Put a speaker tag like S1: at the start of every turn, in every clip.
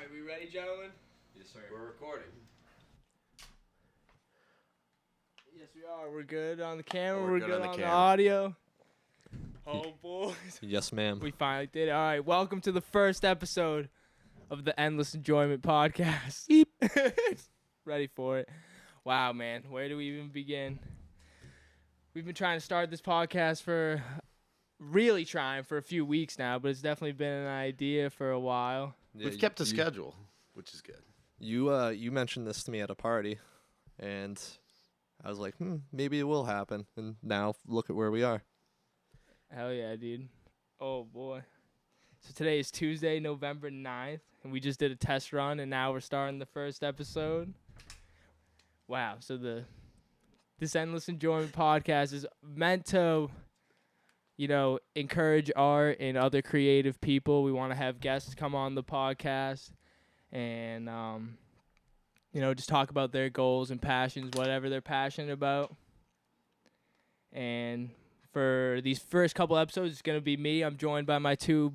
S1: Alright, we ready, gentlemen?
S2: Yes, sir.
S3: We're recording.
S1: Yes, we are. We're good on the camera.
S3: We're
S1: We're
S3: good
S1: good
S3: on the
S1: on the
S3: camera.
S1: audio. Oh, boys.
S2: Yes, ma'am.
S1: We finally did it. All right, welcome to the first episode of the Endless Enjoyment Podcast. Beep. Ready for it. Wow, man. Where do we even begin? We've been trying to start this podcast for a few weeks now, but it's definitely been an idea for a while.
S2: Yeah,
S3: We've kept a schedule, which is good.
S2: You mentioned this to me at a party, and I was like, maybe it will happen. And now look at where we are.
S1: Hell yeah, dude. Oh, boy. So today is Tuesday, November 9th, and we just did a test run, and now we're starting the first episode. Wow. So this Endless Enjoyment Podcast is meant to, encourage art and other creative people. We want to have guests come on the podcast and, just talk about their goals and passions, whatever they're passionate about. And for these first couple episodes, it's going to be me. I'm joined by my two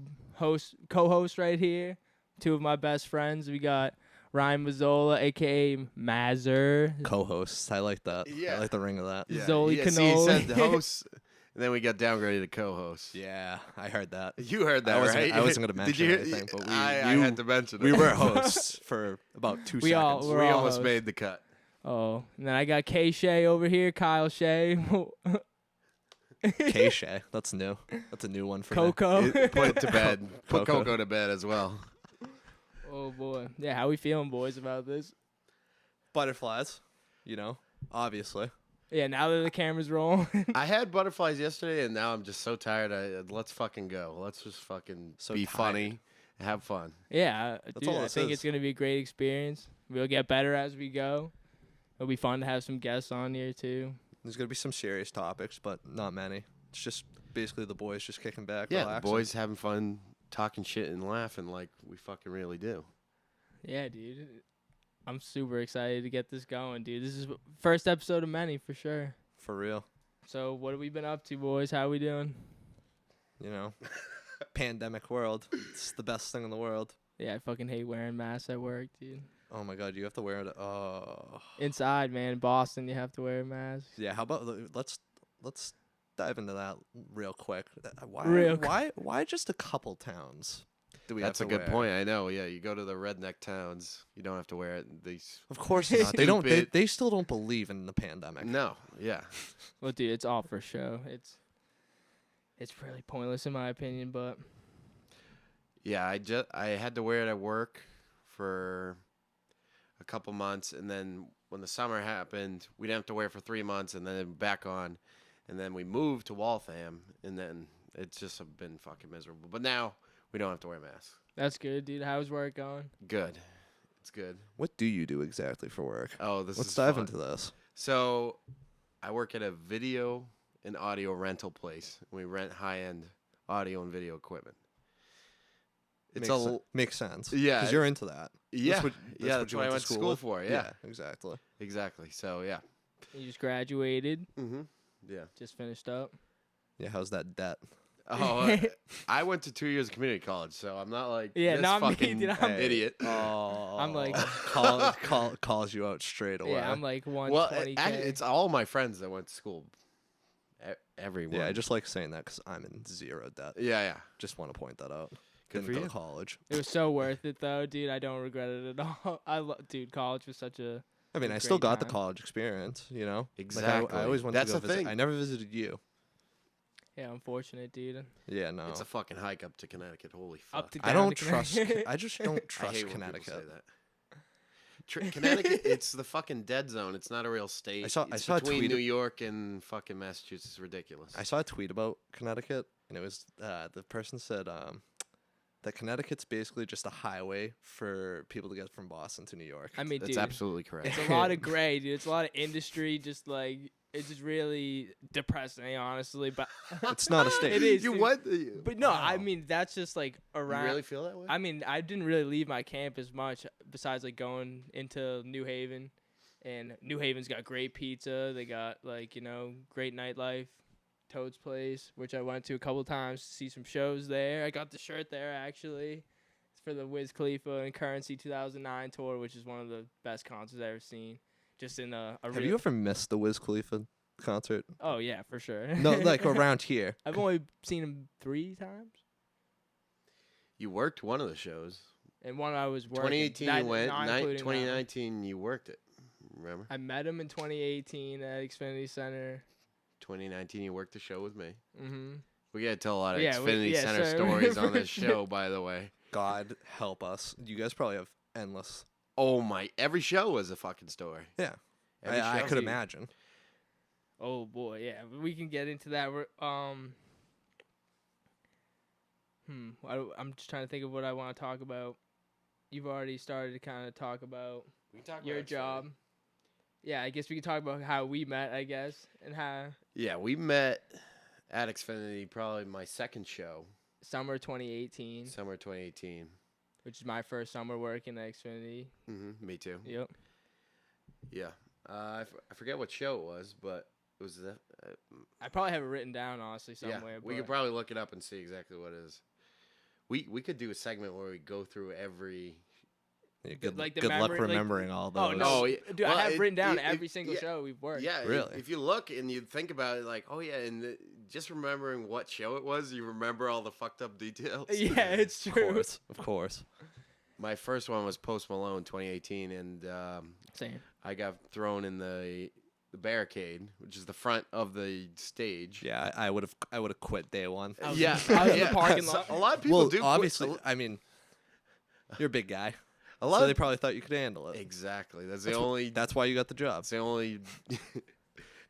S1: co-hosts right here, two of my best friends. We got Ryan Mazzola, a.k.a. Mazzer.
S2: Co-hosts. I like that.
S3: Yeah.
S2: I like the ring of that.
S3: Yeah.
S1: Zoli
S3: See, he
S1: Cannoli.
S3: said the host, and then we got downgraded to co-host.
S2: Yeah, I heard that.
S3: You heard that,
S2: right?
S3: right?
S2: I wasn't going to
S3: Did
S2: mention
S3: you
S2: anything, but
S3: I had to mention it.
S2: we were hosts for about 2
S1: We all
S2: seconds.
S1: were
S3: We
S1: all
S3: almost
S1: hosts.
S3: made the cut.
S1: Oh, and then I got K Shay over here, Kyle Shay.
S2: K-Shay. That's new. That's a new one for me.
S1: Coco.
S3: Put it to bed. Put
S2: Coco.
S3: Coco to bed as well.
S1: Oh, boy. Yeah, how we feeling, boys, about this?
S2: Butterflies, obviously.
S1: Yeah, now that the camera's rolling.
S3: I had butterflies yesterday, and now I'm just so tired. Let's fucking go. Let's just fucking
S2: So
S3: be
S2: tired.
S3: funny, have fun.
S1: Yeah, dude,
S2: all
S1: I
S2: this
S1: think
S2: is.
S1: it's going to be a great experience. We'll get better as we go. It'll be fun to have some guests on here, too.
S2: There's going to be some serious topics, but not many. It's just basically the boys just kicking back,
S3: Yeah,
S2: relaxing.
S3: the boys having fun, talking shit and laughing like we fucking really do.
S1: Yeah, dude. I'm super excited to get this going, dude. This is first episode of many, for sure.
S2: For real.
S1: So what have we been up to, boys? How we doing?
S2: Pandemic world. It's the best thing in the world.
S1: Yeah, I fucking hate wearing masks at work, dude.
S2: Oh my god, you have to wear it. Oh.
S1: Inside, man, in Boston, you have to wear a mask.
S2: Yeah, how about let's dive into that real quick. Why just a couple towns do we
S3: That's a
S2: have to
S3: good
S2: wear?
S3: point. I know. Yeah, you go to the redneck towns, you don't have to wear it. These
S2: Of course not. They don't
S3: Stupid.
S2: they still don't believe in the pandemic.
S3: No, yeah.
S1: Well, dude, it's all for show. It's really pointless in my opinion, but
S3: Yeah, I had to wear it at work for a couple months, and then when the summer happened, we didn't have to wear it for 3 months, and then back on, and then we moved to Waltham, and then it's just been fucking miserable. But now we don't have to wear masks.
S1: that's good, dude. How's work going?
S3: Good, it's good.
S2: What do you do exactly for work?
S3: Oh, this
S2: Let's
S3: is
S2: dive
S3: fun.
S2: into this.
S3: So, I work at a video and audio rental place. We rent high-end audio and video equipment. It's
S2: Makes sense.
S3: Yeah,
S2: because you're into that.
S3: yeah,
S2: That's
S3: that's
S2: you
S3: what I went to school
S2: with?
S3: for. Yeah,
S2: exactly.
S3: exactly. So yeah.
S1: You just graduated,
S3: Mm-hmm. Yeah.
S1: just finished up.
S2: Yeah, how's that debt?
S3: Oh, I went to 2 years of community college, so I'm not like
S1: Yeah,
S3: this
S1: not me,
S3: fucking
S1: dude, I'm-
S3: idiot.
S2: Oh,
S1: I'm like-
S2: calls you out straight away.
S1: Yeah, I'm like
S3: Well,
S1: 120K.
S3: it's all my friends that went to school. Everyone.
S2: Yeah, I just like saying that because I'm in zero debt.
S3: yeah.
S2: Just want to point that out.
S3: Good
S2: Didn't
S3: for
S2: go
S3: you.
S2: to college.
S1: It was so worth it, though, dude. I don't regret it at all. Dude, college was such a...
S2: I mean, I
S1: Great
S2: still got the
S1: time.
S2: college experience, Like,
S3: Exactly.
S2: I always wanted
S3: That's
S2: to go
S3: the
S2: visit.
S3: thing.
S2: I never visited you.
S1: Yeah, unfortunate, dude.
S2: Yeah, no.
S3: It's a fucking hike up to Connecticut. Holy fuck.
S1: Up to
S2: I
S1: down
S2: don't
S1: to
S2: trust.
S1: Connecticut.
S2: I just don't
S3: I
S2: trust
S3: hate when
S2: Connecticut.
S3: people say that. Connecticut, it's the fucking dead zone. It's not a real state.
S2: I saw
S3: It's
S2: a
S3: between
S2: tweet-
S3: New York and fucking Massachusetts. It's ridiculous.
S2: I saw a tweet about Connecticut, and it was the person said that Connecticut's basically just a highway for people to get from Boston to New York.
S1: I mean,
S3: That's
S1: dude,
S3: absolutely correct.
S1: it's a lot of gray, dude. It's a lot of industry, just like... It's just really depressing, honestly. But
S2: It's not a state.
S1: It is.
S3: You
S1: dude.
S3: what?
S1: But no, I
S3: Wow.
S1: mean, that's just like
S3: You
S1: around...
S3: really feel that way?
S1: I mean, I didn't really leave my campus much besides like going into New Haven, and New Haven's got great pizza. They got like great nightlife, Toad's Place, which I went to a couple times to see some shows there. I got the shirt there actually. for the Wiz Khalifa and Currency 2009 tour, which is one of the best concerts I've ever seen. Just in a
S2: Have
S1: real.
S2: you ever missed the Wiz Khalifa concert?
S1: Oh yeah, for sure.
S2: No, like around here.
S1: I've only seen him 3 times,
S3: You worked one of the shows.
S1: and one I was working.
S3: 2018
S1: That-
S3: you went.
S1: not including that one.
S3: 2019 you worked it. Remember?
S1: I met him in 2018 at Xfinity Center.
S3: 2019 you worked the show with me.
S1: Mm-hmm.
S3: We gotta tell a lot of
S1: Yeah,
S3: Xfinity Center
S1: sir.
S3: stories on
S1: For
S3: this
S1: sure.
S3: show, by the way.
S2: God help us. You guys probably have endless.
S3: Oh my! Every show was a fucking story.
S2: Yeah.
S3: Every
S2: I
S3: show.
S2: could imagine.
S1: Oh boy, yeah, we can get into that. I'm just trying to think of what I want to talk about. You've already started to kind of talk about
S3: We can talk
S1: your
S3: about Xfinity.
S1: job. Yeah, I guess we can talk about how we met, I guess, and how
S3: Yeah, we met at Xfinity. Probably my second show,
S1: summer 2018,
S3: summer 2018.
S1: which is my first summer working at Xfinity.
S3: Me too.
S1: Yep.
S3: Yeah. I forget what show it was, but it was the.
S1: I probably have it written down, honestly,
S3: Yeah,
S1: somewhere.
S3: we could probably look it up and see exactly what it is. We could do a segment where we go through every.
S2: Yeah,
S1: Good- like the
S2: good luck
S1: memory- like-
S2: remembering all
S1: Oh
S2: those.
S1: no,
S3: Oh, yeah.
S1: dude!
S3: Well,
S1: I have written down
S3: it-
S1: every single
S3: yeah.
S1: show we've worked.
S3: Yeah,
S2: Really?
S3: If you look and you think about it, like, oh yeah, and just remembering what show it was, you remember all the fucked up details.
S1: Yeah, it's
S2: Of
S1: true.
S2: course. Of course.
S3: My first one was Post Malone 2018, and
S1: Same.
S3: I got thrown in the barricade, which is the front of the stage.
S2: Yeah, I would have quit day one.
S1: I was-
S3: Yeah,
S1: I was in the
S3: yeah.
S1: parking
S3: So
S1: lot.
S3: a lot of people
S2: Well,
S3: do.
S2: obviously, I mean, you're a big guy,
S3: a lot
S2: so
S3: of
S2: they probably thought you could handle it.
S3: exactly. That's
S2: That's
S3: the
S2: wh-
S3: only.
S2: That's why you got the job.
S3: That's the only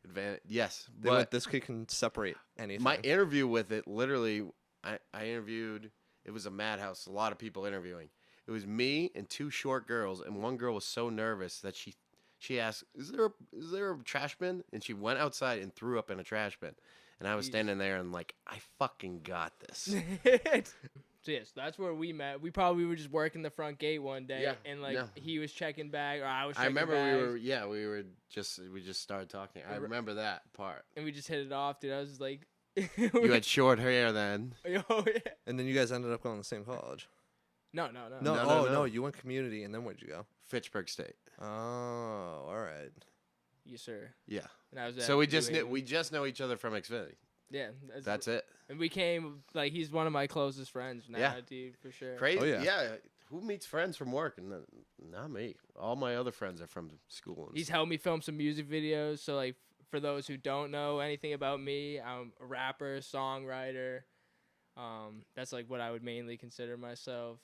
S3: advantage. Yes,
S2: They went,
S3: but
S2: this kid can separate anything.
S3: my interview with it, literally, I interviewed. It was a madhouse. A lot of people interviewing. It was me and 2 short girls, and one girl was so nervous that she asked, "Is there a trash bin?" And she went outside and threw up in a trash bin. And I was
S1: Jeez.
S3: standing there and like, I fucking got this.
S1: So yes, that's where we met. We probably were just working the front gate one day,
S3: Yeah,
S1: and like
S3: yeah.
S1: he was checking bag, or I was.
S3: I
S1: Checking
S3: remember
S1: bags,
S3: we just started talking. I remember that part.
S1: and we just hit it off, dude. I was just like,
S3: You had short hair then.
S1: oh yeah.
S2: And then you guys ended up going to the same college.
S1: No.
S2: No,
S3: No.
S2: you went community, and then where'd you go?
S3: Fitchburg State.
S2: Oh, all right.
S1: Yes, sir.
S3: Yeah.
S1: And I was.
S3: So
S1: at
S3: we just
S1: New Haven.
S3: we just know each other from Xfinity.
S1: Yeah,
S3: That's it.
S1: And we came like he's one of my closest friends now,
S3: Yeah.
S1: dude, for sure.
S3: Crazy.
S2: Oh, yeah.
S3: Yeah. Who meets friends from work? And not me. All my other friends are from school. And
S1: He's helped me film some music videos. So like for those who don't know anything about me, I'm a rapper, songwriter. That's like what I would mainly consider myself.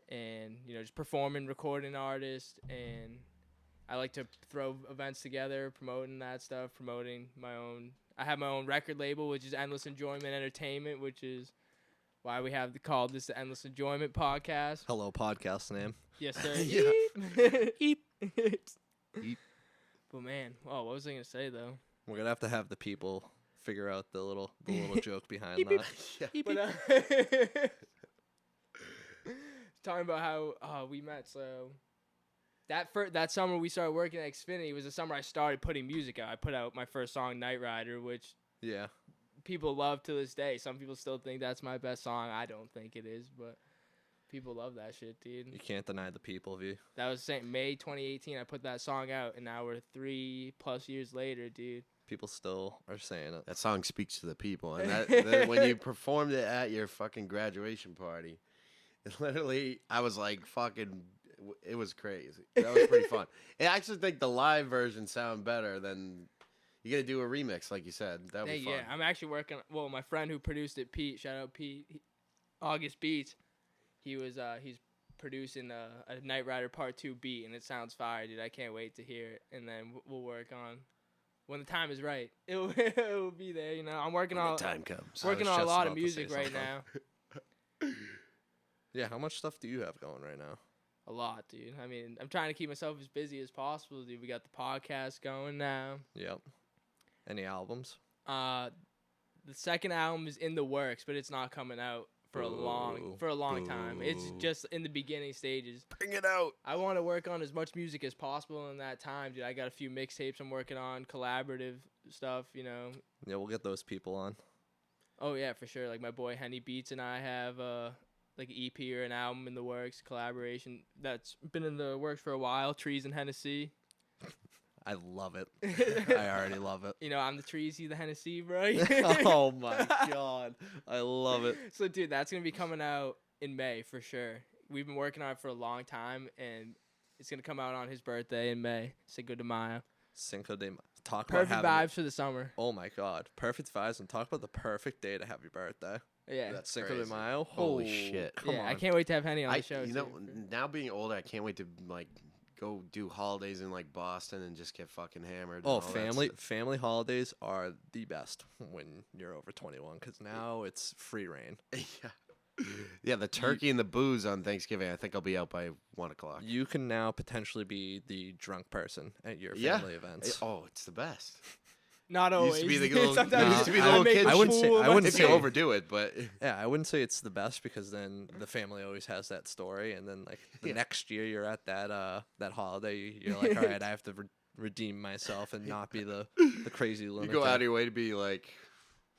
S1: And just performing, recording artist, and I like to throw events together, promoting that stuff, promoting my own. I have my own record label, which is Endless Enjoyment Entertainment, which is why we have called this the Endless Enjoyment Podcast.
S2: Hello, podcast name.
S1: Yes, sir.
S3: Yeah.
S1: Eep.
S2: Eep.
S1: But man, what was I gonna say though?
S2: We're gonna have the people figure out the little joke behind
S1: Beep,
S2: that.
S3: yeah.
S1: But, talking about how we met. So that summer we started working at Xfinity was the summer I started putting music out. I put out my first song, Night Rider, which
S2: Yeah.
S1: people love to this day. Some people still think that's my best song. I don't think it is, but people love that shit,
S2: You
S1: dude.
S2: can't deny the people view.
S1: That was May 2018. I put that song out, and now we're 3+ years later, dude.
S2: People still are saying it.
S3: That song speaks to the people, and that when you performed it at your fucking graduation party, it literally, I was like, fucking, it was crazy. That was pretty fun. I actually think the live version sound better than you got to do a remix, like you said. That would be fun.
S1: Yeah, I'm actually working. Well, my friend who produced it, Pete. Shout out Pete. August Beats. He's producing a Night Rider Part 2 beat, and it sounds fire, dude. I can't wait to hear it, and then we'll work on. When the time is right, it will be there. I'm working
S3: When
S1: on
S3: the time comes.
S1: working
S2: I was
S1: on a
S2: just
S1: lot
S2: about
S1: of
S2: to say
S1: music right
S2: something.
S1: now.
S2: Yeah, how much stuff do you have going right now?
S1: A lot, dude. I mean, I'm trying to keep myself as busy as possible, dude. We got the podcast going now.
S2: Yep. Any albums?
S1: The second album is in the works, but it's not coming out for a long time. It's
S2: Boo.
S1: just in the beginning stages.
S3: Bring it out.
S1: I want to work on as much music as possible in that time, dude. I got a few mixtapes I'm working on, collaborative stuff,
S2: Yeah, we'll get those people on.
S1: Oh yeah, for sure. Like my boy Henny Beats and I have like an EP or an album in the works, collaboration that's been in the works for a while. Trees and Hennessy.
S2: I love it. I already love it.
S1: You know, I'm the trees, you the Hennessy, bro.
S2: Oh my god, I love it.
S1: So, dude, that's gonna be coming out in May for sure. We've been working on it for a long time, and it's gonna come out on his birthday in May, Cinco de Mayo.
S2: Cinco de Mayo. Talk
S1: Perfect
S2: about having
S1: vibes for the summer.
S2: Oh my god, perfect vibes, and talk about the perfect day to have your birthday.
S1: Yeah,
S3: That's
S2: Cinco de
S3: crazy.
S2: Mayo.
S3: Holy
S2: Oh,
S3: shit.
S2: Come
S1: yeah.
S2: on.
S1: I can't wait to have Henny on the show.
S3: You know,
S1: too.
S3: now being older, I can't wait to like go do holidays in like Boston and just get fucking hammered. and
S2: Oh,
S3: all that stuff.
S2: family holidays are the best when you're over 21 because now it's free reign.
S3: Yeah, the turkey and the booze on Thanksgiving. I think I'll be out by 1:00.
S2: You can now potentially be the drunk person at your
S3: Yeah.
S2: family events.
S3: Oh, it's the best.
S1: Not always.
S3: Used to be the little-
S1: Sometimes
S2: used to
S3: be the
S1: I
S3: little
S1: make
S3: kid
S1: a
S2: I wouldn't say-
S1: fool
S2: I
S1: of
S2: wouldn't
S3: If
S2: say-
S3: you
S1: myself.
S3: overdo it, but
S2: Yeah, I wouldn't say it's the best because then the family always has that story, and then like the
S3: Yeah.
S2: next year you're at that holiday, you're like, all right, I have to redeem myself and not be the crazy
S3: you
S2: lunatic.
S3: go out of your way to be like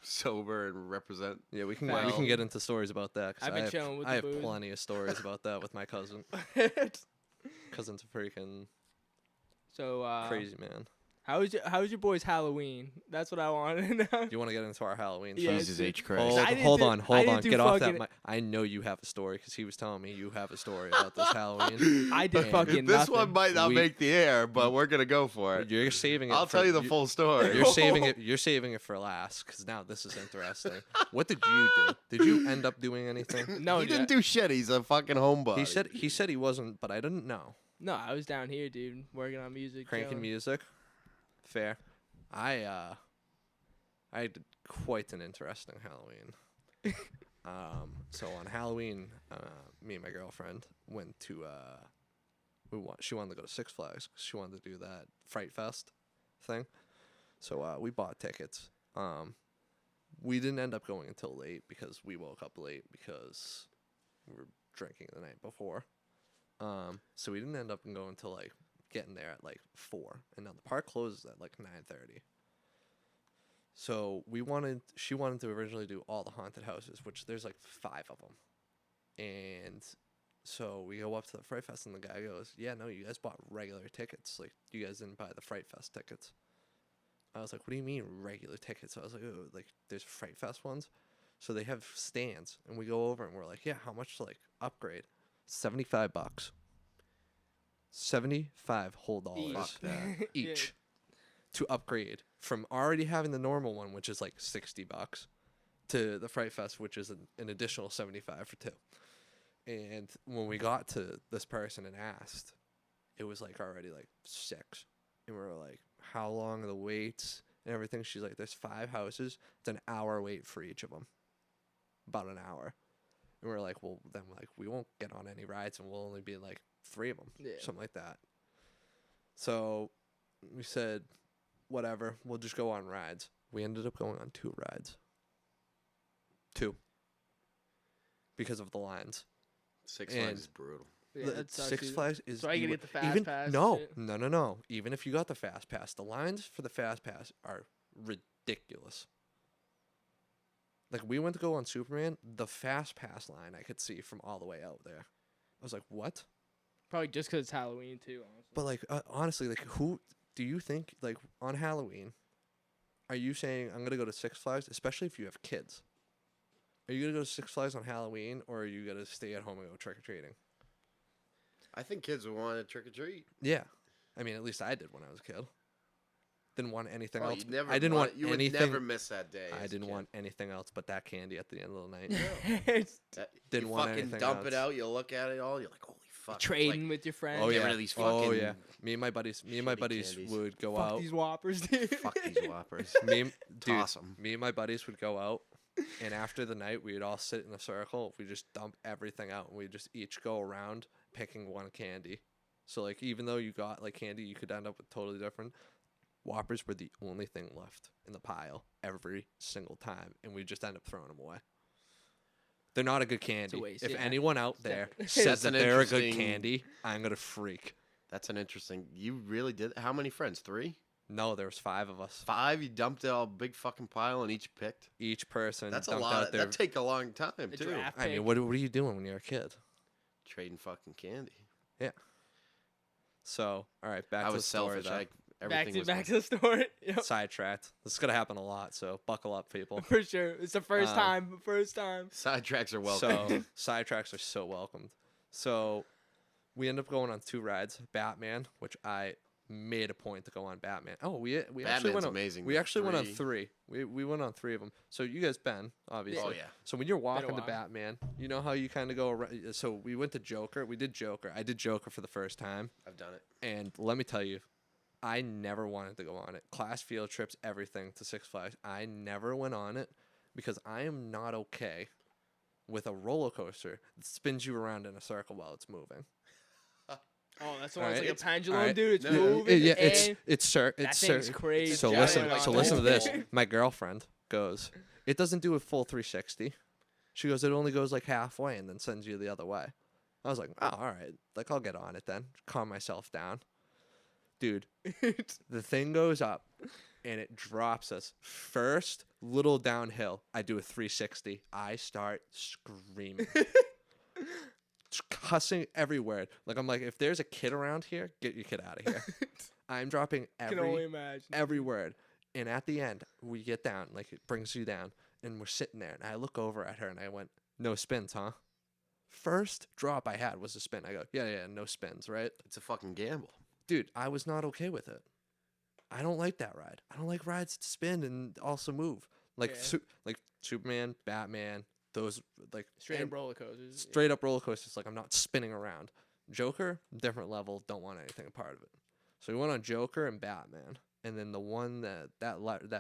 S3: sober and represent.
S2: Yeah, we can
S3: Well-
S2: get into stories about that. 'Cause
S1: I've been
S2: I have,
S1: chilling with
S2: I
S1: the
S2: have
S1: booze.
S2: plenty of stories about that with my cousin. Cousin's a freaking
S1: So,
S2: crazy man.
S1: how was your boy's Halloween? That's what I want to know.
S2: You want to get into our Halloween?
S1: Yeah,
S2: stuff?
S3: Jesus
S1: dude.
S3: H. Christ.
S2: Hold,
S1: I didn't
S2: hold
S1: do-
S2: on,
S1: I
S2: hold
S1: didn't
S2: on.
S1: do
S2: Get off that.
S1: fucking-
S2: I know you have a story because he was telling me you have a story about this Halloween.
S1: I did
S2: And
S1: fucking
S3: This
S1: nothing.
S3: one might not
S2: We-
S3: make the air, but we're gonna go for it.
S2: You're saving it.
S3: I'll
S2: for-
S3: tell you the full story.
S2: You're saving it. You're saving it for last because now this is interesting. What did you do? Did you end up doing anything?
S1: No,
S3: he
S1: dude,
S3: didn't do shit. He's a fucking homebody.
S2: He said he wasn't, but I didn't know.
S1: No, I was down here, dude, working on music.
S2: Cranking
S1: chilling.
S2: music. Fair. I had quite an interesting Halloween. So on Halloween, me and my girlfriend went to she wanted to go to Six Flags 'cause she wanted to do that Fright Fest thing. So we bought tickets. We didn't end up going until late because we woke up late because we were drinking the night before. So we didn't end up going until like getting there at like 4, and now the park closes at like 9:30. So she wanted to originally do all the haunted houses, which there's like 5 of them. And so we go up to the Fright Fest, and the guy goes, "Yeah, no, you guys bought regular tickets. Like, you guys didn't buy the Fright Fest tickets." I was like, "What do you mean regular tickets?" I was like, "Oh, like there's Fright Fest ones." So they have stands, and we go over, and we're like, "Yeah, how much to like upgrade?" $75. 75 whole dollars
S3: Fuck that.
S2: each to upgrade from already having the normal one, which is like $60, to the Fright Fest, which is an additional 75 for 2. And when we got to this person and asked, it was like already like 6. And we were like, how long are the waits and everything? She's like, there's 5 houses. It's an hour wait for each of them. About an hour. And we're like, well, then like we won't get on any rides, and we'll only be like 3 of them,
S1: Yeah.
S2: something like that. So we said, whatever, we'll just go on rides. We ended up going on 2 rides. 2. Because of the lines.
S3: Six
S2: And-
S3: Flags is brutal.
S1: Yeah,
S2: The
S1: that sucks,
S2: Six
S1: dude.
S2: Flags is
S1: So I can
S2: even-
S1: get the fast
S2: even,
S1: pass and
S2: No,
S1: shit?
S2: no. Even if you got the fast pass, the lines for the fast pass are ridiculous. Like, we went to go on Superman, the fast pass line I could see from all the way out there. I was like, what?
S1: Probably just 'cause it's Halloween too. Honestly.
S2: But like, honestly, like, who do you think, like, on Halloween, are you saying I'm gonna go to Six Flags, especially if you have kids? Are you gonna go to Six Flags on Halloween, or are you gonna stay at home and go trick or treating?
S3: I think kids would want to trick or treat.
S2: Yeah, I mean, at least I did when I was a kid. Didn't want anything
S3: Oh,
S2: else.
S3: you never
S2: I didn't want
S3: you
S2: anything.
S3: would never miss that day.
S2: I
S3: as a
S2: didn't
S3: kid.
S2: want anything else but that candy at the end of the night.
S3: That-
S2: Didn't
S3: you
S2: want
S3: fucking
S2: anything
S3: dump it
S2: else.
S3: out. You look at it all. You're like, holy fuck. it's
S1: Trading
S3: like,
S1: with your friends.
S2: Oh
S3: Get
S2: yeah,
S3: rid of these
S2: oh
S3: fucking
S2: yeah. Me and my buddies
S3: shitty candies.
S2: would go
S1: Fuck
S2: out.
S1: these Whoppers, dude.
S3: fuck these whoppers.
S2: Dude,
S3: Toss 'em.
S2: me and my buddies would go out, and after the night, we'd all sit in a circle. We just dump everything out, and we just each go around picking one candy. So like, even though you got like candy, you could end up with totally different. Whoppers were the only thing left in the pile every single time, and we just end up throwing them away. They're not a good candy.
S1: waste,
S2: If
S1: yeah.
S2: anyone out there
S1: definitely-
S2: says
S3: That's
S2: that
S3: an
S2: they're a good
S3: interesting-
S2: candy, I'm gonna freak.
S3: That's an interesting. You really did. How many friends? 3?
S2: No, there was 5 of us.
S3: 5? You dumped it all big fucking pile and each picked?
S2: Each person
S3: That's a
S2: dumped
S3: lot.
S2: out their.
S3: That'd take a long time,
S1: A
S3: too.
S1: draft
S2: I mean,
S1: pick.
S2: what are you doing when you're a kid?
S3: Trading fucking candy.
S2: So, all right, back
S3: I
S2: to
S3: was
S2: the story,
S3: selfish.
S2: though.
S3: Everything
S1: Back
S3: was
S1: to the story. Yep.
S2: Sidetracked. This is gonna happen a lot, so buckle up, people.
S1: For sure. It's the first
S2: Um,
S1: time. First time.
S3: Sidetracks are welcome.
S2: So sidetracks are so welcomed. So we end up going on 2 rides. Batman, which I made a point to go on Batman. Oh, we actually
S3: Batman's
S2: went on,
S3: amazing.
S2: We actually went on
S3: 3.
S2: 3. We went on 3 of them. So you guys been obviously.
S3: Oh, yeah.
S2: So when you're walking to
S1: while.
S2: Batman, you know how you kind of go around. So we went to Joker. We did Joker. I did Joker for the first time,
S3: I've done it.
S2: and let me tell you, I never wanted to go on it. Class field trips, everything to Six Flags. I never went on it because I am not okay with a roller coaster that spins you around in a circle while it's moving.
S1: Oh, that's the one that's
S2: Alright,
S1: like a pendulum,
S2: alright.
S1: dude. It's
S3: No,
S1: moving.
S2: Yeah,
S1: and
S2: it's
S1: that thing's
S2: crazy.
S1: crazy.
S2: So
S3: giant,
S2: listen,
S3: like,
S2: so listen to this.
S3: oval.
S2: My girlfriend goes, it doesn't do a full 360. She goes, it only goes like halfway and then sends you the other way. I was like, oh, all right. Like, I'll get on it then. Calm myself down. Dude, the thing goes up and it drops us. First little downhill, I do a 360. I start screaming. Just cussing everywhere. Like, I'm like, if there's a kid around here, get your kid out of here. I'm dropping
S1: can only imagine.
S2: every word. And at the end, we get down, like it brings you down, and we're sitting there. And I look over at her and I went, no spins, huh? First drop I had was a spin. I go, yeah, no spins, right?
S3: It's a fucking gamble.
S2: Dude, I was not okay with it. I don't like that ride. I don't like rides that spin and also move. Like,
S1: Yeah.
S2: like Superman, Batman, those, like,
S1: Straight
S2: and
S1: up roller coasters.
S2: straight up roller coasters. Like, I'm not spinning around. Joker, different level. Don't want anything a part of it. So we went on Joker and Batman, and then the one that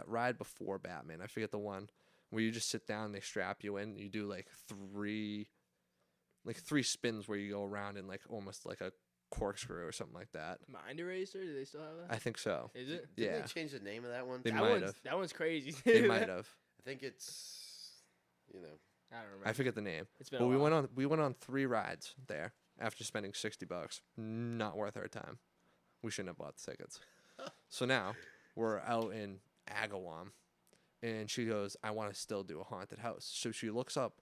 S2: ride before Batman, I forget the one where you just sit down, they strap you in, you do like three spins where you go around in like almost like a corkscrew or something like that.
S1: Mind Eraser? Do they still have that?
S2: I think so.
S1: Is it?
S3: Didn't
S2: Yeah,
S3: they change the name of that one?
S2: They
S1: that
S2: might
S1: one's
S2: have.
S1: that one's crazy.
S2: They might have.
S3: I think it's,
S1: I don't remember.
S2: I forget the name.
S1: It's been
S2: But
S1: a
S2: we
S1: while.
S2: went on 3 rides there after spending $60. Not worth our time. We shouldn't have bought the tickets. So now we're out in Agawam, and she goes, I want to still do a haunted house. So she looks up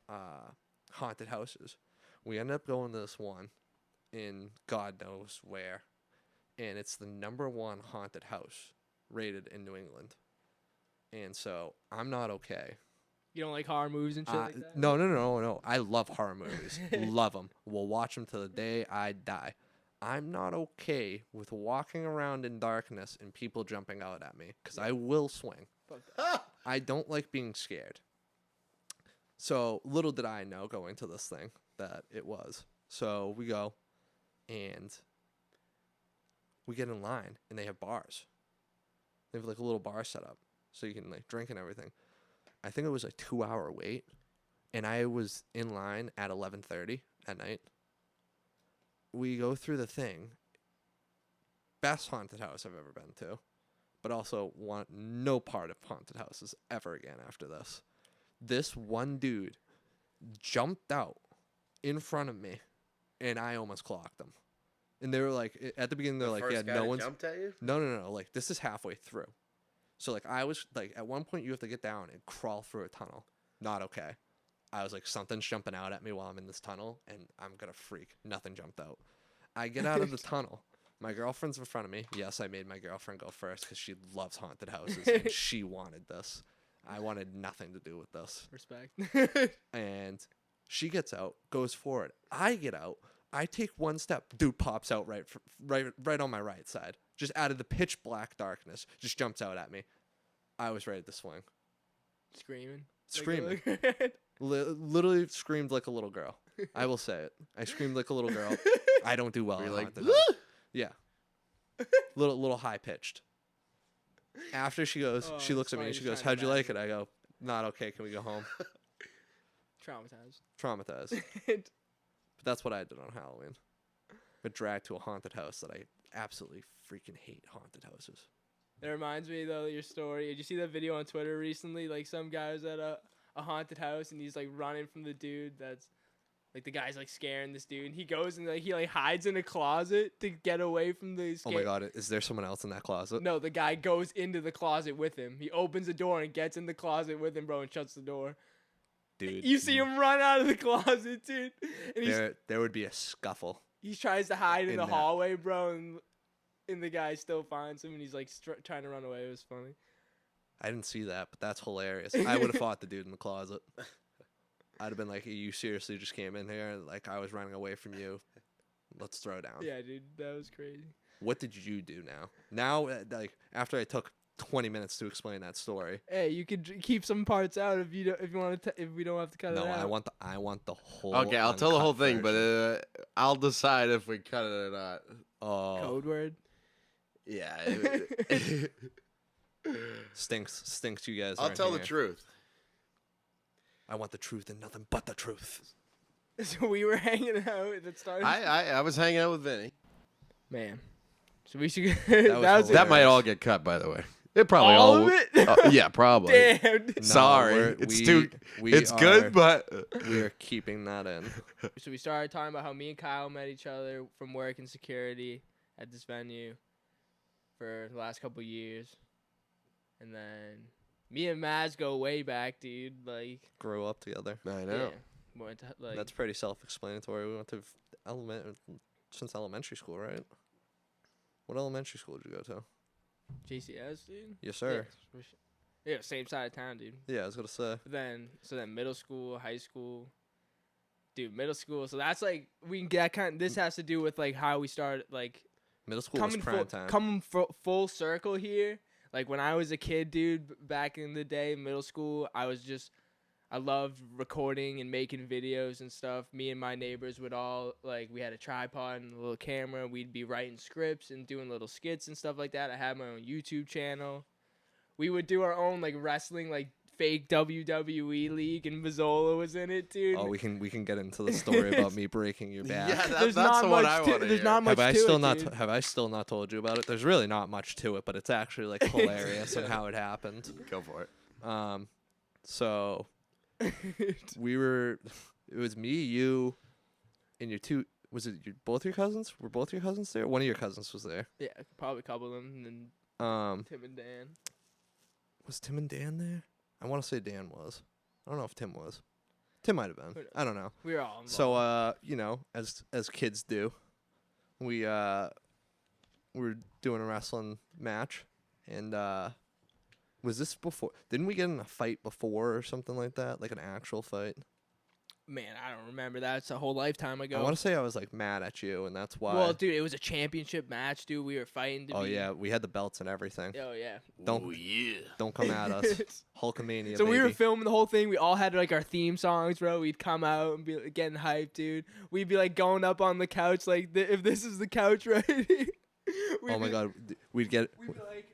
S2: haunted houses. We end up going to this one in God knows where, and it's the #1 haunted house rated in New England. And so I'm not okay.
S1: You don't like horror movies and shit like that?
S2: No. I love horror movies. Love them. We'll watch them till the day I die. I'm not okay with walking around in darkness and people jumping out at me because I will swing.
S1: Fuck that.
S2: I don't like being scared. So little did I know going to this thing that it was. So we go and we get in line and they have bars. They have like a little bar set up so you can like drink and everything. I think it was a 2-hour wait, and I was in line at 11:30 at night. We go through the thing. Best haunted house I've ever been to, but also want no part of haunted houses ever again after this. This one dude jumped out in front of me, and I almost clocked him. And they were like, at the beginning, they're like, yeah, no one's
S3: jumped at you.
S2: No. Like, this is halfway through. So, like, I was, like, at one point, you have to get down and crawl through a tunnel. Not okay. I was like, something's jumping out at me while I'm in this tunnel, and I'm going to freak. Nothing jumped out. I get out of the tunnel. My girlfriend's in front of me. Yes, I made my girlfriend go first because she loves haunted houses, and she wanted this. I wanted nothing to do with this.
S1: Respect.
S2: And she gets out, goes forward. I get out. I take one step. Dude pops out right on my right side. Just out of the pitch black darkness. Just jumps out at me. I was ready to swing.
S1: Screaming.
S2: Screaming. Literally screamed like a little girl. I will say it. I screamed like a little girl. I don't do well
S3: Were
S2: in
S3: you like,
S2: haunted houses. Yeah. Little high pitched. After she goes,
S1: Oh,
S2: she looks
S1: it's
S2: at me
S1: funny
S2: and she
S1: just
S2: goes,
S1: trying
S2: "How'd
S1: to
S2: you like it?" I go, "Not okay. Can we go home?"
S1: Traumatized.
S2: Traumatized. But that's what I did on Halloween. But dragged to a haunted house that I absolutely freaking hate haunted houses.
S1: That reminds me though of your story. Did you see that video on Twitter recently? Like some guy was at a haunted house and he's like running from the dude that's Like the guy's like scaring this dude. He goes and like he like hides in a closet to get away from the
S2: Oh my god, is there someone else in that closet?
S1: No, the guy goes into the closet with him. He opens the door and gets in the closet with him, bro, and shuts the door.
S2: Dude.
S1: You see him run out of the closet, dude. And
S2: there would be a scuffle.
S1: he tries to hide in the
S2: that.
S1: hallway, bro, and the guy still finds him, and he's like trying to run away. It was funny.
S2: I didn't see that, but that's hilarious. I would have fought the dude in the closet. I'd have been like, you seriously just came in here? Like, I was running away from you. Let's throw down.
S1: Yeah, dude, that was crazy.
S2: What did you do now? Now, like, after I took 20 minutes to explain that story.
S1: Hey, you could keep some parts out if you want to. If we don't have to cut it out.
S2: No, I want the whole.
S3: Okay, I'll tell the whole thing,
S2: version.
S3: but I'll decide if we cut it or not.
S2: Oh,
S1: Code word.
S3: Yeah.
S2: Stinks. You guys.
S3: I'll
S2: aren't
S3: tell the
S2: here.
S3: truth.
S2: I want the truth and nothing but the truth.
S1: So we were hanging out. That started.
S3: I was hanging out with Vinny.
S1: Man. So we should.
S3: That might all get cut, by the way. It probably
S1: all of it.
S3: Yeah, probably.
S1: Damn.
S2: No,
S3: Sorry, it's good, but
S2: we're keeping that in.
S1: So we started talking about how me and Kyle met each other from work and security at this venue for the last couple years, and then me and Maz go way back, dude. Like
S2: Grow up together.
S3: I know.
S1: Yeah, went to, like,
S2: That's pretty self-explanatory. We went to since elementary school, right? What elementary school did you go to?
S1: JCS, dude.
S2: Yes, sir.
S1: Yeah, same side of town, dude.
S2: Yeah, I was gonna say.
S1: But then middle school, high school, dude, middle school. So that's like we can get this has to do with like how we started, like
S2: Middle school was prime time.
S1: Coming full circle here. Like when I was a kid, dude, back in the day, middle school, I loved recording and making videos and stuff. Me and my neighbors would all, like, we had a tripod and a little camera. We'd be writing scripts and doing little skits and stuff like that. I had my own YouTube channel. We would do our own, like, wrestling, like, fake WWE league, and Mazzola was in it, dude.
S2: Oh, we can get into the story about me breaking your back.
S3: Yeah,
S1: There's
S3: that's
S1: not
S3: the one
S1: much
S3: I
S1: to-
S3: want to
S1: there's
S3: hear.
S1: not much
S2: Have I
S1: to
S2: still
S1: it,
S2: not
S1: dude.
S2: have I still not told you about it? There's really not much to it, but it's actually like hilarious and how it happened.
S3: Go for it.
S2: So it was me, you, and your two. Was it both your cousins? Were both your cousins there? One of your cousins was there.
S1: Yeah, probably a couple of them, and then Tim and Dan.
S2: Was Tim and Dan there? I want to say Dan was. I don't know if Tim was. Tim might have been. I don't know.
S1: We were all involved.
S2: So as kids do, we were doing a wrestling match, and was this before? Didn't we get in a fight before or something like that? Like an actual fight?
S1: Man, I don't remember that. It's a whole lifetime ago.
S2: I want to say I was like mad at you, and that's why.
S1: Well, dude, it was a championship match, dude. We were fighting to be.
S2: Yeah, we had the belts and everything.
S1: Oh, yeah.
S2: Don't come at us, Hulkamania.
S1: So
S2: baby.
S1: we were filming the whole thing. We all had like our theme songs, bro. We'd come out and be like, getting hyped, dude. We'd be like going up on the couch, like if this is the couch right here.
S2: Oh my god, we'd get.
S1: We'd be like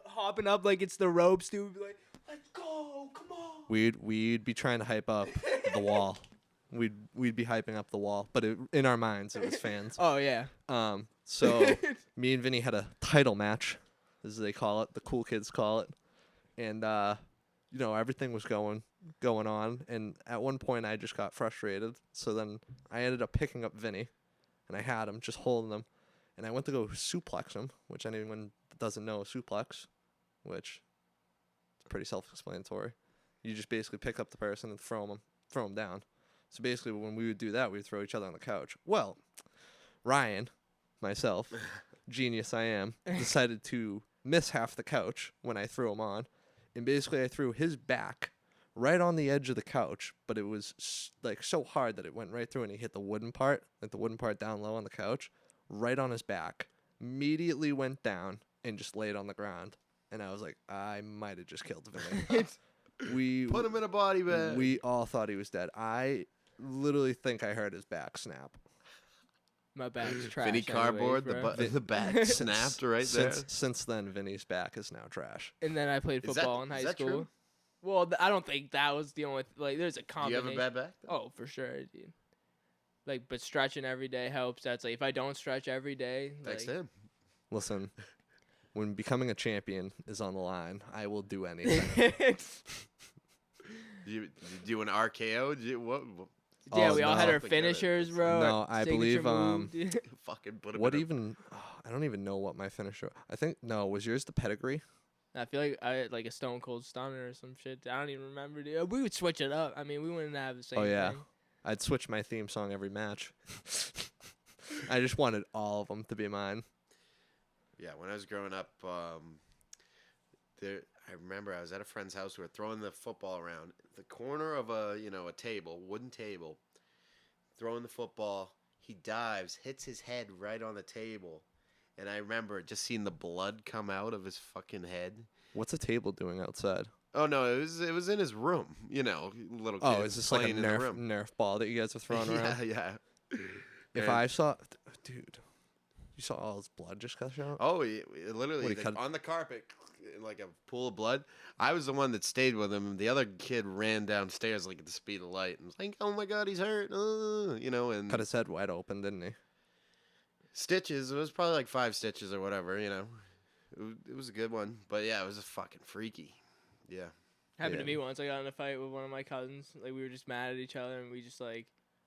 S1: hopping up like it's the ropes, dude. We'd be like, let's go, come on.
S2: We'd be trying to hype up the wall. We'd be hyping up the wall, but in our minds it was fans.
S1: Oh yeah.
S2: So me and Vinny had a title match, as they call it, the cool kids call it, and everything was going on, and at one point I just got frustrated, so then I ended up picking up Vinny, and I had him just holding him, and I went to go suplex him, which anyone that doesn't know a suplex, which is pretty self-explanatory. You just basically pick up the person and throw them down. So basically, when we would do that, we would throw each other on the couch. Well, Ryan, myself, genius I am, decided to miss half the couch when I threw him on. And basically, I threw his back right on the edge of the couch, but it was like so hard that it went right through and he hit the wooden part, like the wooden part down low on the couch, right on his back. Immediately went down and just laid on the ground. And I was like, I might have just killed Vinny. We
S3: Put him in a body bag.
S2: We all thought he was dead. I literally think I heard his back snap.
S1: My back's trash.
S3: Vinny cardboard,
S1: anyways,
S3: the back snapped right there.
S2: Since then, Vinny's back is now trash.
S1: And then I played
S3: Is
S1: football in
S3: that
S1: high school.
S3: true?
S1: Well, I don't think that was the only there's a
S3: Do you
S1: combination.
S3: have a bad back?
S1: Oh, for sure, dude. Like, but stretching every day helps. That's like if I don't stretch every day,
S3: Thanks
S1: like,
S3: to him.
S2: Listen, when becoming a champion is on the line, I will do anything.
S3: Did you do an RKO?
S1: Yeah,
S2: Oh,
S1: we all had
S2: no.
S1: our finishers, bro.
S2: No,
S1: our
S2: I
S1: signature
S2: believe,
S1: move, dude.
S3: Fucking put him
S2: What
S3: in
S2: even? I don't even know what my finisher. I think no. Was yours the pedigree?
S1: I feel like I had like a Stone Cold Stunner or some shit. I don't even remember, dude. We would switch it up. I mean, we wouldn't have the same
S2: Oh yeah,
S1: thing.
S2: I'd switch my theme song every match. I just wanted all of them to be mine.
S3: Yeah, when I was growing up, I remember I was at a friend's house. We were throwing the football around the corner of a table, wooden table. Throwing the football, he dives, hits his head right on the table, and I remember just seeing the blood come out of his fucking head.
S2: What's a table doing outside?
S3: Oh no, it was in his room. Little kid.
S2: Oh, is this like a
S3: playing in the room.
S2: Nerf ball that you guys are throwing around?
S3: Yeah.
S2: If
S3: And-
S2: I saw, dude, you saw all his blood just gush out.
S3: Oh, literally
S2: What, he cut-
S3: on the carpet, like a pool of blood. I was the one that stayed with him. The other kid ran downstairs like at the speed of light and was like, "Oh my god, he's hurt!" And
S2: Cut his head wide open, didn't he?
S3: stitches. It was probably like 5 stitches or whatever. It was a good one, but yeah, it was a fucking freaky. Yeah.
S1: Happened
S2: Yeah.
S1: to me once. I got in a fight with one of my cousins. Like we were just mad at each other, and we just like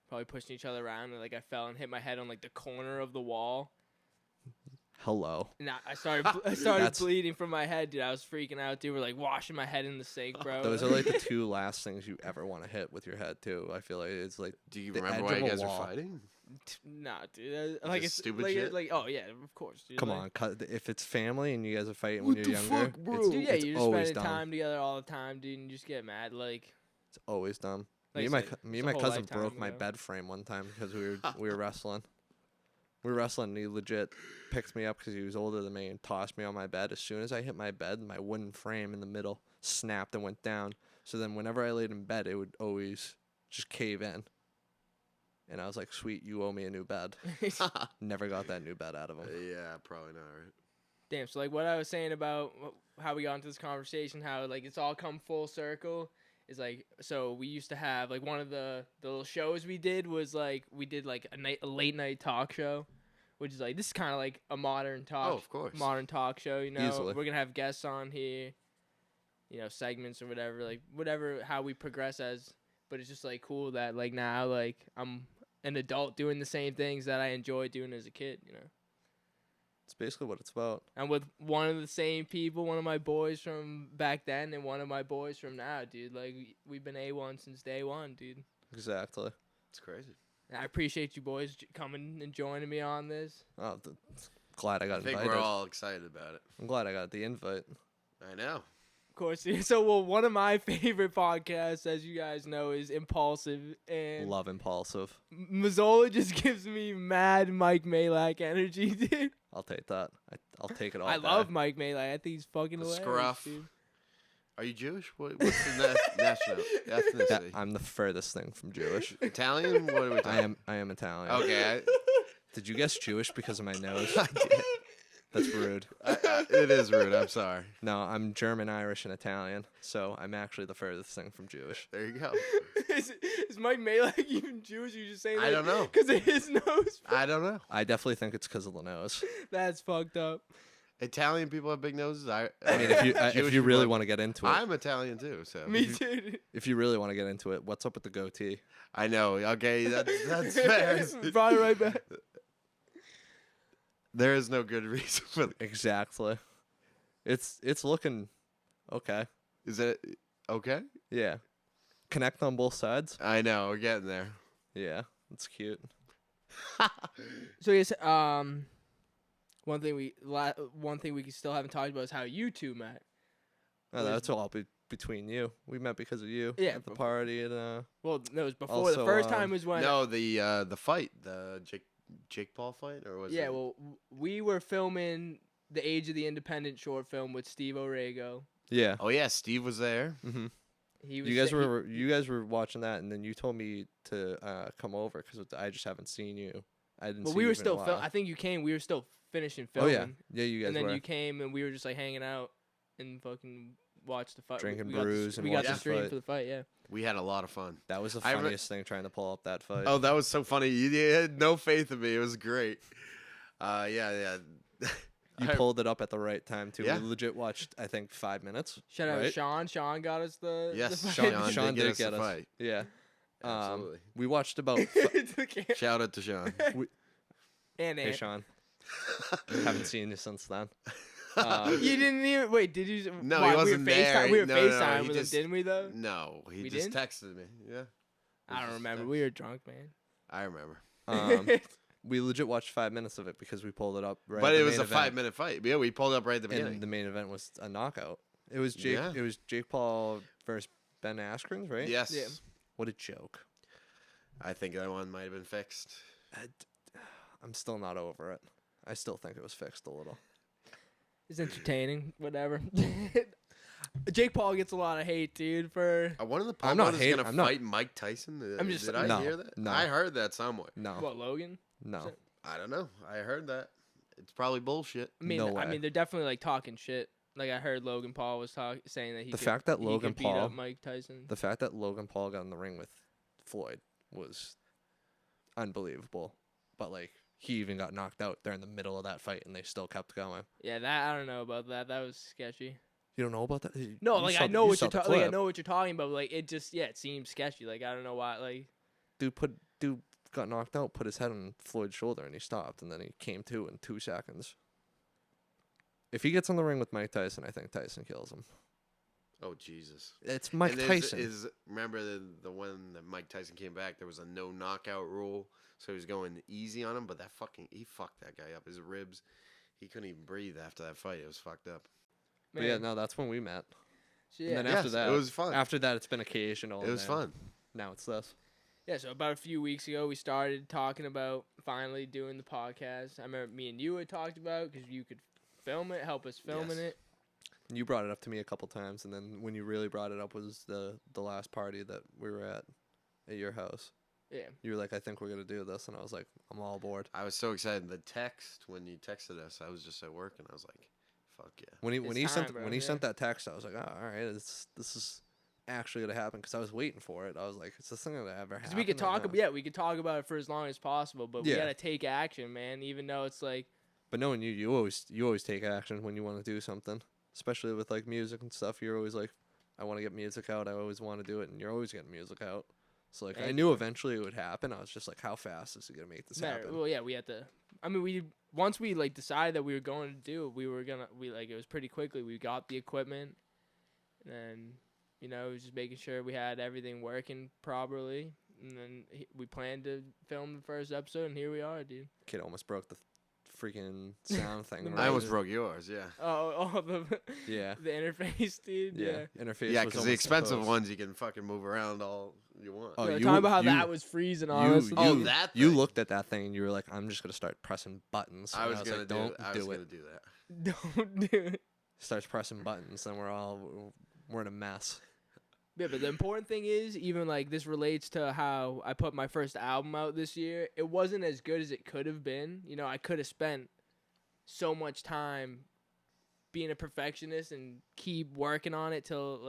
S1: probably pushing each other around. And like I fell and hit my head on like the corner of the wall.
S2: Hello.
S1: And I started
S2: That's-
S1: bleeding from my head, dude. I was freaking out, dude. We're like washing my head in the sink, bro.
S2: Those are like the two last things you ever want to hit with your head too. I feel like it's like
S3: Do you
S2: The
S3: remember
S2: edge
S3: why
S2: of
S3: you
S2: a
S3: guys
S2: wall.
S3: were fighting?
S1: Nah, dude. Like
S3: Just
S1: it's
S3: stupid
S1: like,
S3: shit?
S1: Like oh yeah, of course, dude.
S2: come
S1: like,
S2: on, if it's family and you guys are fighting
S3: What
S2: when
S3: the
S2: you're younger,
S3: fuck, bro?
S2: it's,
S1: Dude, yeah,
S2: it's
S1: you're just
S2: always
S1: spending
S2: dumb.
S1: time together all the time, dude, and you just get mad. Like
S2: It's always dumb.
S1: Like
S2: me
S1: I
S2: and my
S1: said,
S2: me
S1: it's
S2: and
S1: a
S2: my
S1: whole
S2: cousin
S1: lifetime
S2: broke my
S1: ago.
S2: bed frame one time because we were wrestling. We were wrestling, and he legit picked me up because he was older than me and tossed me on my bed. As soon as I hit my bed, my wooden frame in the middle snapped and went down. So then whenever I laid in bed, it would always just cave in. And I was like, sweet, you owe me a new bed. Never got that new bed out of him.
S3: Yeah, probably not, right?
S1: damn. So like what I was saying about how we got into this conversation, how like it's all come full circle. Is like so we used to have like one of the little shows we did was like we did like a late night talk show, which is like this is kind of like a modern talk.
S3: Oh, of course.
S1: Modern talk show.
S2: Easily.
S1: We're gonna have guests on here, segments or whatever, like whatever how we progress as. But it's just like cool that like now like I'm an adult doing the same things that I enjoyed doing as a kid.
S2: It's basically what it's about.
S1: And with one of the same people, one of my boys from back then and one of my boys from now, dude. Like, we've been A1 since day one, dude.
S2: Exactly.
S3: It's crazy.
S1: And I appreciate you boys coming and joining me on this.
S2: Oh, glad I got
S3: I think
S2: invited.
S3: we're all excited about it.
S2: I'm glad I got the invite.
S3: I know.
S1: Of course. So, well, one of my favorite podcasts, as you guys know, is Impulsive. And
S2: Love Impulsive.
S1: Mazzola just gives me mad Mike Malak energy, dude.
S2: I'll take that. I'll take it all
S1: I
S2: day.
S1: love Mike Malak. I think he's fucking
S3: The
S1: hilarious,
S3: scruff.
S1: dude.
S3: Are you Jewish? What's the national
S2: Yeah,
S3: ethnicity?
S2: I'm the furthest thing from Jewish.
S3: Italian? What are we talking?
S2: I am Italian.
S3: Okay,
S2: Did you guess Jewish because of my nose?
S3: I did.
S2: That's rude.
S3: It is rude. I'm sorry.
S2: No, I'm German, Irish, and Italian, so I'm actually the furthest thing from Jewish.
S3: There you go.
S1: is Mike Malak even Jewish? You just saying
S3: I don't know.
S1: because of his nose.
S3: I don't know.
S2: I definitely think it's because of the nose.
S1: That's fucked up.
S3: Italian people have big noses. I
S2: mean, if
S3: Jewish
S2: you really
S3: people-
S2: want to get into it,
S3: I'm Italian too, so
S1: Me too.
S2: if you really want to get into it, what's up with the goatee?
S3: I know. Okay, that's fair.
S1: Probably right back.
S3: There is no good reason for it.
S2: Exactly. It's looking okay.
S3: Is it okay?
S2: Yeah. Connect on both sides.
S3: I know. We're getting there.
S2: Yeah, it's cute.
S1: So yes, one thing we still haven't talked about is how you two met.
S2: No, that's all between you. We met because of you.
S1: Yeah,
S2: At the
S1: but-
S2: party and
S1: Well, no, it was before.
S2: Also,
S1: the first time was when.
S3: No, the fight, the Jake Paul fight, or was
S1: Yeah,
S3: it?
S1: well, we were filming the Age of the Independent short film with Steve Orego.
S2: yeah.
S3: Oh yeah, Steve was there.
S2: Mm-hmm.
S1: He was.
S2: You guys were watching that, and then you told me to come over because I just haven't seen you. I didn't.
S1: But
S2: see
S1: we
S2: you
S1: were
S2: in a
S1: still.
S2: while.
S1: I think you came. We were still finishing
S2: Oh
S1: filming.
S2: yeah, you guys
S1: And then
S2: were.
S1: you came, and we were just like hanging out and fucking watched the fight.
S2: Drinking
S1: we got the-
S2: brews and
S1: we got
S2: watching
S1: the
S2: the
S1: stream
S2: fight.
S1: for the fight. Yeah.
S3: We had a lot of fun.
S2: That was the
S3: I re-
S2: funniest thing trying to pull up that fight.
S3: Oh, that was so funny. You had no faith in me. It was great. Yeah.
S2: You pulled it up at the right time too.
S3: Yeah.
S2: We legit watched, I think, 5 minutes.
S1: Shout out to
S2: right?
S1: Sean. Sean got us the.
S3: Yes,
S1: the
S3: Sean
S1: fight.
S2: Sean
S3: did get
S2: did
S3: us the
S2: get us.
S3: fight.
S2: Yeah.
S3: Absolutely.
S2: We watched about.
S3: Shout out to Sean.
S1: And
S2: Hey,
S1: Ant.
S2: Sean. Haven't seen you since then.
S1: You didn't even wait. Did you?
S3: No,
S1: why,
S3: he wasn't
S1: we were
S3: there.
S1: FaceTime. We were
S3: No,
S1: FaceTime
S3: he
S1: with
S3: just-
S1: him, didn't we? Though
S3: No, he
S1: We
S3: just
S1: didn't?
S3: texted me. Yeah.
S1: I don't remember. We were drunk, man.
S3: I remember.
S2: We legit watched 5 minutes of it because we pulled it up. Right
S3: But
S2: at the
S3: it was
S2: main
S3: a
S2: event,
S3: 5-minute fight. Yeah, we pulled up right at the beginning.
S2: and the main event was a knockout. It was Jake.
S3: Yeah.
S2: It was Jake Paul versus Ben Askren, right?
S3: Yes.
S1: Yeah.
S2: What a joke.
S3: I think that one might have been fixed.
S2: I'm still not over it. I still think it was fixed a little.
S1: It's entertaining. Whatever. Jake Paul gets a lot of hate, dude. For
S3: One of the
S2: I'm not
S3: promoters
S2: hating-
S3: gonna
S2: I'm not-
S3: fight Mike Tyson.
S1: I'm just-
S3: Did I
S2: No,
S3: hear that?
S2: no.
S3: I heard that somewhere.
S2: No,
S1: what, Logan?
S2: no.
S3: I don't know. I heard that. It's probably bullshit.
S1: I mean,
S2: No
S1: I
S2: way.
S1: mean, they're definitely like talking shit. Like I heard Logan Paul was saying that he
S2: The
S1: could,
S2: fact that
S1: he
S2: Logan
S1: could beat
S2: Paul-
S1: up Mike Tyson.
S2: The fact that Logan Paul got in the ring with Floyd was unbelievable. But like, he even got knocked out during the middle of that fight, and they still kept going.
S1: Yeah, that I don't know about that. That was sketchy.
S2: You don't know about that?
S1: No,
S2: You
S1: like
S2: saw
S1: I
S2: the-
S1: know
S2: you
S1: what
S2: saw
S1: you're
S2: the
S1: talking. Like I
S2: clip.
S1: know what you're talking about. But, like it just it seems sketchy. Like I don't know why. Like
S2: Dude got knocked out, put his head on Floyd's shoulder, and he stopped, and then he came to in 2 seconds. If he gets in the ring with Mike Tyson, I think Tyson kills him.
S3: Oh Jesus!
S2: It's Mike
S3: And
S2: Tyson.
S3: Remember the one that Mike Tyson came back? There was a no knockout rule, so he was going easy on him. But he fucked that guy up. His ribs, he couldn't even breathe after that fight. It was fucked up.
S2: But yeah, no, that's when we met.
S1: So,
S2: And
S1: yeah.
S2: then after
S3: Yes,
S2: that,
S3: it was fun.
S2: After that, it's been occasional.
S3: It was
S2: and then
S3: fun.
S2: Now it's this.
S1: Yeah, so about a few weeks ago, we started talking about finally doing the podcast. I remember me and you had talked about because you could film it, help us filming
S3: Yes.
S1: it.
S2: You brought it up to me a couple times, and then when you really brought it up was the last party that we were at your house.
S1: Yeah.
S2: You were like, I think we're gonna do this, and I was like, I'm all aboard.
S3: I was so excited. The text when you texted us, I was just at work and I was like, "Fuck yeah!"
S2: When
S1: It's
S2: he
S1: time, bro, yeah.
S2: sent that text, I was like, oh, all right, this is actually gonna happen, because I was waiting for it. I was like, is this thing gonna ever happen?
S1: Because we could
S2: or
S1: talk,
S2: not?
S1: we could talk about it for as long as possible, but we
S2: Yeah.
S1: gotta take action, man. Even though it's like,
S2: But knowing you always take action when you want to do something, especially with like music and stuff. You're always like, I want to get music out. I always want to do it, and you're always getting music out. So like, I
S1: Thank
S2: knew
S1: you.
S2: eventually it would happen. I was just like, how fast is he gonna make this happen?
S1: well, yeah, we had to. I mean, once we like decided that we were going to do it, it was pretty quickly. We got the equipment, and it was just making sure we had everything working properly, and then we planned to film the first episode, and here we are, dude.
S2: Kid almost broke the freaking sound thing.
S1: The
S2: right?
S3: I almost broke yours. Yeah.
S1: Oh, the
S2: Yeah.
S1: the interface, dude.
S2: Yeah. Interface.
S3: Yeah,
S2: was
S3: because the
S2: almost
S3: expensive
S2: supposed-
S3: ones you can fucking move around all you want.
S2: Oh,
S1: Yeah,
S2: you-
S1: talking about how
S2: you-
S1: that was freezing on us.
S3: Oh,
S2: you-
S3: that
S2: You
S3: thing.
S2: looked at that thing and you were like, I'm just gonna start pressing buttons.
S3: I
S2: And
S3: was gonna
S2: like,
S3: do.
S2: don't
S3: I was
S2: do
S3: gonna
S2: it.
S3: do that.
S1: Don't do it.
S2: Starts pressing buttons, and we're in a mess.
S1: Yeah, but the important thing is, even like this relates to how I put my first album out this year. It wasn't as good as it could have been. I could have spent so much time being a perfectionist and keep working on it till,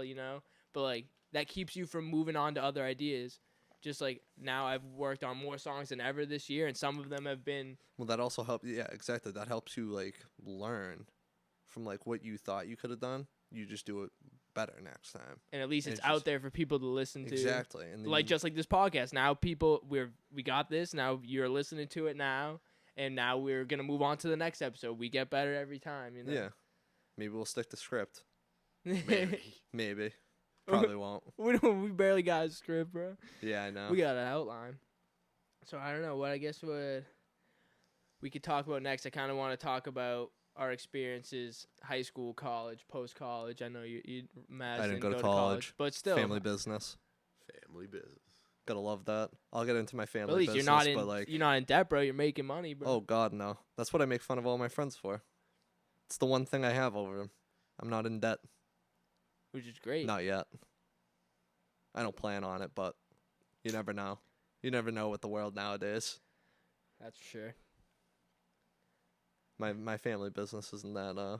S1: but like that keeps you from moving on to other ideas. Just like now I've worked on more songs than ever this year, and some of them have been,
S2: Well, that also helps. Yeah, exactly. That helps you like learn from like what you thought you could have done. You just do it better next time.
S1: and at least it's
S2: It's
S1: out
S2: just-
S1: there for people to listen to.
S2: Exactly. And then
S1: Like
S2: you-
S1: just like this podcast. Now we got this. Now you're listening to it now, and now we're gonna move on to the next episode. We get better every time.
S2: yeah. Maybe we'll stick to script.
S3: Maybe.
S2: Maybe. Probably won't.
S1: we barely got a script, bro.
S2: Yeah, I know.
S1: We got an outline. So I don't know what we could talk about next. I kind of want to talk about our experiences, high school, college, post college. I know you Maz
S2: I didn't go to
S1: to
S2: college.
S1: but still,
S2: Family business.
S3: Family business.
S2: Gotta love that. I'll get into my
S1: at
S2: family
S1: least
S2: business,
S1: you're
S2: but like,
S1: not in debt, bro. You're making money, bro.
S2: oh God, no. That's what I make fun of all my friends for. It's the one thing I have over them. I'm not in debt.
S1: Which is great.
S2: Not yet. I don't plan on it, but you never know. You never know with the world nowadays.
S1: That's for sure.
S2: My family business isn't that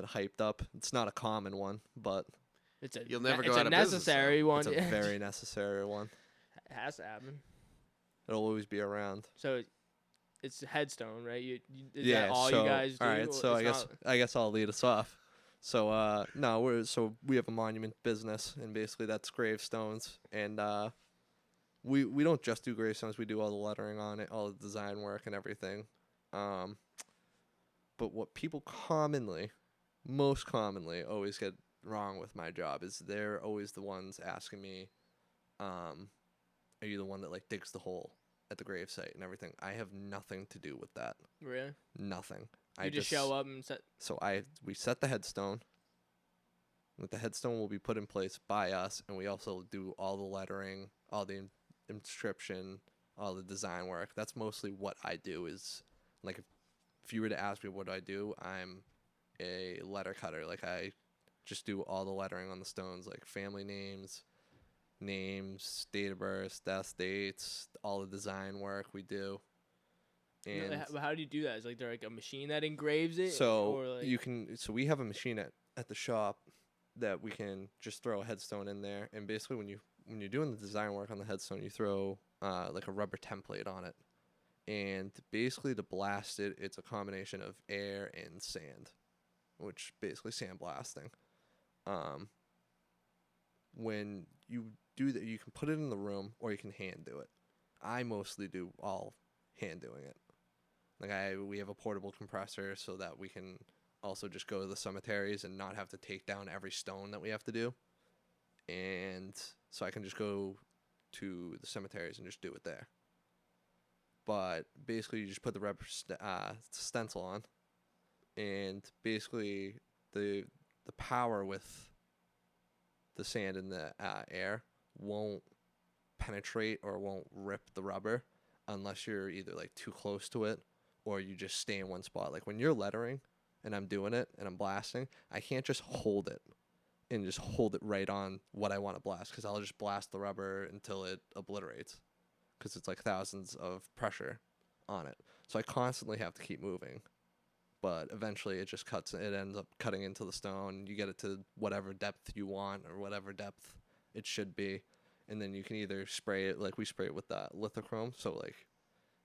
S2: hyped up. It's not a common one, but
S3: You'll never go
S1: it's
S3: out
S1: a
S3: of business,
S1: necessary one.
S2: it's a very necessary one.
S1: It has to happen.
S2: It'll always be around.
S1: So it's headstone, right? Is
S2: Yeah.
S1: that all
S2: so,
S1: you guys do?
S2: all right. So
S1: It's
S2: I guess I'll lead us off. So no, we have a monument business, and basically that's gravestones, and we don't just do gravestones. We do all the lettering on it, all the design work and everything. But what people most commonly, always get wrong with my job is they're always the ones asking me, are you the one that like digs the hole at the gravesite and everything? I have nothing to do with that.
S1: Really?
S2: Nothing.
S1: You just show up and set.
S2: So we set the headstone. The headstone will be put in place by us, and we also do all the lettering, all the inscription, all the design work. That's mostly what I do. Is like if you were to ask me what I do, I'm a letter cutter. Like I just do all the lettering on the stones, like family names, date of birth, death dates, all the design work we do. And
S1: How do you do that? Is like there like a machine that engraves it?
S2: so
S1: or like...
S2: you can. So we have a machine at the shop that we can just throw a headstone in there, and basically when you're doing the design work on the headstone, you throw like a rubber template on it, and basically to blast it, it's a combination of air and sand, which basically sandblasting. When you do that, you can put it in the room or you can hand do it. I mostly do all hand doing it. Like we have a portable compressor so that we can also just go to the cemeteries and not have to take down every stone that we have to do. And so I can just go to the cemeteries and just do it there. But basically you just put the rubber stencil on, and basically the power with the sand and the air won't penetrate or won't rip the rubber unless you're either like too close to it or you just stay in one spot. Like when you're lettering and I'm doing it and I'm blasting, I can't just hold it and just hold it right on what I want to blast, because I'll just blast the rubber until it obliterates, because it's like thousands of pressure on it. So I constantly have to keep moving. But eventually it ends up cutting into the stone. You get it to whatever depth you want or whatever depth it should be. And then you can either spray it, like we spray it with that lithochrome. So like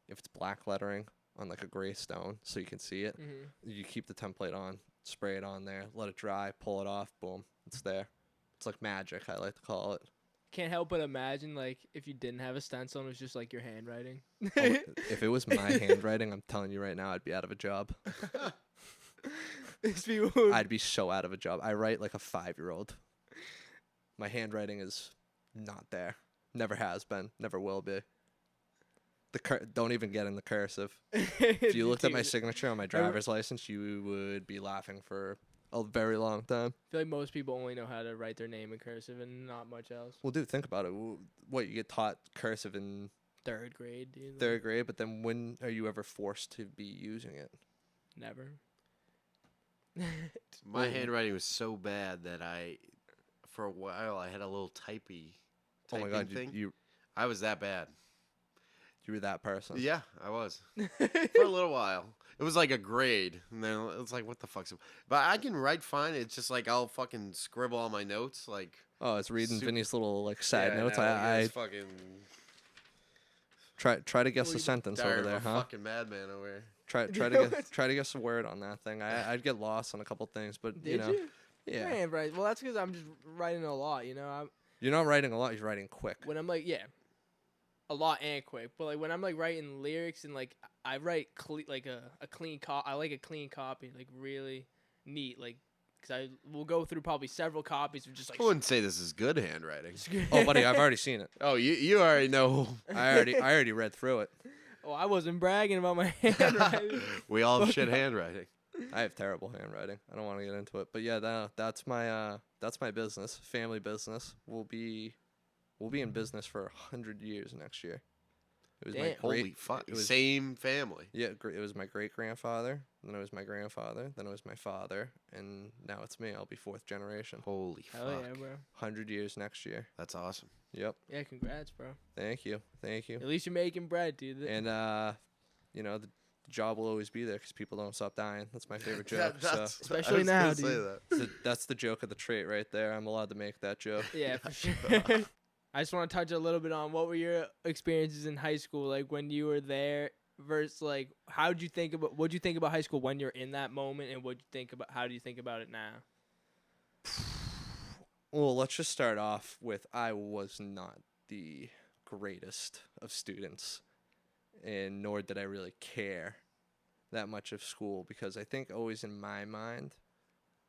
S2: if it's black lettering on like a gray stone so you can see it, you keep the template on, spray it on there, let it dry, pull it off, boom, it's there. It's like magic, I like to call it.
S1: Can't help but imagine, like, if you didn't have a stencil and it was just, like, your handwriting.
S2: Oh, if it was my handwriting, I'm telling you right now, I'd be out of a job. I'd be so out of a job. I write like a 5-year-old. My handwriting is not there. Never has been. Never will be. Don't even get in the cursive. If you looked at my signature on my driver's license, you would be laughing for a very long time.
S1: I feel like most people only know how to write their name in cursive and not much else.
S2: Well, dude, think about it. What, you get taught cursive in
S1: third grade?
S2: Third grade, but then when are you ever forced to be using it?
S1: Never.
S3: My handwriting was so bad that for a while, I had a little typing
S2: Oh my God,
S3: thing. I was that bad.
S2: You were that person.
S3: Yeah, I was. For a little while. It was like a grade. And then it was like, what the fuck's... But I can write fine. It's just like I'll fucking scribble on my notes. Like...
S2: Oh, it's reading Vinny's little like side notes.
S3: I fucking...
S2: Try to guess the sentence over there, huh?
S3: Fucking madman over here.
S2: Try to guess a word on that thing. I'd get lost on a couple things, but
S1: Did you?
S2: Yeah.
S1: Man, right. Well, that's because I'm just writing a lot, you know.
S2: You're not writing a lot. You're writing quick.
S1: When I'm like, a lot and quick. But like when I'm like writing lyrics and like I write like a clean copy. I like a clean copy, like really neat, like because I will go through probably several copies of just like.
S3: I wouldn't say this is good handwriting.
S2: Oh, buddy, I've already seen it.
S3: Oh, you already know.
S2: I already read through it.
S1: Oh, I wasn't bragging about my handwriting.
S3: We all have shit handwriting.
S2: I have terrible handwriting. I don't want to get into it, but yeah, that's my business, family business. We'll be in business for 100 years next year. It was my
S3: holy fuck. Same family.
S2: Yeah, it was my great grandfather, then it was my grandfather, then it was my father, and now it's me. I'll be 4th generation.
S3: Holy fuck.
S1: Hell yeah, bro.
S2: 100 years next year.
S3: That's awesome.
S2: Yep.
S1: Yeah, congrats, bro.
S2: Thank you.
S1: At least you're making bread, dude.
S2: And the job will always be there because people don't stop dying. That's my favorite joke.
S1: Especially now, dude.
S2: That's the joke of the trait right there. I'm allowed to make that joke.
S1: Yeah, for sure. I just want to touch a little bit on what were your experiences in high school, like when you were there versus like what'd you think about high school when you're in that moment, and how do you think about it now?
S2: Well, let's just start off with I was not the greatest of students, and nor did I really care that much of school, because I think always in my mind,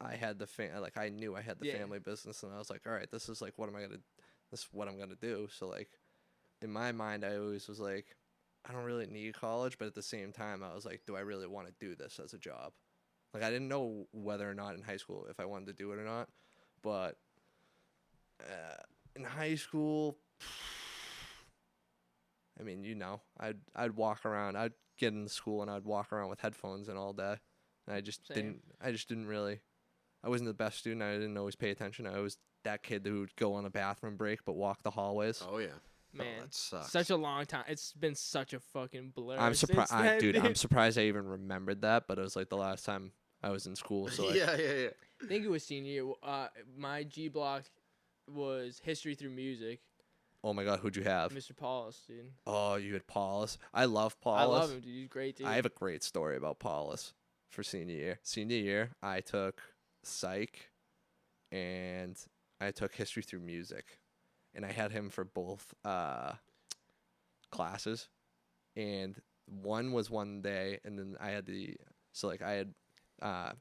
S2: I had I knew I had the
S1: Yeah.
S2: family business, and I was like, all right, this is like this is what I'm gonna do. So like, in my mind, I always was like, I don't really need college, but at the same time, I was like, do I really want to do this as a job? Like, I didn't know whether or not in high school if I wanted to do it or not, but in high school, I mean, I'd walk around, I'd get into school and I'd walk around with headphones in all day, and
S1: Same.
S2: I just didn't really, I wasn't the best student. I didn't always pay attention. I was that kid who would go on a bathroom break but walk the hallways.
S3: Oh yeah.
S1: Man,
S3: Oh, that sucks.
S1: such a long time. It's been such a fucking blur.
S2: I'm surprised,
S1: since then,
S2: dude. I'm surprised I even remembered that, but it was like the last time I was in school. So like,
S3: yeah.
S1: I think it was senior year. My G block was history through music.
S2: oh my God, who'd you have?
S1: Mr. Paulus, dude.
S2: Oh, you had Paulus. I love Paulus.
S1: I love him, dude. He's great, dude.
S2: I have a great story about Paulus for senior year. Senior year, I took psych and I took history through music, and I had him for both classes, and one was one day, and then I had I had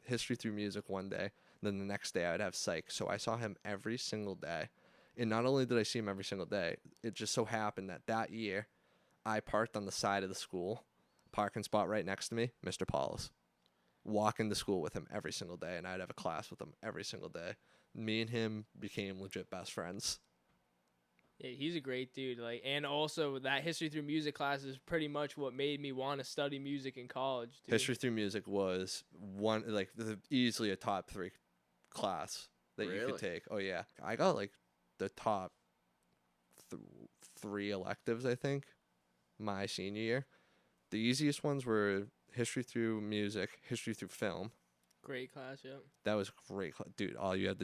S2: history through music one day, then the next day I would have psych. So I saw him every single day, and not only did I see him every single day, it just so happened that year I parked on the side of the school parking spot right next to me, Mr. Paulus, walking to school with him every single day, and I'd have a class with him every single day. Me and him became legit best friends.
S1: Yeah, he's a great dude. Like, and also that history through music class is pretty much what made me want to study music in college. Dude.
S2: History through music was easily a top 3 class that you
S3: Really?
S2: could take. Oh yeah, I got like the top 3 electives, I think, my senior year. The easiest ones were history through music, history through film.
S1: Great class, yeah.
S2: That was great, dude. All you had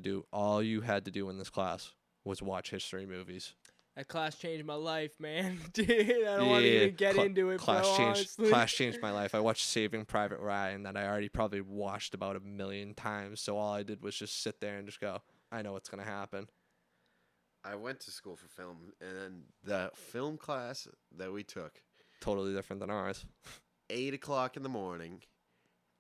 S2: to do in this class was watch history movies.
S1: That class changed my life, man. Dude, I don't want to even get into it, bro, honestly.
S2: Class changed my life. I watched Saving Private Ryan that I already probably watched about 1 million times. So all I did was just sit there and just go, I know what's gonna happen.
S3: I went to school for film, and then the film class that we took,
S2: Totally different than ours.
S3: 8 o'clock in the morning,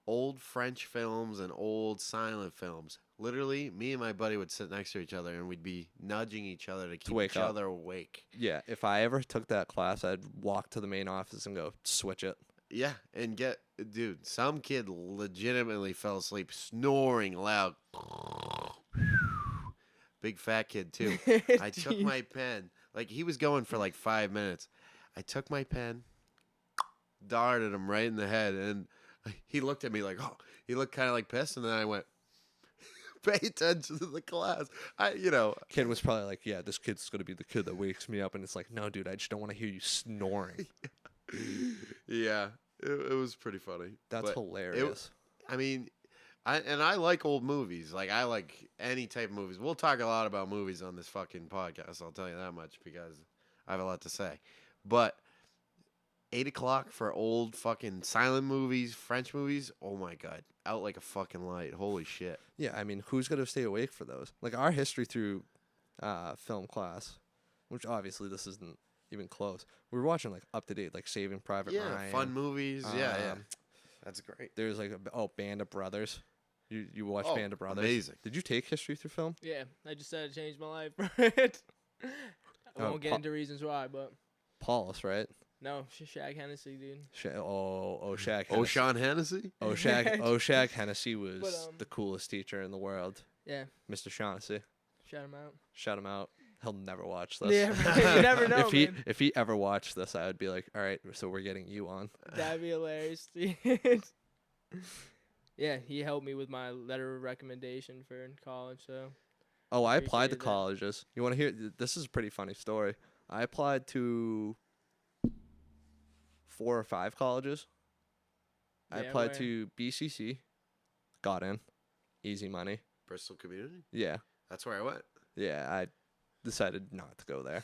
S3: old French films and old silent films. Literally, me and my buddy would sit next to each other, and we'd be nudging each other to keep
S2: wake
S3: each
S2: up.
S3: other awake.
S2: Yeah, if I ever took that class, I'd walk to the main office and go, switch it.
S3: Yeah, and dude, some kid legitimately fell asleep snoring loud. Big fat kid, too. I took my pen. Like, he was going for like 5 minutes. I took my pen, darted him right in the head, and he looked at me like, oh, he looked kind of like pissed, and then I went, pay attention to the class.
S2: Kid was probably like, yeah, this kid's going to be the kid that wakes me up. And it's like, no, dude, I just don't want to hear you snoring.
S3: Yeah, it was pretty funny.
S2: That's
S3: But
S2: hilarious.
S3: I like old movies. Like, I like any type of movies. We'll talk a lot about movies on this fucking podcast, I'll tell you that much, because I have a lot to say. But 8 o'clock for old fucking silent movies, French movies, oh my God. Out like a fucking light. Holy shit.
S2: Yeah, I mean, who's going to stay awake for those? Like, our history through film class, which obviously this isn't even close. We were watching, like, up-to-date, like, Saving Private Ryan.
S3: Fun movies. Yeah. That's great.
S2: There's, like, Band of Brothers. You watched Band of Brothers?
S3: Amazing.
S2: Did you take history through film?
S1: Yeah, I just said it changed my life, bro. I won't get into reasons why, but
S2: Paulus, right?
S1: no, Shaq Hennessy, dude.
S2: Shaq Hennessy.
S3: Sean Hennessy?
S2: Shaq Hennessy was the coolest teacher in the world.
S1: Yeah,
S2: Mr. Shaughnessy.
S1: shout him out.
S2: Shout him out. He'll never watch this.
S1: Yeah, you never know, man.
S2: If he ever watched this, I would be like, all right, so we're getting you on.
S1: That'd be hilarious, dude. Yeah, he helped me with my letter of recommendation for college, so.
S2: Oh, I applied to
S1: Appreciated that.
S2: colleges. You want to hear? This is a pretty funny story. I applied to 4 or 5 colleges. I
S1: Yeah,
S2: applied
S1: where?
S2: to BCC. Got in. Easy money.
S3: Bristol Community?
S2: Yeah.
S3: That's where I went.
S2: Yeah, I decided not to go there.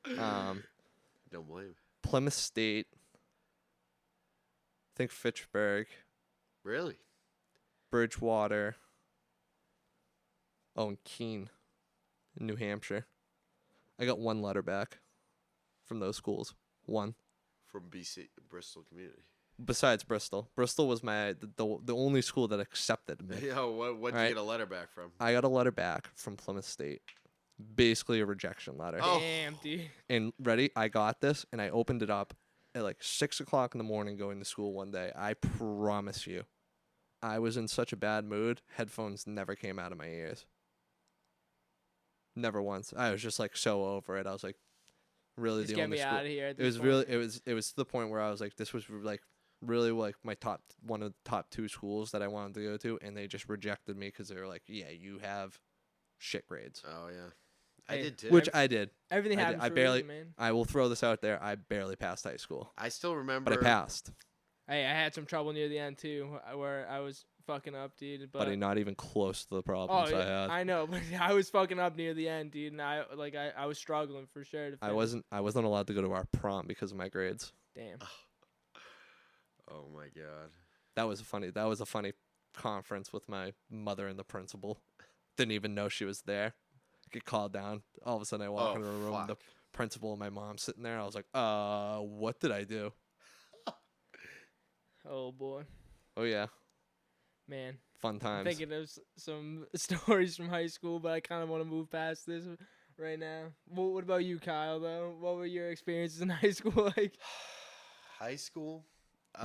S3: Don't blame.
S2: Plymouth State. I think Fitchburg.
S3: Really?
S2: Bridgewater. Oh, and Keene, in New Hampshire. I got 1 letter back. from those schools. One.
S3: From BC, Bristol community.
S2: Besides Bristol. Bristol was the only school that accepted me.
S3: Yo, what'd you get a letter back from?
S2: I got a letter back from Plymouth State. Basically a rejection letter.
S3: Oh.
S1: Damn, dude.
S2: And ready? I got this, and I opened it up at like 6 o'clock in the morning going to school one day. I promise you. I was in such a bad mood. Headphones never came out of my ears. Never once. I was just like so over it. I was like, really
S1: Just
S2: the
S1: get
S2: only
S1: me
S2: school.
S1: out of here. At
S2: It
S1: this
S2: was
S1: point.
S2: really it was to the point where I was like, this was like really like my one of the top 2 schools that I wanted to go to, and they just rejected me because they were like, yeah, you have shit grades.
S3: Oh yeah,
S1: Hey,
S3: I did too.
S2: Which I did.
S1: Everything
S2: I did.
S1: happens
S2: I
S1: for
S2: barely-
S1: a reason, man.
S2: I will throw this out there. I barely passed high school,
S3: I still remember.
S2: but I passed.
S1: Hey, I had some trouble near the end too, where I was fucking up, dude. But
S2: Buddy, not even close to the
S1: oh,
S2: problems I
S1: yeah,
S2: had.
S1: I know, but I was fucking up near the end, dude, and I was struggling for sure. To
S2: I
S1: finish.
S2: wasn't allowed to go to our prom because of my grades.
S1: Damn.
S3: Oh my god.
S2: That was a funny conference with my mother and the principal. Didn't even know she was there. Get called down. All of a sudden I walk
S3: Oh,
S2: into a room, the
S3: fuck.
S2: principal and my mom sitting there. I was like, what did I do?
S1: Oh boy,
S2: Oh yeah,
S1: man.
S2: fun
S1: I'm
S2: times.
S1: thinking of some stories from high school, but I kind of want to move past this right now. What about you, Kyle? Though, what were your experiences in high school like?
S3: High school.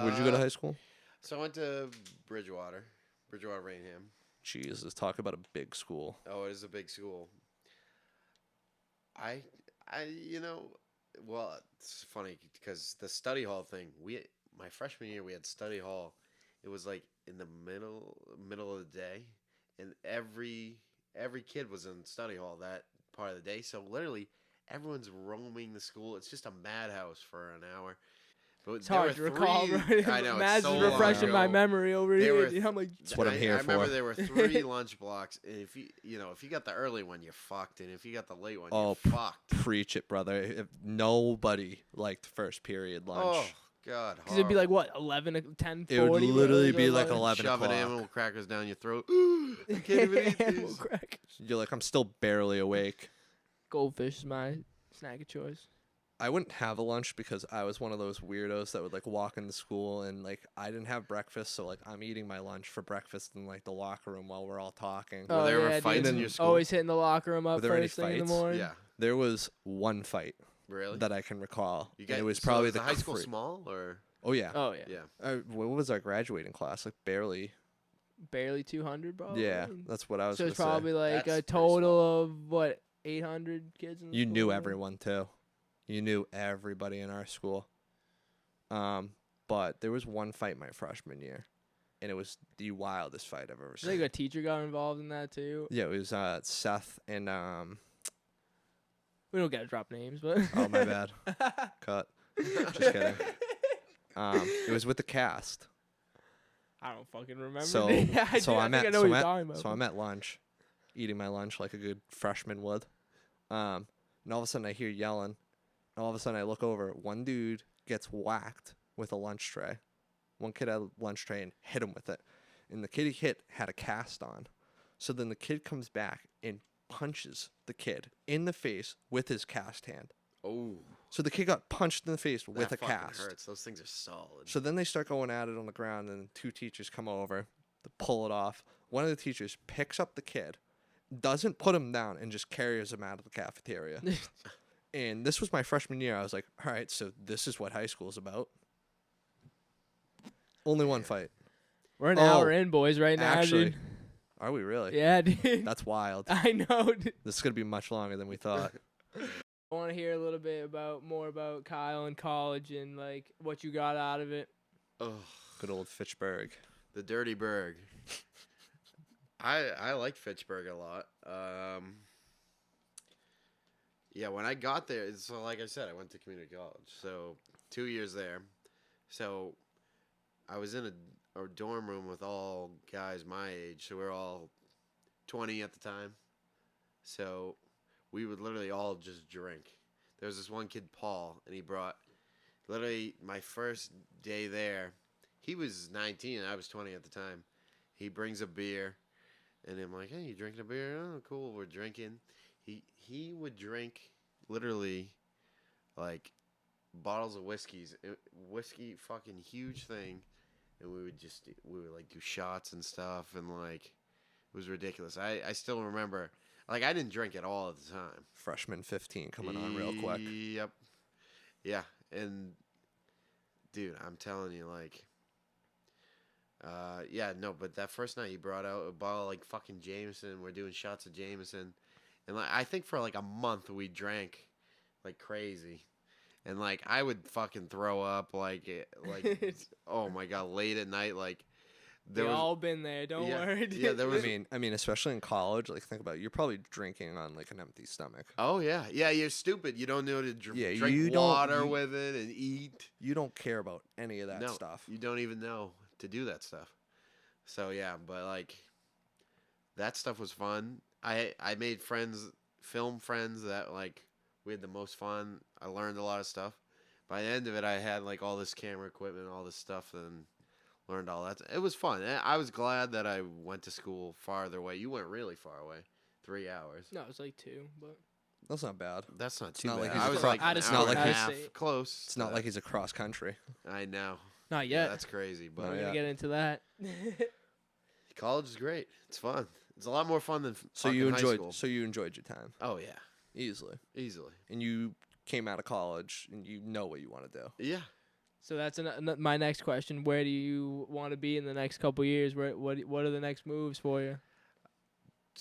S2: Where'd you go to high school?
S3: So I went to Bridgewater, Rainham.
S2: Jesus, talk about a big school.
S3: Oh, it is a big school. I, you know, well, it's funny because the study hall thing. My freshman year we had study hall. It was like in the middle of the day, and every kid was in study hall that part of the day. So literally, everyone's roaming the school. It's just a madhouse for an hour. But
S1: It's hard to recall, bro.
S3: I know.
S1: Matt's
S3: it's so
S1: is
S3: long
S1: refreshing my
S3: ago.
S1: memory over
S3: There
S1: here.
S3: were
S1: Dude. I'm like,
S2: That's what I'm here
S3: I remember
S2: for.
S3: there were 3 lunch blocks. And if you got the early one, you fucked, and if you got the late one,
S2: Oh,
S3: you fucked.
S2: Preach it, brother. If nobody liked first period lunch.
S3: Oh God,
S1: because it'd be like
S3: horrible.
S1: what 11, 10,
S2: It would
S1: 40,
S2: literally
S1: bro?
S2: be like 11
S3: shoving
S2: o'clock.
S3: animal crackers down your throat. I can't even eat
S1: Animal
S3: these.
S1: crack.
S2: You're like, I'm still barely awake.
S1: Goldfish is my snack of choice.
S2: I wouldn't have a lunch because I was one of those weirdos that would like walk into school and like I didn't have breakfast, so like I'm eating my lunch for breakfast in like the locker room while we're all talking.
S3: Were there ever
S1: dude.
S3: fights in
S2: And
S3: your school?
S1: Always hitting the locker room up
S2: Were there any
S1: first thing in the
S2: fights?
S1: morning.
S3: Yeah,
S2: There was one fight
S3: really.
S2: that I can recall.
S3: You
S2: And it was
S3: so
S2: probably
S3: is the high school
S2: cra-
S3: small or
S2: Oh yeah.
S1: Oh yeah.
S3: yeah.
S2: What was our graduating class? Like barely.
S1: Barely 200, bro.
S2: Yeah, that's what I was
S1: So
S2: gonna
S1: it's probably like
S3: That's
S1: a
S3: pretty
S1: total of what 800 kids in the
S2: You
S1: school,
S2: knew
S1: man?
S2: everyone too. You knew everybody in our school. But there was one fight my freshman year, and it was the wildest fight I've ever
S1: I think
S2: seen.
S1: a teacher got involved in that too.
S2: Yeah, it was Seth and
S1: We don't gotta drop names, but
S2: oh my bad. Cut. Just kidding. It was with the cast.
S1: I don't fucking remember.
S2: So
S1: I
S2: so
S1: do- I
S2: I'm
S1: think I
S2: at
S1: know
S2: so
S1: what
S2: I'm
S1: you're
S2: at,
S1: talking about.
S2: so I'm at lunch, eating my lunch like a good freshman would. And all of a sudden I hear yelling. And all of a sudden I look over. One dude gets whacked with a lunch tray. One kid had a lunch tray and hit him with it. And the kid he hit had a cast on. So then the kid comes back and punches the kid in the face with his cast hand.
S3: Oh,
S2: So the kid got punched in the face with
S3: that
S2: a
S3: fucking
S2: cast.
S3: hurts. Those things are solid.
S2: So then they start going at it on the ground, and 2 teachers come over to pull it off. One of the teachers picks up the kid, doesn't put him down, and just carries him out of the cafeteria. And this was my freshman year. I was like, all right, so this is what high school is about. Only one fight.
S1: We're an
S2: Oh,
S1: hour in, boys, right now,
S2: Actually,
S1: dude.
S2: are we really?
S1: Yeah, dude.
S2: That's wild.
S1: I know. Dude.
S2: This is going to be much longer than we thought.
S1: I want to hear a little bit more about Kyle and college and like what you got out of it.
S3: Oh,
S2: Good old Fitchburg.
S3: the Dirty Burg. I like Fitchburg a lot. Yeah, when I got there, so like I said, I went to community college, so 2 years there. So I was in a dorm room with all guys my age, so we were all 20 at the time. So we would literally all just drink. There was this one kid, Paul, and he brought literally my first day there. He was 19 and I was 20 at the time. He brings a beer, and I'm like, "Hey, you drinking a beer? Oh, cool. We're drinking." He would drink literally like bottles of whiskey, fucking huge thing, and we would like do shots and stuff, and like it was ridiculous. I still remember, like I didn't drink at all at the time.
S2: Freshman 15 coming on real quick.
S3: Yep. Yeah, and dude, I'm telling you, like, yeah, no, but that first night you brought out a bottle of, like fucking Jameson. We're doing shots of Jameson, and like I think for like a month we drank like crazy, and like I would fucking throw up like oh my god, late at night like.
S1: We've all been there. Don't worry. Dude.
S3: Yeah, there was.
S2: I mean, especially in college. Like, think about it. You're probably drinking on like an empty stomach.
S3: Oh yeah, yeah. You're stupid. You don't know to
S2: Yeah,
S3: drink
S2: you don't-
S3: water
S2: you-
S3: with it and eat.
S2: You don't care about any of that
S3: No,
S2: stuff.
S3: you don't even know to do that stuff. So yeah, but like that stuff was fun. I made friends, film friends that like we had the most fun. I learned a lot of stuff. By the end of it, I had like all this camera equipment, all this stuff, and learned all that. It was fun. I was glad that I went to school farther away. You went really far away, 3 hours.
S1: No, it was like 2, but
S2: That's not bad.
S3: That's not too
S2: not
S3: bad.
S2: like he's
S3: I was
S2: across-
S3: like
S1: out
S3: an
S1: of
S3: hour
S1: state,
S3: and a
S1: out of
S3: half
S1: state.
S3: close.
S2: It's not like he's across country.
S3: I know.
S1: not
S3: Yeah,
S1: yet.
S3: that's crazy. But
S1: We're
S2: yeah.
S1: gonna get into that.
S3: college is great. It's fun. It's a lot more fun than
S2: So
S3: fucking
S2: you
S3: high
S2: enjoyed.
S3: school.
S2: So you enjoyed your time
S3: Oh yeah,
S2: easily,
S3: easily.
S2: and you came out of college and you know what you want to do.
S3: Yeah.
S1: So that's my next question. Where do you want to be in the next couple years? What are the next moves for you?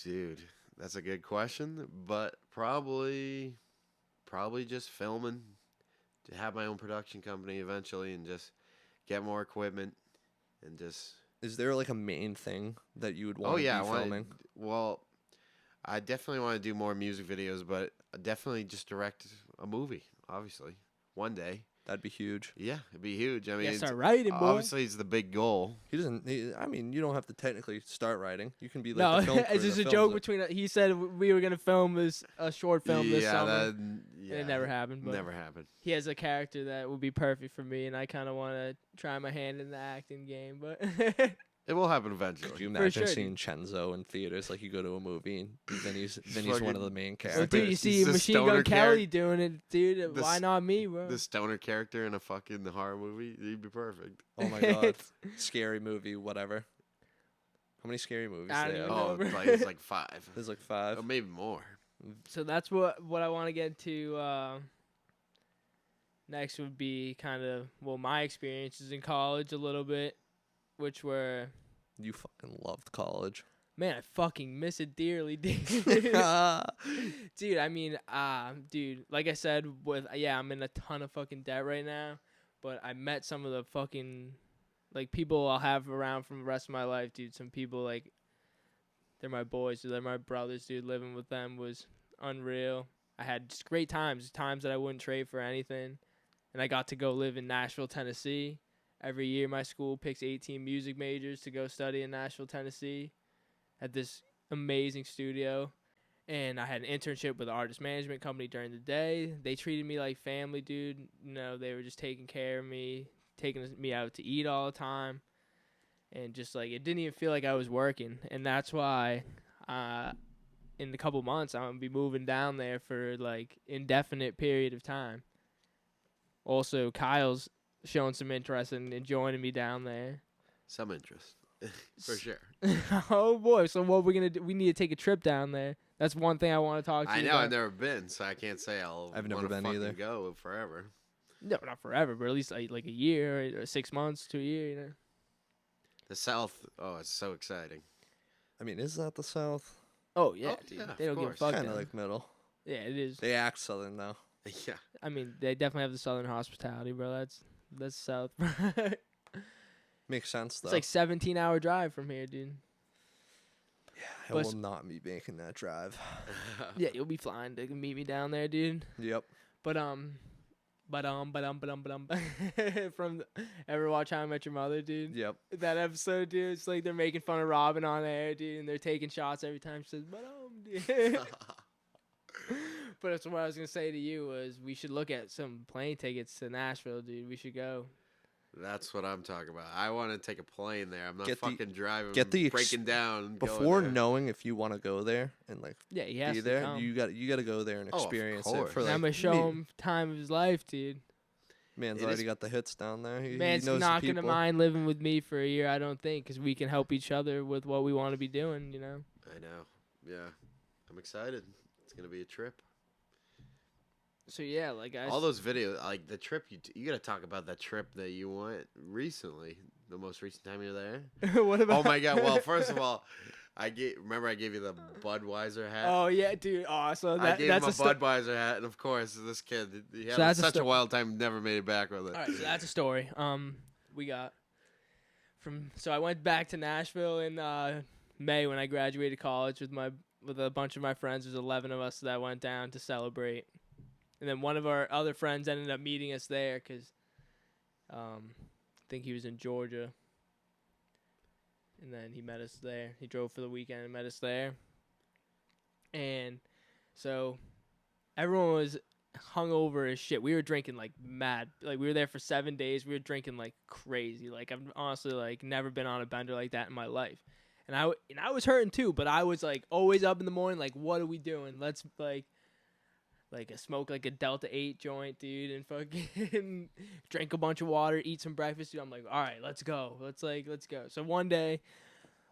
S3: Dude, that's a good question, but probably just filming, to have my own production company eventually, and just get more equipment, and just.
S2: Is there like a main thing that you would want
S3: Oh
S2: to
S3: yeah,
S2: be filming?
S3: Well, I definitely want to do more music videos, but definitely just direct a movie. Obviously, one day.
S2: That'd be huge.
S3: Yeah, it'd be huge. I mean,
S1: Yes,
S3: it's,
S1: start writing, boy.
S3: obviously it's the big goal.
S2: He doesn't. I mean, you don't have to technically start writing. You can be like
S1: No,
S2: the film crew
S1: it's just
S2: that
S1: a
S2: films
S1: joke
S2: it.
S1: between. He said we were gonna film a short film this summer.
S3: And
S1: And it never happened. But
S3: Never happened.
S1: he has a character that would be perfect for me, and I kind of want to try my hand in the acting game. But
S3: It will happen eventually.
S2: Could you
S1: For
S2: imagine
S1: sure,
S2: seeing Chenzo in theaters? Like you go to a movie and then he's one
S3: Fucking-
S2: of the main
S1: well,
S2: characters.
S1: dude, you
S3: He's
S1: see
S3: the
S1: Machine
S3: stoner
S1: Gun Kelly doing it, dude.
S3: The
S1: Why
S3: s-
S1: not me, bro?
S3: The stoner character in a fucking horror movie, he'd be perfect.
S2: Oh my god, scary movie, whatever. How many scary movies
S1: I
S2: do they
S1: don't
S2: have?
S1: know.
S3: Oh,
S1: Remember?
S3: it's like 5.
S2: There's like 5.
S3: Or maybe more.
S1: So that's what I want to get to. Next would be kind of my experiences in college a little bit, which were.
S2: You fucking loved college.
S1: Man, I fucking miss it dearly, dude. Dude, I mean, dude, like I said, I'm in a ton of fucking debt right now, but I met some of the fucking, like, people I'll have around from the rest of my life, dude. Some people, like, they're my boys, dude. They're my brothers, dude. Living with them was unreal. I had just great times that I wouldn't trade for anything. And I got to go live in Nashville, Tennessee. Every year, my school picks 18 music majors to go study in Nashville, Tennessee, at this amazing studio. And I had an internship with an artist management company during the day. They treated me like family, dude. You know, they were just taking care of me, taking me out to eat all the time. And just, like, it didn't even feel like I was working. And that's why in a couple months, I'm going to be moving down there for, like, indefinite period of time. Also, Kyle's showing some interest in joining me down there.
S3: Some interest. For sure.
S1: Oh boy! So what we're gonna do? We need to take a trip down there. That's one thing I want to talk to
S3: I
S1: you
S3: know,
S1: about.
S3: I've never been, so I can't say
S2: I've never
S3: wanna
S2: been either.
S3: fucking go forever.
S1: No, not forever, but at least like a year, or 6 months to a year. You know.
S3: The South, oh, it's so exciting.
S2: I mean, is that the South?
S1: Oh yeah,
S3: Oh,
S1: dude.
S3: yeah,
S1: They
S3: of
S1: don't give a
S3: course.
S1: fuck.
S2: Kind of
S1: down.
S2: like middle.
S1: Yeah, it is.
S2: They act Southern though.
S3: Yeah.
S1: I mean, they definitely have the Southern hospitality, bro. That's South.
S2: Makes sense though.
S1: It's like 17-hour drive from here, dude.
S2: I
S1: but-
S2: will not be making that drive.
S1: Yeah, you'll be flying to meet me down there, dude.
S2: Yep.
S1: But from ever watch How I Met Your Mother, dude?
S2: Yep.
S1: That episode, dude, it's like they're making fun of Robin on air, dude, and they're taking shots every time she says, dude. But that's what I was gonna say to you was we should look at some plane tickets to Nashville, dude. We should go.
S3: That's what I'm talking about. I want to take a plane there. I'm not
S2: Get the-
S3: fucking driving,
S2: get the
S3: breaking down. And going
S2: Before
S3: there.
S2: knowing if you want to go there and like
S1: Yeah, he has
S2: be
S1: to
S2: there,
S1: come.
S2: you got to go there and
S3: Oh, of
S2: experience it
S3: course.
S2: for
S1: And
S2: like.
S1: I'm gonna show him time of his life, dude.
S2: Man's
S3: It
S2: already
S3: is-
S2: got the hits down there. He
S1: Man's
S2: knows
S1: not
S2: the
S1: gonna
S2: people.
S1: mind living with me for a year, I don't think, because we can help each other with what we want to be doing. You know.
S3: I know. Yeah, I'm excited. It's gonna be a trip.
S1: So yeah, like
S3: All those videos, like the trip. You gotta talk about that trip that you went recently. The most recent time you were there.
S1: what about?
S3: Oh my god! Well, first of all, remember I gave you the Budweiser hat.
S1: Oh yeah, dude. Oh, so
S3: I
S1: that,
S3: gave
S1: that's
S3: him a
S1: a
S3: Budweiser hat, and of course, this kid, he had
S1: that's a
S3: such a wild time, never made it back with it.
S1: All right, so that's a story. We got so I went back to Nashville in May when I graduated college with a bunch of my friends. There's 11 of us that went down to celebrate, and then one of our other friends ended up meeting us there because I think he was in Georgia, and then he met us there. He drove for the weekend and met us there, and so everyone was hungover as shit. We were drinking like mad. Like we were there for 7 days. We were drinking like crazy. Like I've honestly like never been on a bender like that in my life. And I was hurting too, but I was like always up in the morning like, what are we doing? Let's like smoke like a Delta 8 joint, dude, and fucking drink a bunch of water, eat some breakfast, dude. I'm like, all right, let's go. Let's go. So one day,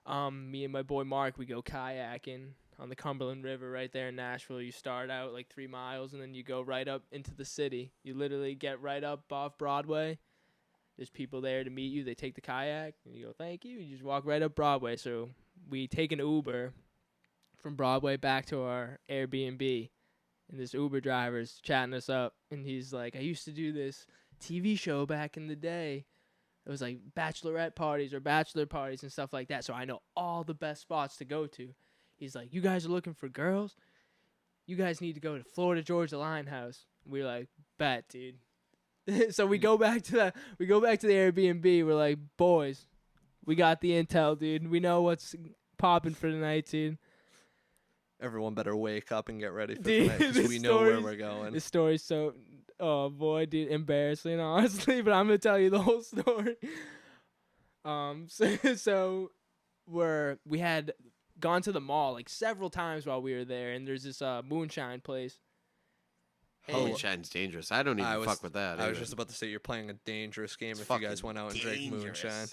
S1: me and my boy Mark, we go kayaking on the Cumberland River right there in Nashville. You start out like 3 miles and then you go right up into the city. You literally get right up off Broadway. There's people there to meet you. They take the kayak and you go, thank you. You just walk right up Broadway. So we take an Uber from Broadway back to our Airbnb. And this Uber driver's chatting us up. And he's like, I used to do this TV show back in the day. It was like bachelorette parties or bachelor parties and stuff like that. So I know all the best spots to go to. He's like, you guys are looking for girls? You guys need to go to Florida Georgia Line House. We're like, bet, dude. So we go back to the Airbnb. We're like, boys, we got the intel, dude. We know what's popping for tonight, dude.
S2: Everyone better wake up and get ready for
S1: Dude,
S2: tonight because we know where we're going.
S1: This story's so, oh boy, dude, embarrassing, honestly. But I'm gonna tell you the whole story. So we had gone to the mall like several times while we were there, and there's this moonshine place.
S3: Moonshine's dangerous. I don't even fuck with that.
S2: I was
S3: either.
S2: just about to say you're playing a dangerous game
S3: It's
S2: if you guys
S3: fucking
S2: went out and drank
S3: dangerous.
S2: moonshine.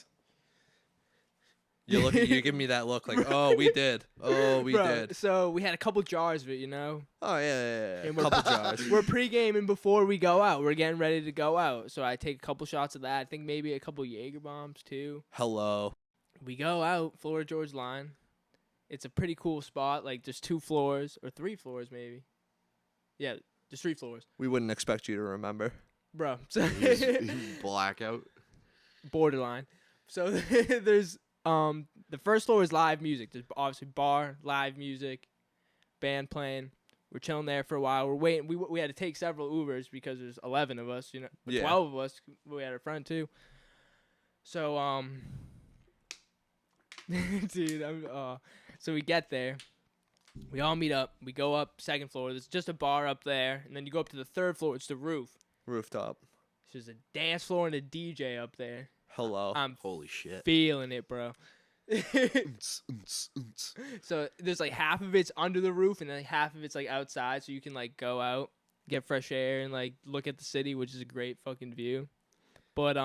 S2: You give me that look like, oh, we did. Oh, we
S1: Bro,
S2: did.
S1: So we had a couple jars of it, you know.
S2: Oh, yeah.
S1: And
S2: Couple jars.
S1: We're pre-gaming before we go out. We're getting ready to go out. So I take a couple shots of that. I think maybe a couple Jaeger bombs too.
S2: Hello.
S1: We go out, Florida George Line. It's a pretty cool spot. Like there's 2 floors or 3 floors maybe. Yeah, there's 3 floors.
S2: We wouldn't expect you to remember.
S1: Bro, so
S3: Blackout.
S1: borderline. So there's the first floor is live music. There's obviously bar, live music, band playing. We're chilling there for a while. We're waiting. We had to take several Ubers because there's 11 of us, you know,
S2: Yeah.
S1: 12 of us. We had a friend too. So dude, so we get there. We all meet up. We go up 2nd floor. There's just a bar up there, and then you go up to the 3rd floor. It's the roof.
S2: Rooftop.
S1: There's a dance floor and a DJ up there.
S2: Hello.
S1: I'm
S3: Holy shit.
S1: feeling it, bro. So there's like half of it's under the roof and then half of it's like outside, so you can like go out, get fresh air, and like look at the city, which is a great fucking view. But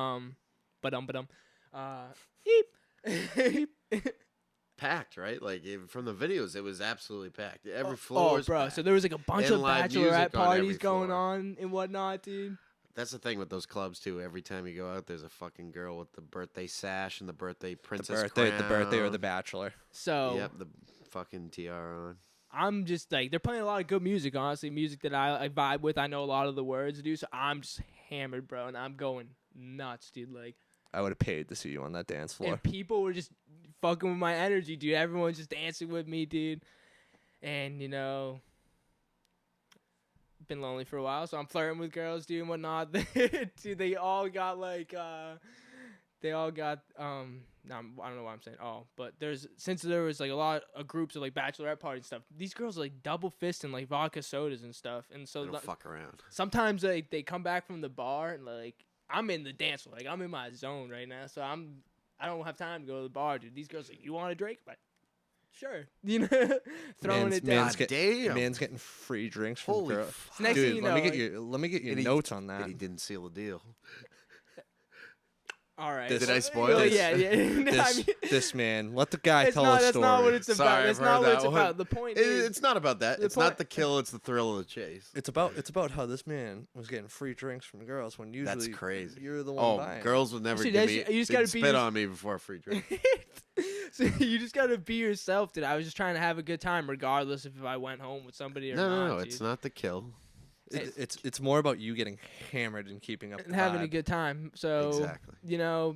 S3: Packed, right? Like from the videos, it was absolutely packed. Every floor was
S1: bro.
S3: packed.
S1: So there was like a bunch
S3: And
S1: of
S3: live
S1: bachelorette
S3: music on every
S1: parties going
S3: floor.
S1: on and whatnot, dude.
S3: That's the thing with those clubs too. Every time you go out, there's a fucking girl with the birthday sash and the birthday princess
S2: the birthday or
S3: crown.
S2: the bachelor.
S1: So
S3: Yep, the fucking tiara on.
S1: I'm just like, they're playing a lot of good music, honestly, music that I vibe with. I know a lot of the words, dude. So I'm just hammered, bro, and I'm going nuts, dude. Like,
S2: I would have paid to see you on that dance floor.
S1: and people were just fucking with my energy, dude. Everyone's just dancing with me, dude. And you know, been lonely for a while, so I'm flirting with girls, dude, and whatnot. Dude, they all got like, I don't know why I'm saying all, but since there was like a lot of groups of like bachelorette party and stuff, these girls are like double fisting like vodka sodas and stuff, and so
S3: They don't fuck around.
S1: sometimes they come back from the bar and like I'm in the dance floor. Like, I'm in my zone right now. So I don't have time to go to the bar, dude. These girls like, you want a drink? I'm like, sure. You know, throwing it down.
S2: Man's getting free drinks from
S3: Holy
S2: girls.
S3: fuck.
S1: Next thing
S2: Dude,
S1: you
S2: let
S1: know,
S2: me get
S1: like-
S2: your
S3: And he-
S2: notes on that.
S3: And he didn't seal the deal.
S1: All right.
S2: Did
S3: I spoil
S1: it?
S3: it?
S1: Yeah, yeah. No, I
S2: This,
S1: mean,
S2: this man, let the guy tell
S1: that's
S2: his story.
S1: not what it's about.
S3: Sorry,
S1: That's
S3: I've
S1: not
S3: heard
S1: what it's
S3: that one.
S1: about. The point is,
S3: It's not about that.
S1: the
S3: It's
S1: point-
S3: not the kill. It's the thrill of the chase.
S2: It's about how this man was getting free drinks from girls when usually
S3: That's crazy.
S2: you're the one
S3: Oh,
S2: buying.
S3: girls would never
S1: Actually,
S3: give
S1: that's-
S3: me.
S1: you just
S3: they'd
S1: gotta be
S3: spit
S1: your-
S3: on me before a free drink.
S1: so you just gotta be yourself, dude. I was just trying to have a good time, regardless if I went home with somebody or not.
S3: No.
S1: dude.
S3: It's not the kill.
S2: It's more about you getting hammered and keeping up
S1: And
S2: the
S1: having a
S2: vibe.
S1: good time. So
S3: Exactly.
S1: you know,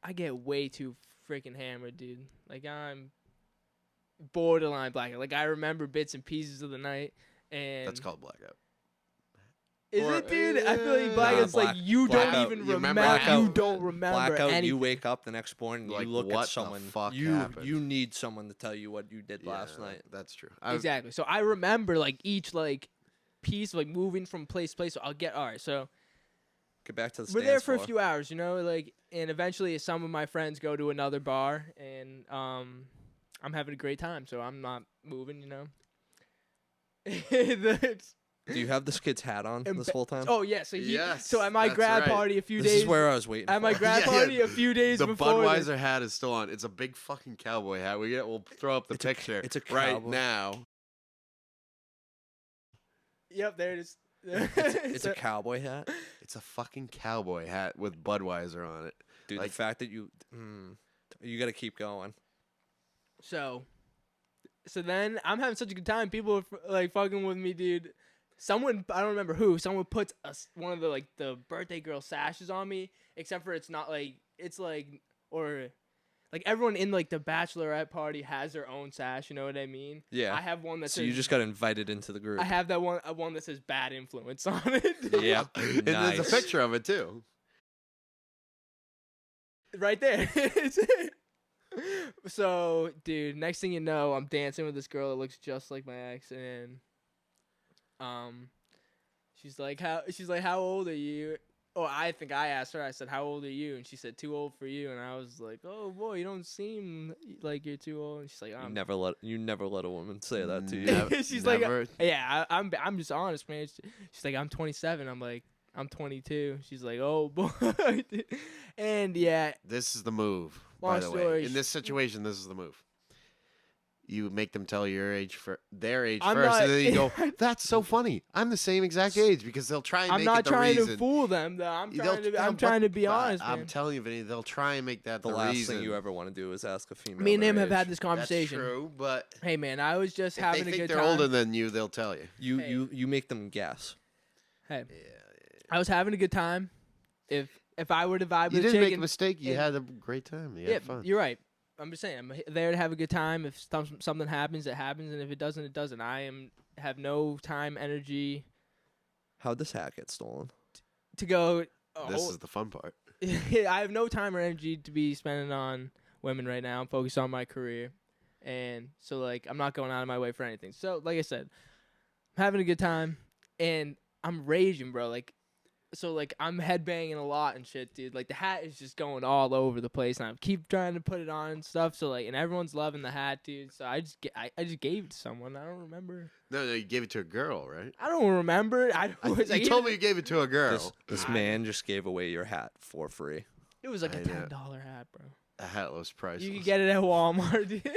S1: I get way too freaking hammered, dude. Like, I'm borderline blackout. Like, I remember bits and pieces of the night, and
S3: That's called blackout.
S1: Is
S3: or-
S1: it, dude? I feel like
S3: Nah,
S1: blackout's like you don't
S2: blackout.
S1: even
S3: You remember
S1: remember. You
S2: blackout.
S1: don't remember
S2: Blackout.
S1: anything.
S2: You wake up the next morning.
S3: Like,
S2: you look
S3: what
S2: at
S3: the
S2: someone.
S3: fuck
S2: you
S3: happened?
S2: you need someone to tell you what you did last night.
S3: That's true.
S1: Exactly. So I remember like each like piece, like moving from place to place. So I'll get all right. So
S2: Get back to the
S1: we're
S2: dance
S1: there for a
S2: floor.
S1: few hours, you know, like, and eventually some of my friends go to another bar, and I'm having a great time, so I'm not moving, you know.
S2: Do you have this kid's hat on this whole time?
S1: Oh yeah, so
S3: Yes,
S1: so at my
S3: that's
S1: grad
S3: right.
S1: party a few
S2: this
S1: days
S2: is where I was waiting.
S1: at my
S2: for.
S1: grad
S3: Yeah, yeah.
S1: party a few days
S3: The
S1: before this.
S3: Budweiser hat is still on. It's a big fucking cowboy hat. We'll throw up the picture.
S2: it's a
S3: right
S2: cowboy.
S3: now.
S1: Yep, there it is.
S2: It's a cowboy hat,
S3: It's a fucking cowboy hat with Budweiser on it.
S2: dude.
S3: Like-
S2: the fact that you got to keep going.
S1: So then I'm having such a good time. People are like fucking with me, dude. Someone, I don't remember who, someone puts one of the like the birthday girl sashes on me, except for it's not like, it's like, or like everyone in like the bachelorette party has their own sash, you know what I mean?
S2: Yeah.
S1: I have one that
S2: So
S1: says,
S2: you just got invited into the group.
S1: I have that one that says bad influence on it.
S2: Yeah.
S3: And there's a
S2: Nice.
S3: picture of it too.
S1: Right there. So, dude, next thing you know, I'm dancing with this girl that looks just like my ex, and she's like, how old are you? Oh, I think I asked her. I said, how old are you? And she said, too old for you. And I was like, oh boy, you don't seem like you're too old. And she's like,
S2: You never let a woman say that to you.
S3: Never-
S1: She's
S3: never-
S1: like, yeah, I'm just honest, man. She's like, I'm 27. I'm like, I'm 22. She's like, oh boy. And yeah,
S3: This is the move.
S1: Long
S3: By the way,
S1: story
S3: in this situation, this is the move. You make them tell their age
S1: I'm
S3: first,
S1: not-
S3: and then you go, "That's so funny. I'm the same exact age," because they'll try and
S1: I'm
S3: make
S1: not
S3: it the
S1: trying
S3: reason.
S1: to fool them, though. I'm
S3: They'll-
S1: trying to be
S3: but
S1: honest,
S3: I'm
S1: man.
S3: telling you, Vinny, they'll try and make that
S2: The
S3: the
S2: last
S3: reason.
S2: thing you ever want to do is ask a female.
S1: Me and
S2: their
S1: him have
S2: age.
S1: had this
S3: That's
S1: conversation.
S3: true, but
S1: Hey, man, I was just
S3: if
S1: having
S3: they
S1: a
S3: think
S1: good
S3: they're
S1: time.
S3: older than you, they'll tell you.
S2: You make them guess.
S1: Hey,
S3: Yeah.
S1: I was having a good time. If I were to vibe
S3: You
S1: with a
S3: didn't
S1: chick
S3: make a
S1: and-
S3: mistake. You
S1: and-
S3: had a great time. You
S1: yeah,
S3: had fun.
S1: you're right. I'm just saying, I'm there to have a good time. If something happens, it happens, and if it doesn't, it doesn't. Have no time, energy
S2: How'd this hat get stolen?
S1: to go.
S3: This is the fun part.
S1: I have no time or energy to be spending on women right now. I'm focused on my career, and so like I'm not going out of my way for anything. So like I said, I'm having a good time, and I'm raging, bro. Like I'm headbanging a lot and shit, dude. Like the hat is just going all over the place, and I keep trying to put it on and stuff. So like, and everyone's loving the hat, dude. So I just gave it to someone. I don't remember.
S3: No, you gave it to a girl, right?
S1: I don't remember.
S3: You told me you gave it to a girl.
S2: This man just gave away your hat for free.
S1: It was like a
S3: I know.
S1: $10 hat, bro.
S3: The hat was priceless.
S1: You could get it at Walmart, dude.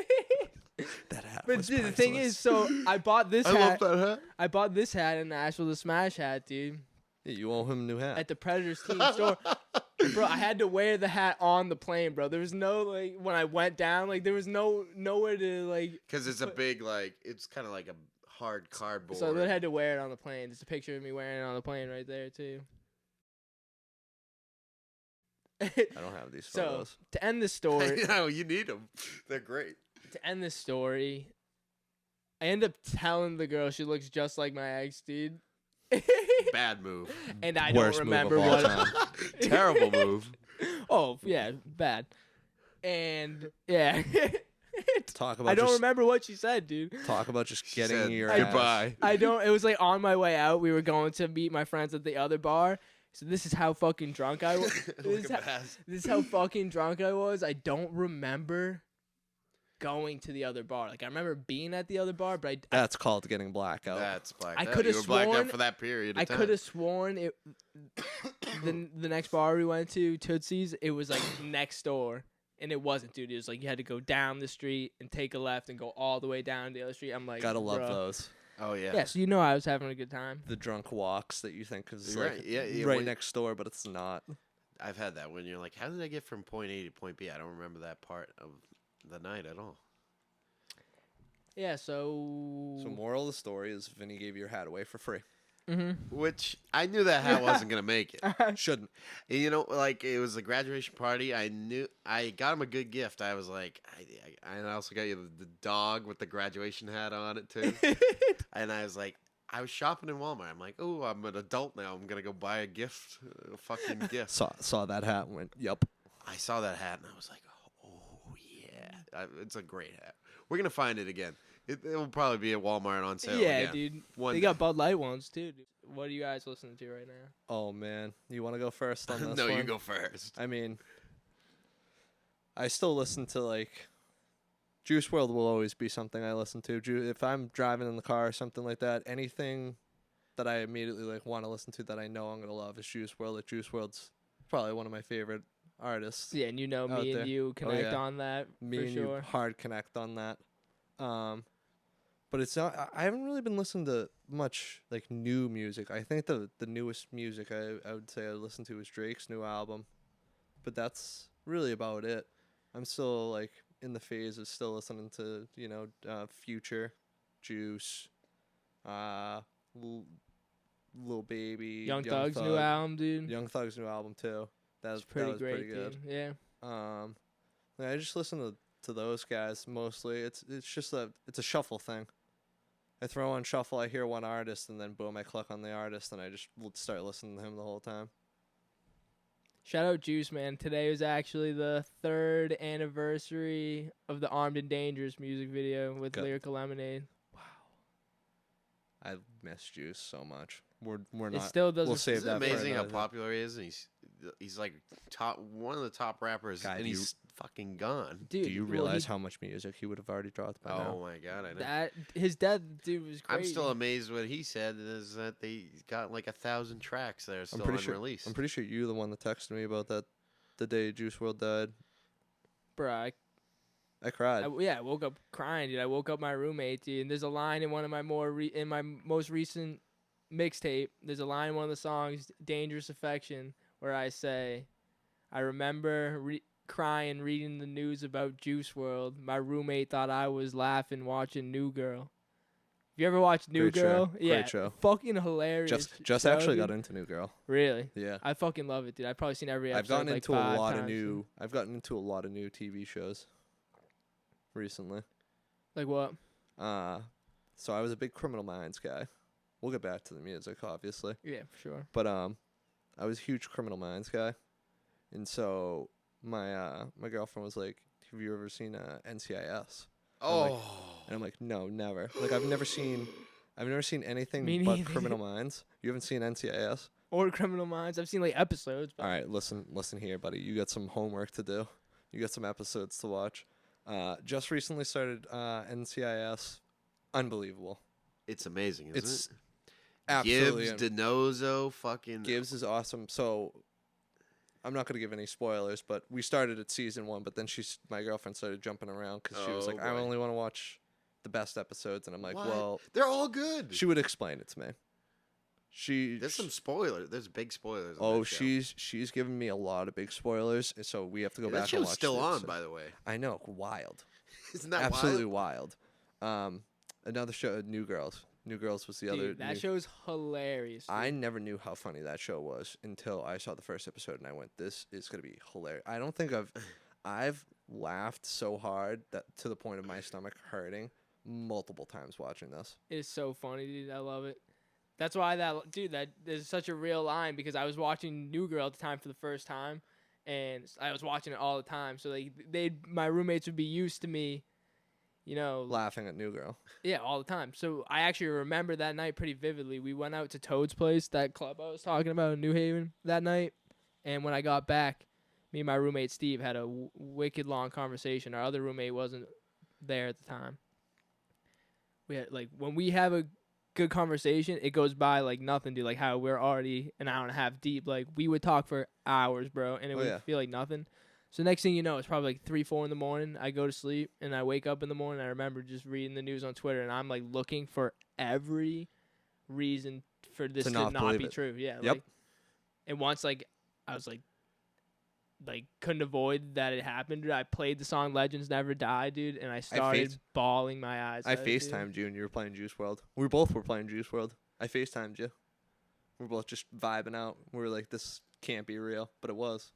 S2: That hat.
S1: But
S2: was
S1: dude, the thing
S2: priceless.
S1: is, so I bought this
S3: I
S1: hat.
S3: love that hat.
S1: I bought this hat in Nashville, the Smash hat, dude,
S2: Yeah, you owe him a new hat.
S1: at the Predators team store. Bro, I had to wear the hat on the plane, bro. There was no like when I went down, like there was nowhere to like.
S3: Because it's a big, like, it's kind of like a hard cardboard.
S1: So I had to wear it on the plane. There's a picture of me wearing it on the plane right there too.
S2: I don't have these
S1: So
S2: photos.
S1: to end this story,
S3: No, you need them. They're great.
S1: I end up telling the girl she looks just like my ex, dude.
S3: Bad move.
S1: And I
S2: Worst
S1: don't
S2: move of
S1: remember
S2: all
S1: what.
S2: time.
S3: Terrible move.
S1: Oh yeah, bad. And yeah,
S2: Talk about
S1: I don't
S2: just,
S1: remember what she said, dude.
S2: Talk about just
S3: She
S2: getting
S3: said
S2: your
S1: I-
S3: goodbye.
S1: I don't. It was like on my way out. We were going to meet my friends at the other bar, So this is how fucking drunk I was.
S3: Look at Baz.
S1: This is how fucking drunk I was. I don't remember going to the other bar. Like I remember being at the other bar, but
S2: That's called getting blackout.
S3: That's blacked
S1: I
S3: out.
S1: coulda
S3: You were blacked
S1: sworn-
S3: out for that period of
S1: I
S3: time.
S1: could have sworn it. The next bar we went to, Tootsie's, it was like next door, and it wasn't, dude. It was like you had to go down the street and take a left and go all the way down the other street. I'm like,
S2: Gotta love
S1: bruh.
S2: those.
S3: Oh, yeah.
S1: Yeah, so you know I was having a good time.
S2: The drunk walks that you think is
S3: You're
S2: like
S3: right. Yeah,
S2: right
S3: when-
S2: next door, but it's not.
S3: I've had that when you're like, how did I get from point A to point B? I don't remember that part of the night at all.
S1: Yeah, so.
S2: So moral of the story is Vinny gave your hat away for free.
S1: Mm-hmm.
S3: Which I knew that hat wasn't going to make it.
S2: Shouldn't.
S3: And, you know, like it was a graduation party. I knew I got him a good gift. I was like, I also got you the dog with the graduation hat on it too. And I was like, I was shopping in Walmart. I'm like, oh, I'm an adult now. I'm gonna go buy a gift, a fucking gift.
S2: Saw that hat and went, yup.
S3: I saw that hat and I was like, oh yeah, it's a great hat. We're gonna find it again. It will probably be at Walmart on sale.
S1: Yeah,
S3: again.
S1: dude.
S3: One
S1: They
S3: day.
S1: got Bud Light ones too. Dude. What are you guys listening to right now?
S2: Oh man, you want to go first on this
S3: No,
S2: one?
S3: you go first.
S2: I mean, I still listen to like Juice World will always be something I listen to. If I'm driving in the car or something like that, anything that I immediately like want to listen to that I know I'm gonna love is Juice World. Like Juice World's probably one of my favorite artists.
S1: Yeah, and you know
S2: Out
S1: me
S2: there.
S1: and you connect
S2: yeah.
S1: on that
S2: Me
S1: for
S2: and
S1: sure.
S2: you hard connect on that. But it's not. I haven't really been listening to much like new music. I think the newest music I would say I listen to is Drake's new album, but that's really about it. I'm still like in the phase of still listening to Future, Juice, Lil Baby,
S1: Young Thug's new album, dude.
S2: Young Thug's new album too.
S1: It's pretty great,
S2: pretty good.
S1: dude. Yeah.
S2: I just listen to those guys mostly. It's just it's a shuffle thing. I throw on shuffle, I hear one artist, and then boom, I click on the artist, and I just start listening to him the whole time.
S1: Shout out Juice, man. Today was actually the 3rd anniversary of the Armed and Dangerous music video with
S2: Good.
S1: Lyrical Lemonade.
S2: I miss Juice so much. We're
S1: It
S2: not.
S1: still doesn't.
S2: We'll save
S3: Isn't it
S2: that. for
S3: amazing how
S2: another-
S3: popular he is? And he's like one of the top rappers,
S2: God,
S3: and he's fucking gone.
S1: Dude,
S2: Do you
S1: well,
S2: realize
S1: he-
S2: how much music he would have already dropped by
S3: Oh
S2: now?
S3: my god, I know.
S1: that his death, dude, was crazy.
S3: I'm still amazed what he said is that they got like 1,000 tracks that are still
S2: pretty sure-
S3: unreleased.
S2: I'm pretty sure you're the one that texted me about that the day Juice WRLD died.
S1: Bruh,
S2: I cried.
S1: I woke up crying, dude. I woke up my roommate, dude. And there's a line in one of my in my most recent mixtape. There's a line in one of the songs, "Dangerous Affection," where I say, "I remember crying reading the news about Juice WRLD. My roommate thought I was laughing watching New Girl." Have you ever watched New
S2: Great show.
S1: Girl?
S2: Great
S1: Yeah,
S2: show.
S1: fucking hilarious.
S2: just
S1: show,
S2: actually
S1: dude.
S2: got into New Girl.
S1: Really?
S2: Yeah.
S1: I fucking love it, dude. I've probably seen every episode.
S2: I've gotten
S1: like
S2: into
S1: 5
S2: a lot of
S1: times.
S2: new. I've gotten into a lot of new TV shows recently.
S1: Like what?
S2: So I was a big Criminal Minds guy. We'll get back to the music, obviously,
S1: Yeah, for sure.
S2: but I was a huge Criminal Minds guy, and so my girlfriend was like, "Have you ever seen NCIS?"
S3: oh,
S2: And I'm like, "No, never. Like I've never seen anything
S1: Me
S2: but
S1: neither.
S2: Criminal Minds. You haven't seen NCIS?
S1: Or Criminal Minds. I've seen like episodes. But
S2: All right, listen here, buddy. You got some homework to do. You got some episodes to watch. Just recently started NCIS. Unbelievable.
S3: it's amazing, isn't
S2: It's
S3: it?
S2: absolutely
S3: Gibbs, DeNozo, fucking
S2: Gibbs is awesome. So I'm not gonna give any spoilers, but we started at season 1, but then my girlfriend started jumping around because she was
S3: Oh,
S2: like, I
S3: boy.
S2: only want to watch the best episodes, and I'm like,
S3: What?
S2: well,
S3: They're all good.
S2: she would explain it to me.
S3: There's some spoilers. There's big spoilers. on
S2: Oh,
S3: that show.
S2: she's given me a lot of big spoilers, so we have to go
S3: Yeah,
S2: back
S3: that
S2: and
S3: show's
S2: watch
S3: still
S2: it,
S3: on,
S2: so-
S3: by the way.
S2: I know, wild,
S3: Isn't that
S2: absolutely
S3: wild?
S2: wild. Another show, New Girls. New Girls was the other.
S1: dude, that
S2: new-
S1: show's hilarious. Dude.
S2: I never knew how funny that show was until I saw the first episode, and I went, "This is gonna be hilarious." I don't think I've laughed so hard that to the point of my stomach hurting multiple times watching this.
S1: It's so funny, dude. I love it. That's why that is such a real line because I was watching New Girl at the time for the first time, and I was watching it all the time. So my roommates would be used to me, you know,
S2: Laughing at New Girl.
S1: yeah, all the time. So I actually remember that night pretty vividly. We went out to Toad's place, that club I was talking about in New Haven that night. And when I got back, me and my roommate Steve had a wicked long conversation. Our other roommate wasn't there at the time. We had like when we have a good conversation, it goes by like nothing, dude. Like how we're already an hour and a half deep. Like we would talk for hours, bro, and it would feel like nothing. So next thing you know, it's probably like 3, 4 in the morning. I go to sleep and I wake up in the morning. I remember just reading the news on Twitter, and I'm like looking for every reason for this to not be true. Yeah.
S2: Yep.
S1: Like, and once like I was like couldn't avoid that it happened. Dude. I played the song "Legends Never Die," dude, and I started bawling my eyes out.
S2: I FaceTimed you and you were playing Juice WRLD. We both were playing Juice WRLD. I FaceTimed you. We were both just vibing out. We were like, this can't be real, but it was.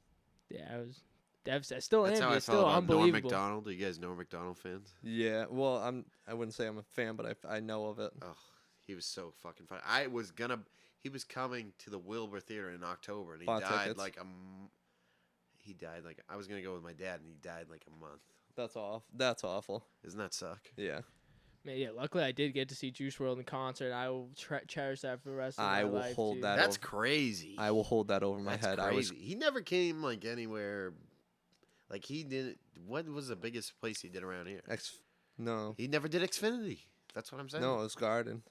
S1: Yeah, I was devastated. I still
S3: That's
S1: am.
S3: how I
S1: It's
S3: felt
S1: still
S3: about Norm
S1: unbelievable.
S3: Macdonald. Are you guys Norm Macdonald fans?
S2: Yeah, well, I wouldn't say I'm a fan, but I know of it.
S3: Oh, he was so fucking funny. He was coming to the Wilbur Theater in October, and he
S2: Bought
S3: died
S2: tickets.
S3: like I was gonna go with my dad, and he died like a month.
S2: That's awful. That's awful.
S3: Doesn't that suck?
S2: Yeah.
S1: Man, yeah, luckily I did get to see Juice WRLD in concert. I will cherish that for the rest of my
S2: I will
S1: life.
S2: hold
S1: dude.
S2: that.
S3: That's crazy.
S2: I will hold that over my
S3: That's
S2: head.
S3: crazy. He never came like anywhere. Like he didn't. What was the biggest place he did around here?
S2: No.
S3: He never did Xfinity. That's what I'm saying.
S2: No, it was Garden.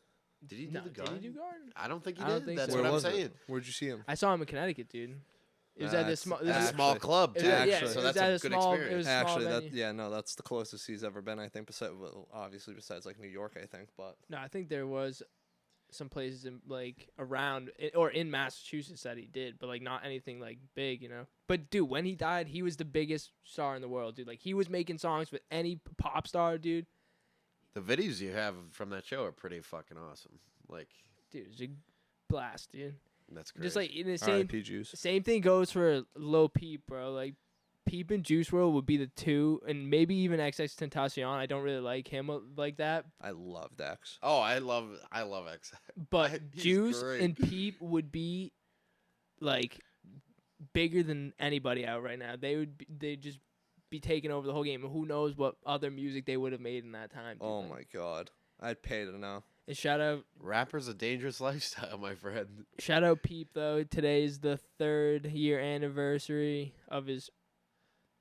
S3: Did he do
S1: No,
S3: the
S1: did
S3: garden?
S1: he do Garden?
S3: I don't think he
S1: I don't
S3: did.
S1: think
S3: That's
S1: so.
S3: what I'm
S2: was
S3: saying.
S2: it? Where'd you see him?
S1: I saw him in Connecticut, dude. It was at this small.
S3: It's a
S2: Actually-
S3: small club
S1: It
S3: too.
S1: was, yeah,
S2: Actually.
S1: it
S3: so
S1: was
S3: that's
S1: at
S3: a good
S1: small,
S3: experience.
S1: It was a small
S2: Actually,
S1: venue.
S2: that's the closest he's ever been. I think obviously besides like New York, I think, but
S1: No, I think there was some places in like around or in Massachusetts that he did, but like not anything like big, you know. But dude, when he died, he was the biggest star in the world, dude. Like he was making songs with any pop star, dude.
S3: The videos you have from that show are pretty fucking awesome. Like
S1: Dude, it's a blast, dude.
S3: that's great.
S1: Just like in the
S2: R.I.P. Juice.
S1: same thing goes for Lil Peep, bro. Like Peep and Juice WRLD would be the two, and maybe even XX Tentacion. I don't really like him like that,
S2: I love Dex.
S3: oh, I love X.
S1: but
S3: He's
S1: Juice
S3: great.
S1: and Peep would be like bigger than anybody out right now. They'd just be taking over the whole game, and who knows what other music they would have made in that time. dude.
S2: Oh
S1: Like,
S2: my god, I'd pay to know.
S1: and shout
S3: Rapper's a dangerous lifestyle, my friend.
S1: out Peep though. Today's the 3rd year anniversary of his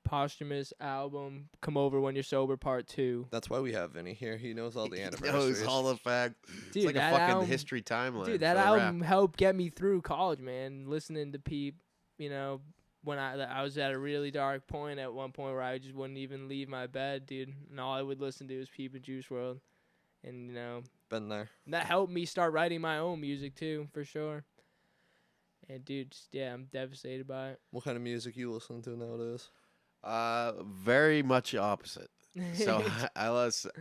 S1: posthumous album "Come Over When You're Sober" Part 2.
S2: That's why we have Vinny here. He knows all the
S3: He
S2: anniversaries.
S3: knows all the facts.
S1: Dude,
S3: It's like a
S1: that
S3: fucking
S1: album-
S3: history timeline.
S1: Dude, that
S3: for
S1: album
S3: rap.
S1: helped get me through college, man. Listening to Peep, you know, when I was at a really dark point at one point where I just wouldn't even leave my bed, dude, and all I would listen to was Peep and Juice WRLD, and you know
S2: Been there.
S1: that helped me start writing my own music too, for sure. And dude, just, yeah, I'm devastated by it.
S2: What kind of music you listen to nowadays?
S3: Very much opposite. So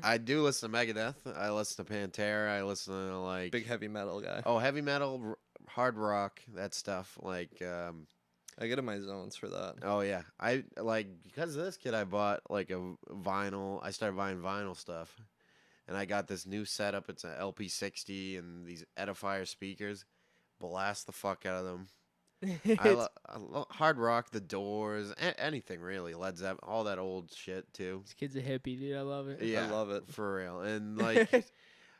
S3: I do listen to Megadeth. I listen to Pantera. I listen to like
S2: Big heavy metal guy.
S3: heavy metal, hard rock, that stuff. Like
S2: I get in my zones for that.
S3: oh yeah, I like because of this kid. I bought like a vinyl. I started buying vinyl stuff, and I got this new setup. It's an LP60 and these Edifier speakers. Blast the fuck out of them. I love hard rock, The Doors, anything really, Led Zeppelin, all that old shit too.
S1: This kid's a hippie, dude. I love it.
S3: Yeah,
S2: I love it.
S3: for real. And like,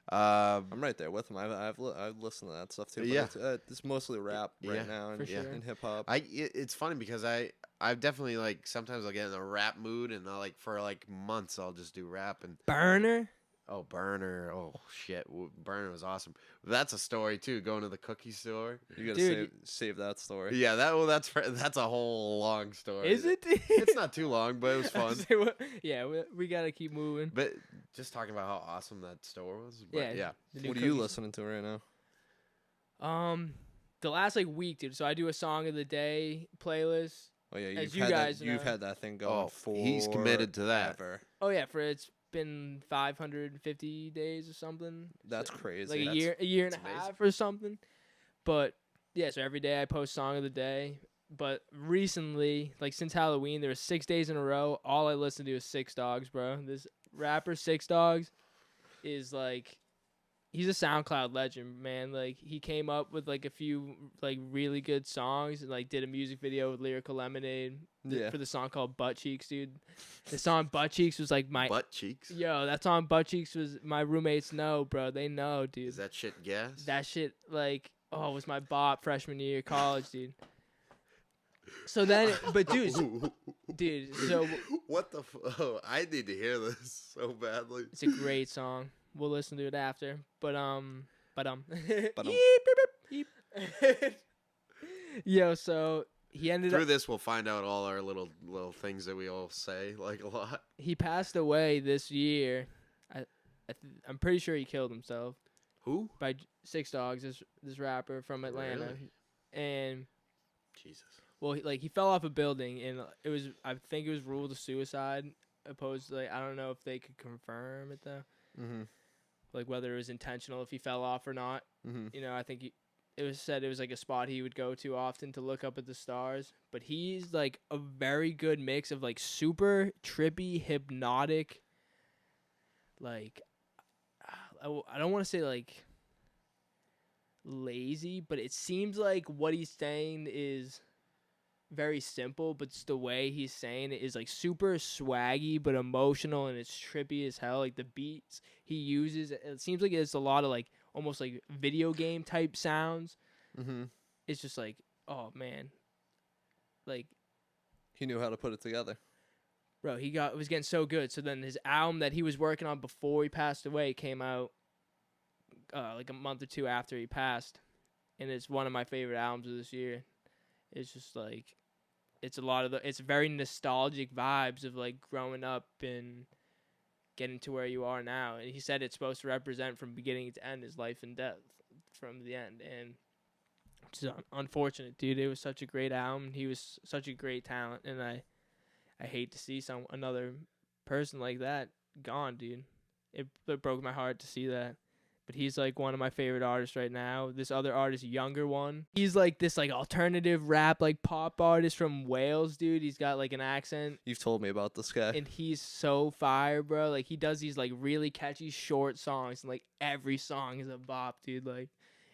S2: I'm right there with him. I've listened to that stuff too. But
S3: Yeah.
S2: it's mostly rap right
S3: Yeah,
S2: now
S1: for
S2: and,
S1: sure.
S2: and hip hop.
S3: it's funny because I've definitely like sometimes I'll get in a rap mood and I'll like for like months I'll just do rap and
S1: Burner.
S3: oh Burner, oh shit, Burner was awesome. That's a story too. Going to the cookie store.
S2: You gotta
S1: Dude,
S2: save that story.
S3: Yeah, that's a whole long story.
S1: Is it?
S3: It's not too long, but it was fun.
S1: Yeah, we gotta keep moving.
S3: But just talking about how awesome that store was. But
S1: Yeah.
S3: yeah.
S1: The new
S2: What are you
S1: cookies.
S2: listening to right now?
S1: The last like week, dude. So I do a song of the day playlist.
S2: Oh yeah,
S1: As
S2: you've
S1: you
S2: had
S1: guys
S2: that. You've
S1: know.
S2: had that thing going
S3: Oh,
S2: for.
S3: he's committed to that.
S1: Oh yeah, it's been 550 days or something.
S2: That's
S1: So,
S2: crazy.
S1: Like
S2: That's-
S1: a year and a
S3: that's amazing.
S1: half or something. But yeah, so every day I post song of the day. But recently, like since Halloween, there were 6 days in a row. All I listened to is Six Dogs, bro. This rapper Six Dogs is like, he's a SoundCloud legend, man. Like he came up with like a few like really good songs and like did a music video with Lyrical Lemonade
S2: Yeah.
S1: for the song called Butt Cheeks, dude. The song Butt Cheeks was like my
S3: Butt cheeks.
S1: yo. That song Butt Cheeks was my roommates know, bro. They know, dude.
S3: Is that shit gas?
S1: That shit like was my bop freshman year of college, dude. So then, but dude, so
S3: What the? Oh, I need to hear this so badly.
S1: it's a great song. We'll listen to it after. But Yeep. Yo, so he ended
S3: Through
S1: up
S3: this, we'll find out all our little things that we all say like a lot.
S1: he passed away this year. I'm pretty sure he killed himself
S3: Who?
S1: by Six Dogs, this rapper from Atlanta.
S3: Really?
S1: And
S3: Jesus.
S1: well, he fell off a building, and I think it was ruled a suicide. Opposed to, like, I don't know if they could confirm it though, like whether it was intentional if he fell off or not. You know, I think it was said it was like a spot he would go to often to look up at the stars. But he's like a very good mix of like super trippy, hypnotic, like I don't want to say like lazy, but it seems like what he's saying is very simple, but it's the way he's saying it is like super swaggy but emotional, and it's trippy as hell. Like the beats he uses, it seems like it's a lot of like almost like video game type sounds. It's just like, oh man, like
S2: He knew how to put it together.
S1: bro, it was getting so good. So then his album that he was working on before he passed away came out like a month or two after he passed, and it's one of my favorite albums of this year. It's just like it's very nostalgic vibes of like growing up and getting to where you are now. And he said it's supposed to represent from beginning to end his life and death from the end. And it's unfortunate, dude. It was such a great album. He was such a great talent, and I hate to see another person like that gone, dude. It broke my heart to see that. But he's like one of my favorite artists right now. This other artist, younger one, he's like this like alternative rap like pop artist from Wales, dude. He's got like an accent.
S2: You've told me about this guy.
S1: And he's so fire, bro. Like he does these like really catchy short songs, and like every song is a bop, dude. Like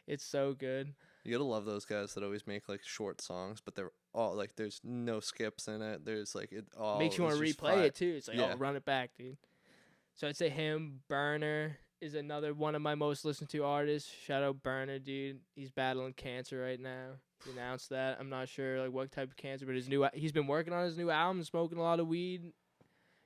S1: it's so good.
S2: You gotta love those guys that always make like short songs, but they're all like there's no skips in it. There's like it all
S1: Makes you want to replay it too. It's like,
S2: Yeah.
S1: oh, run it back, dude. So I'd say him. Burner is another one of my most listened to artists. Shout out Burner, dude. He's battling cancer right now. He announced that. I'm not sure like what type of cancer, but he's been working on his new album, smoking a lot of weed.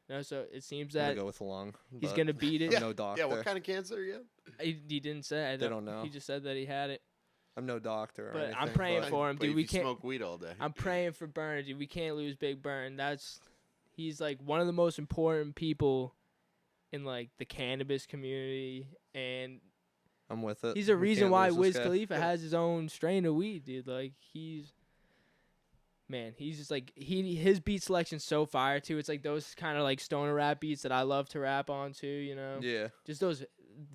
S1: You know, so it seems
S2: I'm
S1: that
S2: gonna go with the long.
S1: he's
S2: but
S1: gonna beat it.
S2: I'm no doctor.
S3: Yeah, what kind of cancer again?
S1: He didn't say.
S2: They don't know.
S1: He just said that he had it.
S2: I'm no doctor. Or
S1: But
S2: anything,
S1: I'm praying
S2: but
S1: for him,
S3: But
S1: dude.
S3: if
S1: We
S3: you
S1: can't.
S3: smoke weed all day.
S1: I'm praying for Burner, dude. We can't lose Big Burn. He's like one of the most important people in like the cannabis community, and
S2: I'm with it.
S1: he's a
S2: We
S1: reason
S2: can't
S1: why
S2: lose this
S1: Wiz
S2: guy.
S1: Khalifa has his own strain of weed, dude. Like he's just like his beat selection's so fire too. It's like those kind of like stoner rap beats that I love to rap on too, you know.
S2: Yeah.
S1: Just those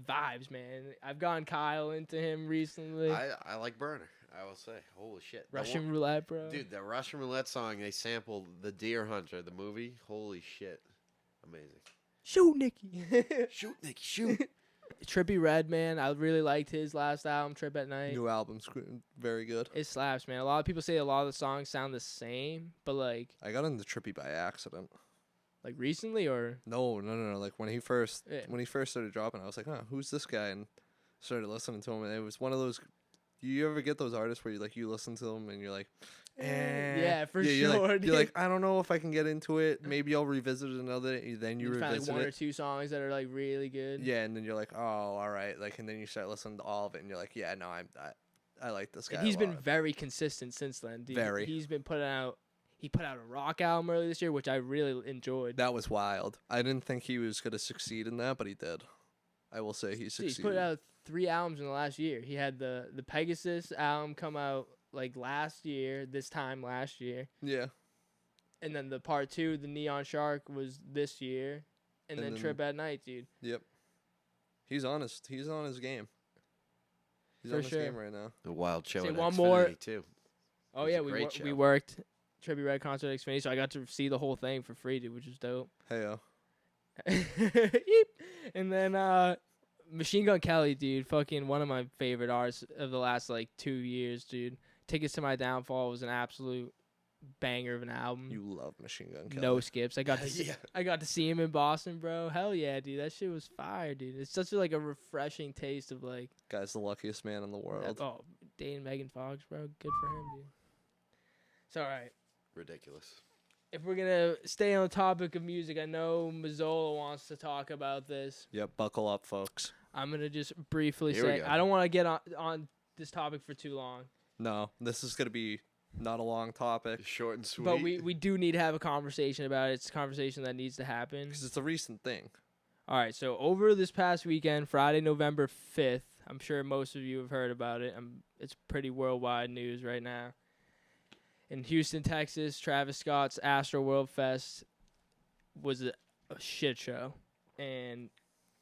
S1: vibes, man. I've gotten Kyle into him recently.
S3: I like Burner. I will say, holy shit, that
S1: Russian
S3: one-
S1: roulette, bro.
S3: dude. The Russian roulette song they sampled the Deer Hunter, the movie. Holy shit, amazing.
S1: Shoot, Nikki.
S3: Shoot, Nicky, shoot.
S1: Trippy Red, man. I really liked his last album, Trip at Night.
S2: New album's very good.
S1: It slaps, man. A lot of people say a lot of the songs sound the same, but like
S2: I got into Trippy by accident.
S1: recently or
S2: No. Like when he first
S1: Yeah.
S2: started dropping, I was like, who's this guy? And started listening to him, and it was one of those. Do you ever get those artists where you listen to them and you're like,
S1: Yeah, for
S2: you're
S1: sure,
S2: Like,
S1: dude.
S2: you're like, I don't know if I can get into it. Maybe I'll revisit it another. Then you
S1: find like
S2: revisit
S1: one or
S2: it.
S1: two songs that are like really good.
S2: Yeah, and then you're like, oh, all right. Like, and then you start listening to all of it, and you're like, yeah, no, I like this guy.
S1: And he's
S2: a
S1: been
S2: lot.
S1: very consistent since then, dude.
S2: Very.
S1: He's been putting out. He put out a rock album earlier this year, which I really enjoyed.
S2: That was wild. I didn't think he was gonna succeed in that, but he did. I will say he
S1: Dude,
S2: succeeded.
S1: he's put out 3 albums in the last year. He had the Pegasus album come out like this time last year.
S2: Yeah.
S1: And then the part 2, the Neon Shark, was this year. And then Trip at Night, dude.
S2: Yep. He's honest. He's on his game. He's
S1: For
S2: on his
S1: sure.
S2: game right now.
S3: The Wild Show
S1: Say
S3: at
S1: one
S3: Xfinity,
S1: more.
S3: too.
S1: Oh,
S3: was
S1: yeah,
S3: a
S1: we
S3: great
S1: we
S3: show.
S1: worked Trippy Red concert at Xfinity, so I got to see the whole thing for free, dude, which was dope.
S2: Hey,
S1: Yeep. And then Machine Gun Kelly, dude, fucking one of my favorite artists of the last like 2 years, dude. Tickets to My Downfall was an absolute banger of an album.
S2: You love Machine Gun Kelly.
S1: No skips. I got to see,
S3: Yeah.
S1: I got to see him in Boston, bro. Hell yeah, dude. That shit was fire, dude. It's such like a refreshing taste of like
S2: Guy's the luckiest man in the world.
S1: oh, dating Megan Fox, bro. Good for him, dude. It's all right.
S3: Ridiculous.
S1: If we're gonna stay on the topic of music, I know Mazzola wants to talk about this.
S2: Yep, buckle up, folks.
S1: I'm gonna just briefly
S3: Here we
S1: say
S3: go.
S1: I don't want to get on this topic for too long,
S2: No, this is gonna be not a long topic
S3: Short and sweet.
S1: but we do need to have a conversation about it. It's a conversation that needs to happen.
S2: because it's a recent thing.
S1: All right, so over this past weekend, Friday, November 5th, I'm sure most of you have heard about it. It's pretty worldwide news right now. In Houston, Texas, Travis Scott's Astro World Fest was a shit show, and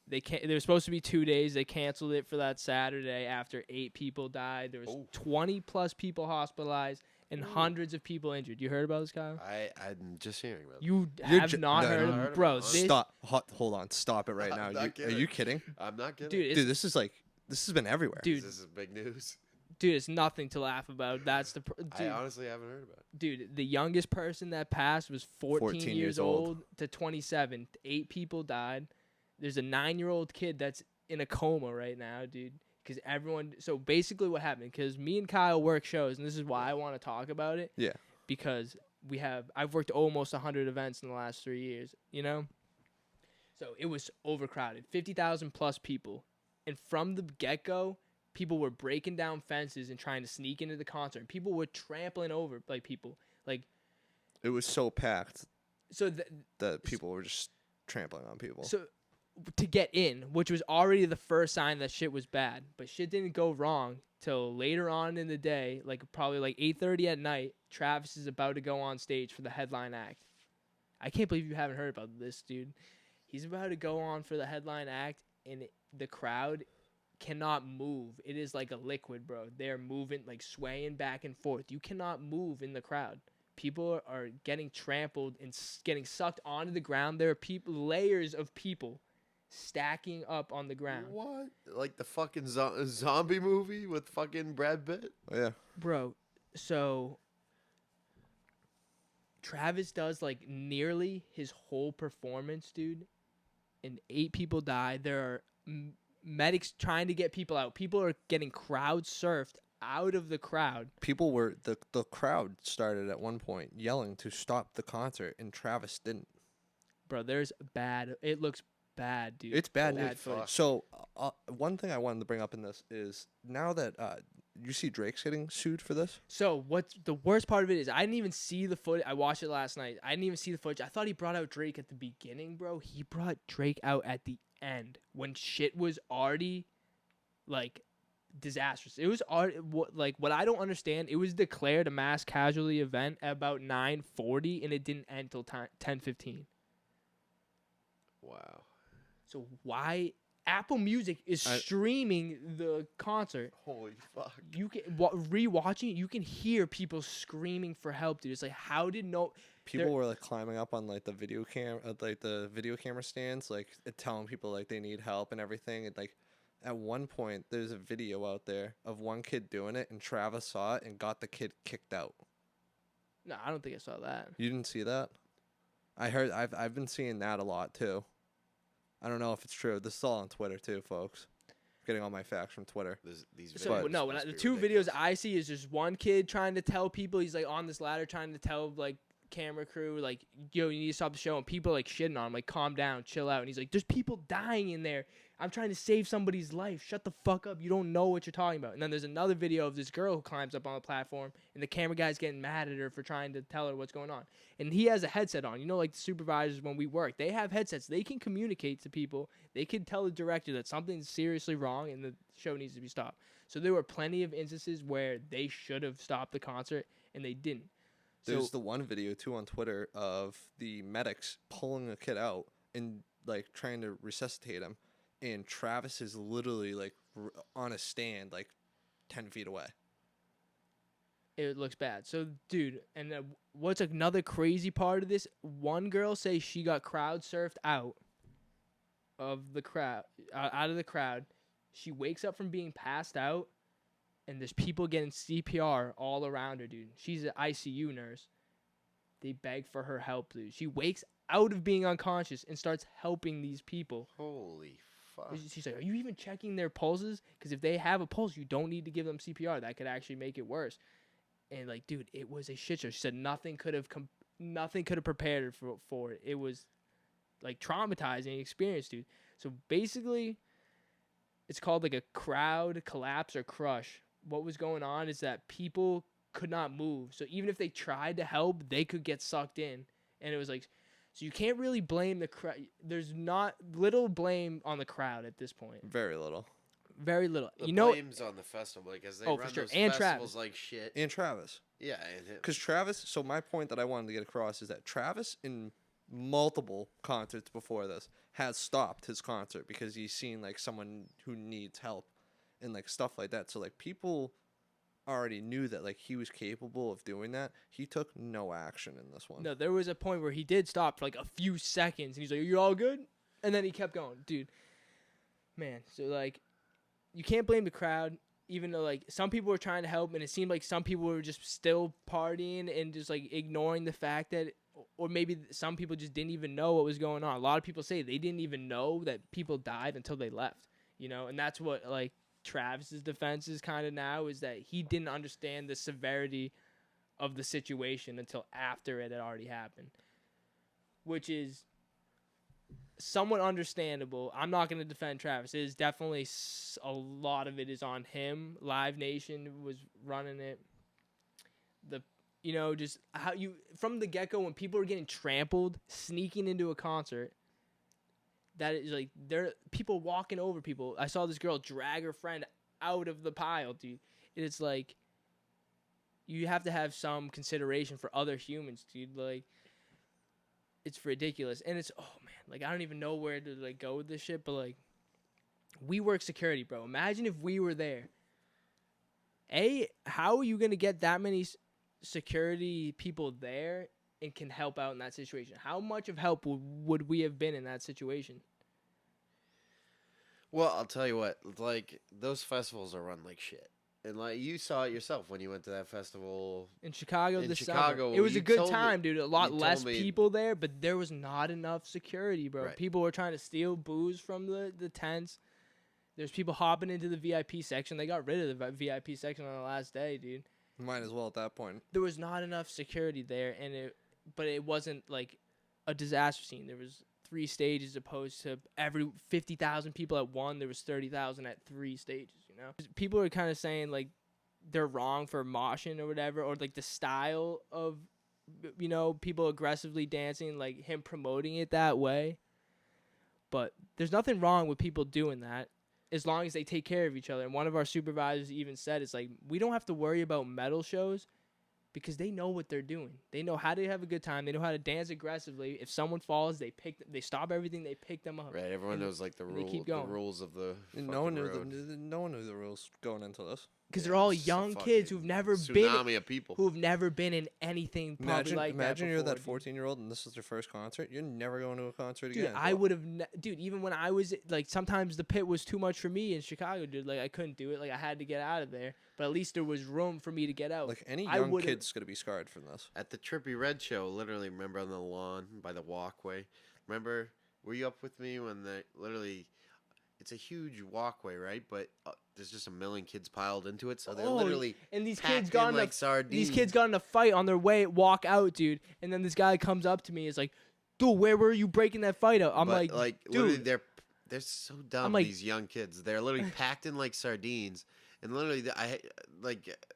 S1: there was supposed to be 2 days. They canceled it for that Saturday after 8 people died. There was 20 plus people hospitalized and hundreds of people injured. You heard about this, Kyle?
S3: I'm just hearing about it.
S1: You
S2: You're
S1: have
S2: ju-
S1: not
S2: no,
S1: heard
S2: no,
S1: of
S3: no,
S1: it,
S3: no,
S1: bro?
S3: no.
S1: This,
S2: Stop. Hold on. Stop it right
S3: I'm
S2: now.
S3: not
S2: Are
S3: kidding.
S2: you kidding?
S3: I'm not kidding.
S1: dude,
S2: Dude, this has been everywhere.
S1: dude,
S3: This is big news.
S1: dude, it's nothing to laugh about. That's the
S3: I
S1: dude.
S3: honestly haven't heard about it.
S1: Dude, the youngest person that passed was 14
S2: 14
S1: years
S2: years
S1: old
S2: old.
S1: to 27. 8 people died. There's a 9-year-old kid that's in a coma right now, dude. Because everyone. So basically, what happened? Because me and Kyle work shows, and this is why I want to talk about it.
S2: Yeah.
S1: Because I've worked almost 100 events in the last 3 years. You know. So it was overcrowded, 50,000 plus people, and from the get-go, people were breaking down fences and trying to sneak into the concert. People were trampling over people. Like,
S2: It was so packed
S1: so
S2: that people were just trampling on people.
S1: so to get in, which was already the first sign that shit was bad, but shit didn't go wrong till later on in the day, like probably like 8:30 at night. Travis is about to go on stage for the headline act. I can't believe you haven't heard about this, dude. He's about to go on for the headline act, and the crowd cannot move. It is like a liquid, bro. They're moving, like swaying back and forth. You cannot move in the crowd. People are getting trampled and getting sucked onto the ground. There are layers of people stacking up on the ground.
S3: What? Like the fucking zombie movie with fucking Brad Pitt?
S2: Oh, yeah.
S1: Bro, so Travis does like nearly his whole performance, dude, and 8 people died. There are medics trying to get people out. People are getting crowd surfed out of the crowd.
S2: People were the crowd started at one point yelling to stop the concert, and Travis didn't.
S1: Bro, it looks bad, dude.
S2: It's bad
S1: Holy
S2: news.
S1: fuck.
S2: So one thing I wanted to bring up in this is now that you see Drake's getting sued for this.
S1: So what's the worst part of it is I didn't even see the footage. I watched it last night. I didn't even see the footage. I thought he brought out Drake at the beginning, bro. He brought Drake out at the end when shit was already like disastrous. It was already what I don't understand. It was declared a mass casualty event at about 9:40 and it didn't end till 10:15.
S3: Wow.
S1: So why Apple Music is streaming the concert?
S3: Holy fuck.
S1: You can rewatching it. You can hear people screaming for help, dude. It's like how did
S2: People
S1: There-
S2: were like climbing up on like the video camera stands, like telling people like they need help and everything. And like at one point, there's a video out there of one kid doing it, and Travis saw it and got the kid kicked out.
S1: No, I don't think I saw that.
S2: You didn't see that? I heard. I've been seeing that a lot too. I don't know if it's true. This is all on Twitter too, folks. Getting all my facts from Twitter.
S3: These
S1: So
S3: videos
S1: no,
S3: must
S1: the
S3: be
S1: 2
S3: ridiculous.
S1: videos I see is just one kid trying to tell people he's like on this ladder trying to tell like camera crew like yo you need to stop the show and people like shitting on him like calm down chill out and he's like there's people dying in there. I'm trying to save somebody's life. Shut the fuck up. You don't know what you're talking about. And then there's another video of this girl who climbs up on the platform and the camera guy's getting mad at her for trying to tell her what's going on. And he has a headset on. You know, like the supervisors when we work, they have headsets. They can communicate to people. They can tell the director that something's seriously wrong and the show needs to be stopped. So there were plenty of instances where they should have stopped the concert and they didn't.
S2: There's
S1: So
S2: the one video too on Twitter of the medics pulling a kid out and like trying to resuscitate him, and Travis is literally like on a stand like 10 feet away.
S1: it looks bad. So, dude, and what's another crazy part of this? One girl says she got crowd surfed out of the crowd, out of the crowd. She wakes up from being passed out, and there's people getting CPR all around her, dude. She's an ICU nurse. They beg for her help, dude. She wakes out of being unconscious and starts helping these people.
S3: Holy fuck.
S1: She's like, are you even checking their pulses? Because if they have a pulse, you don't need to give them CPR. That could actually make it worse. And like, dude, it was a shit show. She said nothing could have prepared her for it. It was like traumatizing experience, dude. So basically, it's called like a crowd collapse or crush. What was going on is that people could not move. So even if they tried to help, they could get sucked in. And it was like, so you can't really blame the crowd. There's not little blame on the crowd at this point.
S2: Very little.
S1: Very little.
S3: The blame's on the festival because they run those
S1: And
S3: festivals
S1: Travis.
S3: like shit.
S2: And Travis.
S3: Yeah, and him.
S2: Because Travis, so my point that I wanted to get across is that Travis, in multiple concerts before this, has stopped his concert because he's seen like someone who needs help and like stuff like that. So like people already knew that like he was capable of doing that. He took no action in this one.
S1: No, there was a point where he did stop for like a few seconds and he's like, "Are you all good?" And then he kept going. Dude, man, so like you can't blame the crowd, even though like some people were trying to help and it seemed like some people were just still partying and just like ignoring the fact that, or maybe some people just didn't even know what was going on. A lot of people say they didn't even know that people died until they left, you know? And that's what like Travis's defense is kind of now, is that he didn't understand the severity of the situation until after it had already happened, which is somewhat understandable. I'm not going to defend Travis. It is definitely a lot of it is on him. Live Nation was running it. Just how you, from the get-go, when people are getting trampled, sneaking into a concert, that is like, there are people walking over people. I saw this girl drag her friend out of the pile, dude. It's like, you have to have some consideration for other humans, dude. Like, it's ridiculous. And it's, oh man, like, I don't even know where to like go with this shit, but like, we work security, bro. Imagine if we were there. How are you going to get that many security people there and can help out in that situation? How much of help would we have been in that situation?
S3: Well, I'll tell you what, like, those festivals are run like shit. And like you saw it yourself when you went to that festival
S1: in Chicago
S3: in
S1: this
S3: Chicago,
S1: summer. It was a good
S3: told
S1: time,
S3: me-
S1: dude. A lot
S3: you
S1: less
S3: told me-
S1: people there, but there was not enough security, bro.
S3: Right.
S1: People were trying to steal booze from the tents. There's people hopping into the VIP section. They got rid of the VIP section on the last day, dude.
S2: Might as well at that point.
S1: There was not enough security there, but it wasn't like a disaster scene. There was 3 stages opposed to every 50,000 people at one. There was 30,000 at 3 stages, you know? People are kind of saying, like, they're wrong for moshing or whatever, or, like, the style of, you know, people aggressively dancing, like, him promoting it that way. But there's nothing wrong with people doing that, as long as they take care of each other. And one of our supervisors even said, it's like, we don't have to worry about metal shows because they know what they're doing. They know how to have a good time. They know how to dance aggressively. If someone falls, they stop everything, they pick them up.
S3: Right, everyone knows like the rules of the
S2: No one knew
S3: road.
S2: no one knew the rules going into this.
S1: Because
S3: Yeah,
S1: they're all
S3: it's a
S1: young
S3: fucking
S1: kids who've never
S3: tsunami of people.
S1: been in anything probably
S2: Imagine,
S1: like that
S2: imagine you're that
S1: before, dude.
S2: 14-year-old and this is your first concert. You're never going to a concert
S1: Dude,
S2: again.
S1: I would have, dude, even when I was, like, sometimes the pit was too much for me in Chicago, dude. Like, I couldn't do it. Like, I had to get out of there. But at least there was room for me to get out.
S2: Like any
S1: I
S2: young
S1: would've-
S2: kid's gonna be scarred from this.
S3: At the Trippy Red show, literally, remember on the lawn by the walkway? Remember, were you up with me when it's a huge walkway, right? But there's just a million kids piled into it, so they're literally
S1: and these
S3: packed
S1: kids got
S3: in
S1: in
S3: like sardines.
S1: These kids got in a fight on their way walk out, dude. And then this guy comes up to me, is like, "Dude, where were you breaking that fight out?" I'm
S3: But,
S1: like,
S3: literally,
S1: dude,
S3: they're so dumb.
S1: I'm like-
S3: These young kids, they're literally packed in like sardines, and literally,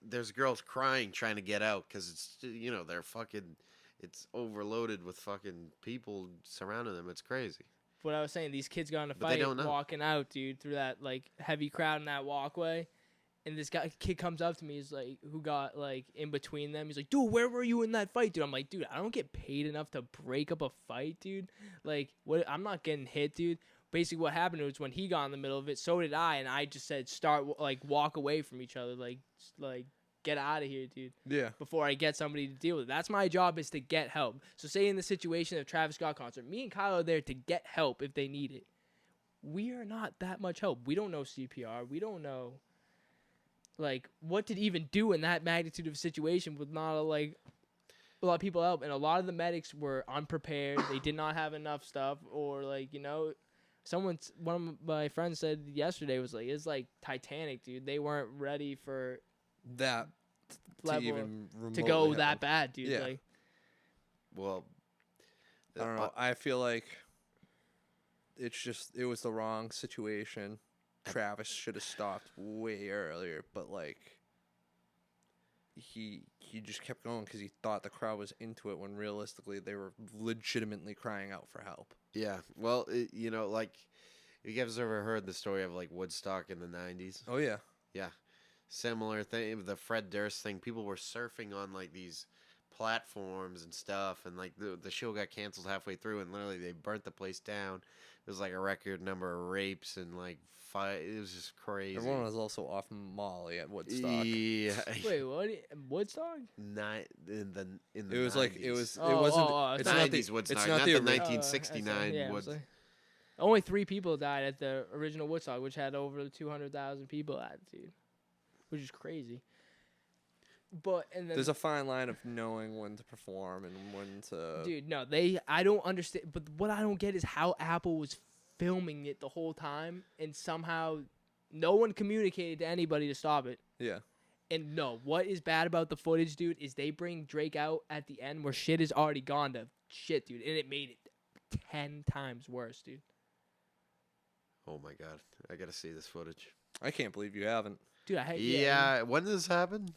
S3: there's girls crying trying to get out because it's they're fucking, it's overloaded with fucking people surrounding them. It's crazy.
S1: what I was saying, these kids got in a
S3: But they
S1: fight
S3: don't know.
S1: walking out, dude, through that like heavy crowd in that walkway. And this kid comes up to me, he's like, who got like in between them. He's like, "Dude, where were you in that fight, dude?" I'm like, "Dude, I don't get paid enough to break up a fight, dude. Like, what? I'm not getting hit, dude." Basically, what happened was when he got in the middle of it, so did I, and I just said, walk away from each other, like get out of here, dude.
S2: Yeah.
S1: Before I get somebody to deal with it. That's my job, is to get help. So say in the situation of Travis Scott concert, me and Kyle are there to get help if they need it. We are not that much help. We don't know CPR. We don't know, like, what to even do in that magnitude of situation with not a, like, a lot of people help, and a lot of the medics were unprepared. They did not have enough stuff, or like one of my friends said yesterday was like, it's like Titanic, dude. They weren't ready for
S2: that
S1: level
S2: even
S1: to go
S2: remotely
S1: that
S2: happen.
S1: bad, dude.
S2: Yeah.
S1: Like,
S3: Well,
S2: I don't know. I feel like it was the wrong situation. Travis should have stopped way earlier, but like he just kept going because he thought the crowd was into it when realistically they were legitimately crying out for help.
S3: Yeah. Well, like, you guys ever heard the story of like Woodstock in the 90s?
S2: Oh yeah.
S3: Yeah. Similar thing, the Fred Durst thing. People were surfing on like these platforms and stuff, and like the show got canceled halfway through, and literally they burnt the place down. It was like a record number of rapes and like it was just crazy.
S2: Everyone was also off Molly at Woodstock.
S3: Yeah.
S1: wait, what? Woodstock?
S3: In the
S2: It was
S3: 90s.
S2: like it was.
S1: Oh,
S2: it wasn't.
S1: oh,
S2: it's not the.
S3: 90s Woodstock,
S2: It's not
S3: not
S2: the.
S3: the
S2: ori-
S3: 1969
S1: yeah,
S3: Woods.
S1: only 3 people died at the original Woodstock, which had over 200,000 people at it, dude, which is crazy. But and then,
S2: There's a fine line of knowing when to perform and when to.
S1: dude, no, I don't understand. But what I don't get is how Apple was filming it the whole time, and somehow no one communicated to anybody to stop it.
S2: Yeah.
S1: And no, what is bad about the footage, dude, is they bring Drake out at the end where shit is already gone to shit, dude, and it made it 10 times worse, dude.
S3: Oh my god, I gotta see this footage.
S2: I can't believe you haven't.
S1: Dude, I hate
S3: Yeah, when did this happen?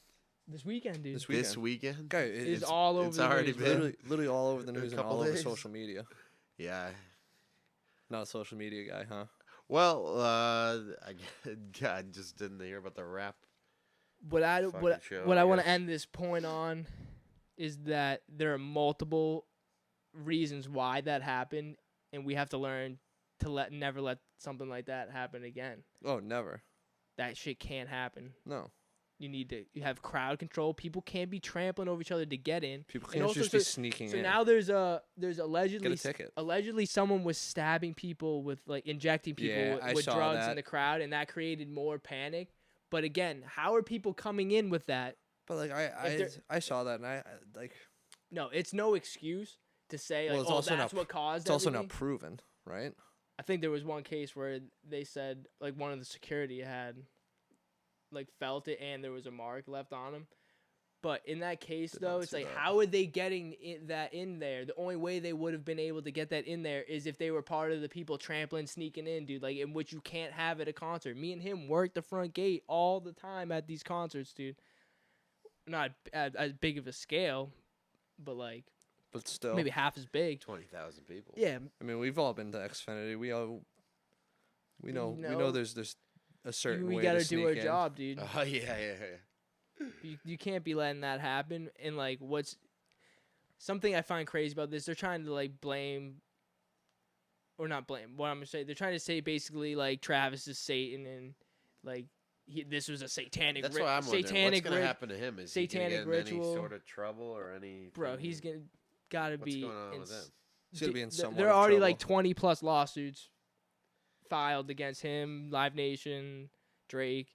S1: this weekend, dude.
S3: This weekend?
S2: Guy,
S1: It's all over
S3: it's
S1: the
S3: already
S1: news,
S3: been-
S1: bro.
S2: literally all over the
S3: A
S2: news and
S3: couple
S2: all over
S3: days.
S2: social media.
S3: Yeah.
S2: Not a social media guy, huh?
S3: Well, I just didn't hear about the rap.
S1: What I
S3: Fucking
S1: what
S3: show,
S1: what
S3: I
S1: I want to
S3: guess.
S1: end this point on is that there are multiple reasons why that happened, and we have to learn to never let something like that happen again.
S2: Oh, never.
S1: That shit can't happen.
S2: No.
S1: You have crowd control. People can't be trampling over each other to get in.
S2: People
S1: And
S2: can't
S1: also,
S2: just be sneaking
S1: So
S2: in.
S1: now there's allegedly
S2: Get a ticket.
S1: allegedly someone was stabbing people with like injecting people
S2: Yeah, I
S1: with
S2: saw
S1: drugs in
S2: that.
S1: the crowd, and that created more panic. But again, how are people coming in with that?
S2: But like I saw that and I like
S1: No, it's no excuse to say
S2: Well,
S1: like,
S2: it's
S1: oh,
S2: also
S1: that's
S2: not-
S1: what caused
S2: it's also
S1: everything.
S2: not proven, right?
S1: I think there was one case where they said like one of the security had like felt it and there was a mark left on him. But in that case,
S2: Did
S1: though,
S2: not
S1: it's
S2: see
S1: like,
S2: that.
S1: how are they getting that in there? The only way they would have been able to get that in there is if they were part of the people trampling, sneaking in, dude. Like, in which you can't have at a concert. Me and him work the front gate all the time at these concerts, dude. Not at as big of a scale, but like
S2: But still,
S1: maybe half as big.
S3: 20,000 people.
S1: Yeah,
S2: I mean, we've all been to Xfinity. We know
S1: No.
S2: there's a certain
S1: we
S2: way
S1: gotta
S2: to
S1: do
S2: sneak
S1: our
S2: in.
S1: job, dude.
S3: Oh, yeah.
S1: You can't be letting that happen. And like, what's something I find crazy about this? They're trying to like blame, or not blame. What I'm gonna say, they're trying to say basically like Travis is Satan and like this was a satanic.
S3: That's what I'm wondering. What's
S1: satanic
S3: going to happen to him? Is he
S1: satanic
S3: going to get in
S1: ritual.
S3: any sort of trouble or any?
S1: Bro, he's gotta
S3: What's
S1: be.
S3: going on with him?
S2: He's gonna be in somewhat
S1: There are
S2: of
S1: already
S2: trouble.
S1: like 20 plus lawsuits filed against him, Live Nation, Drake.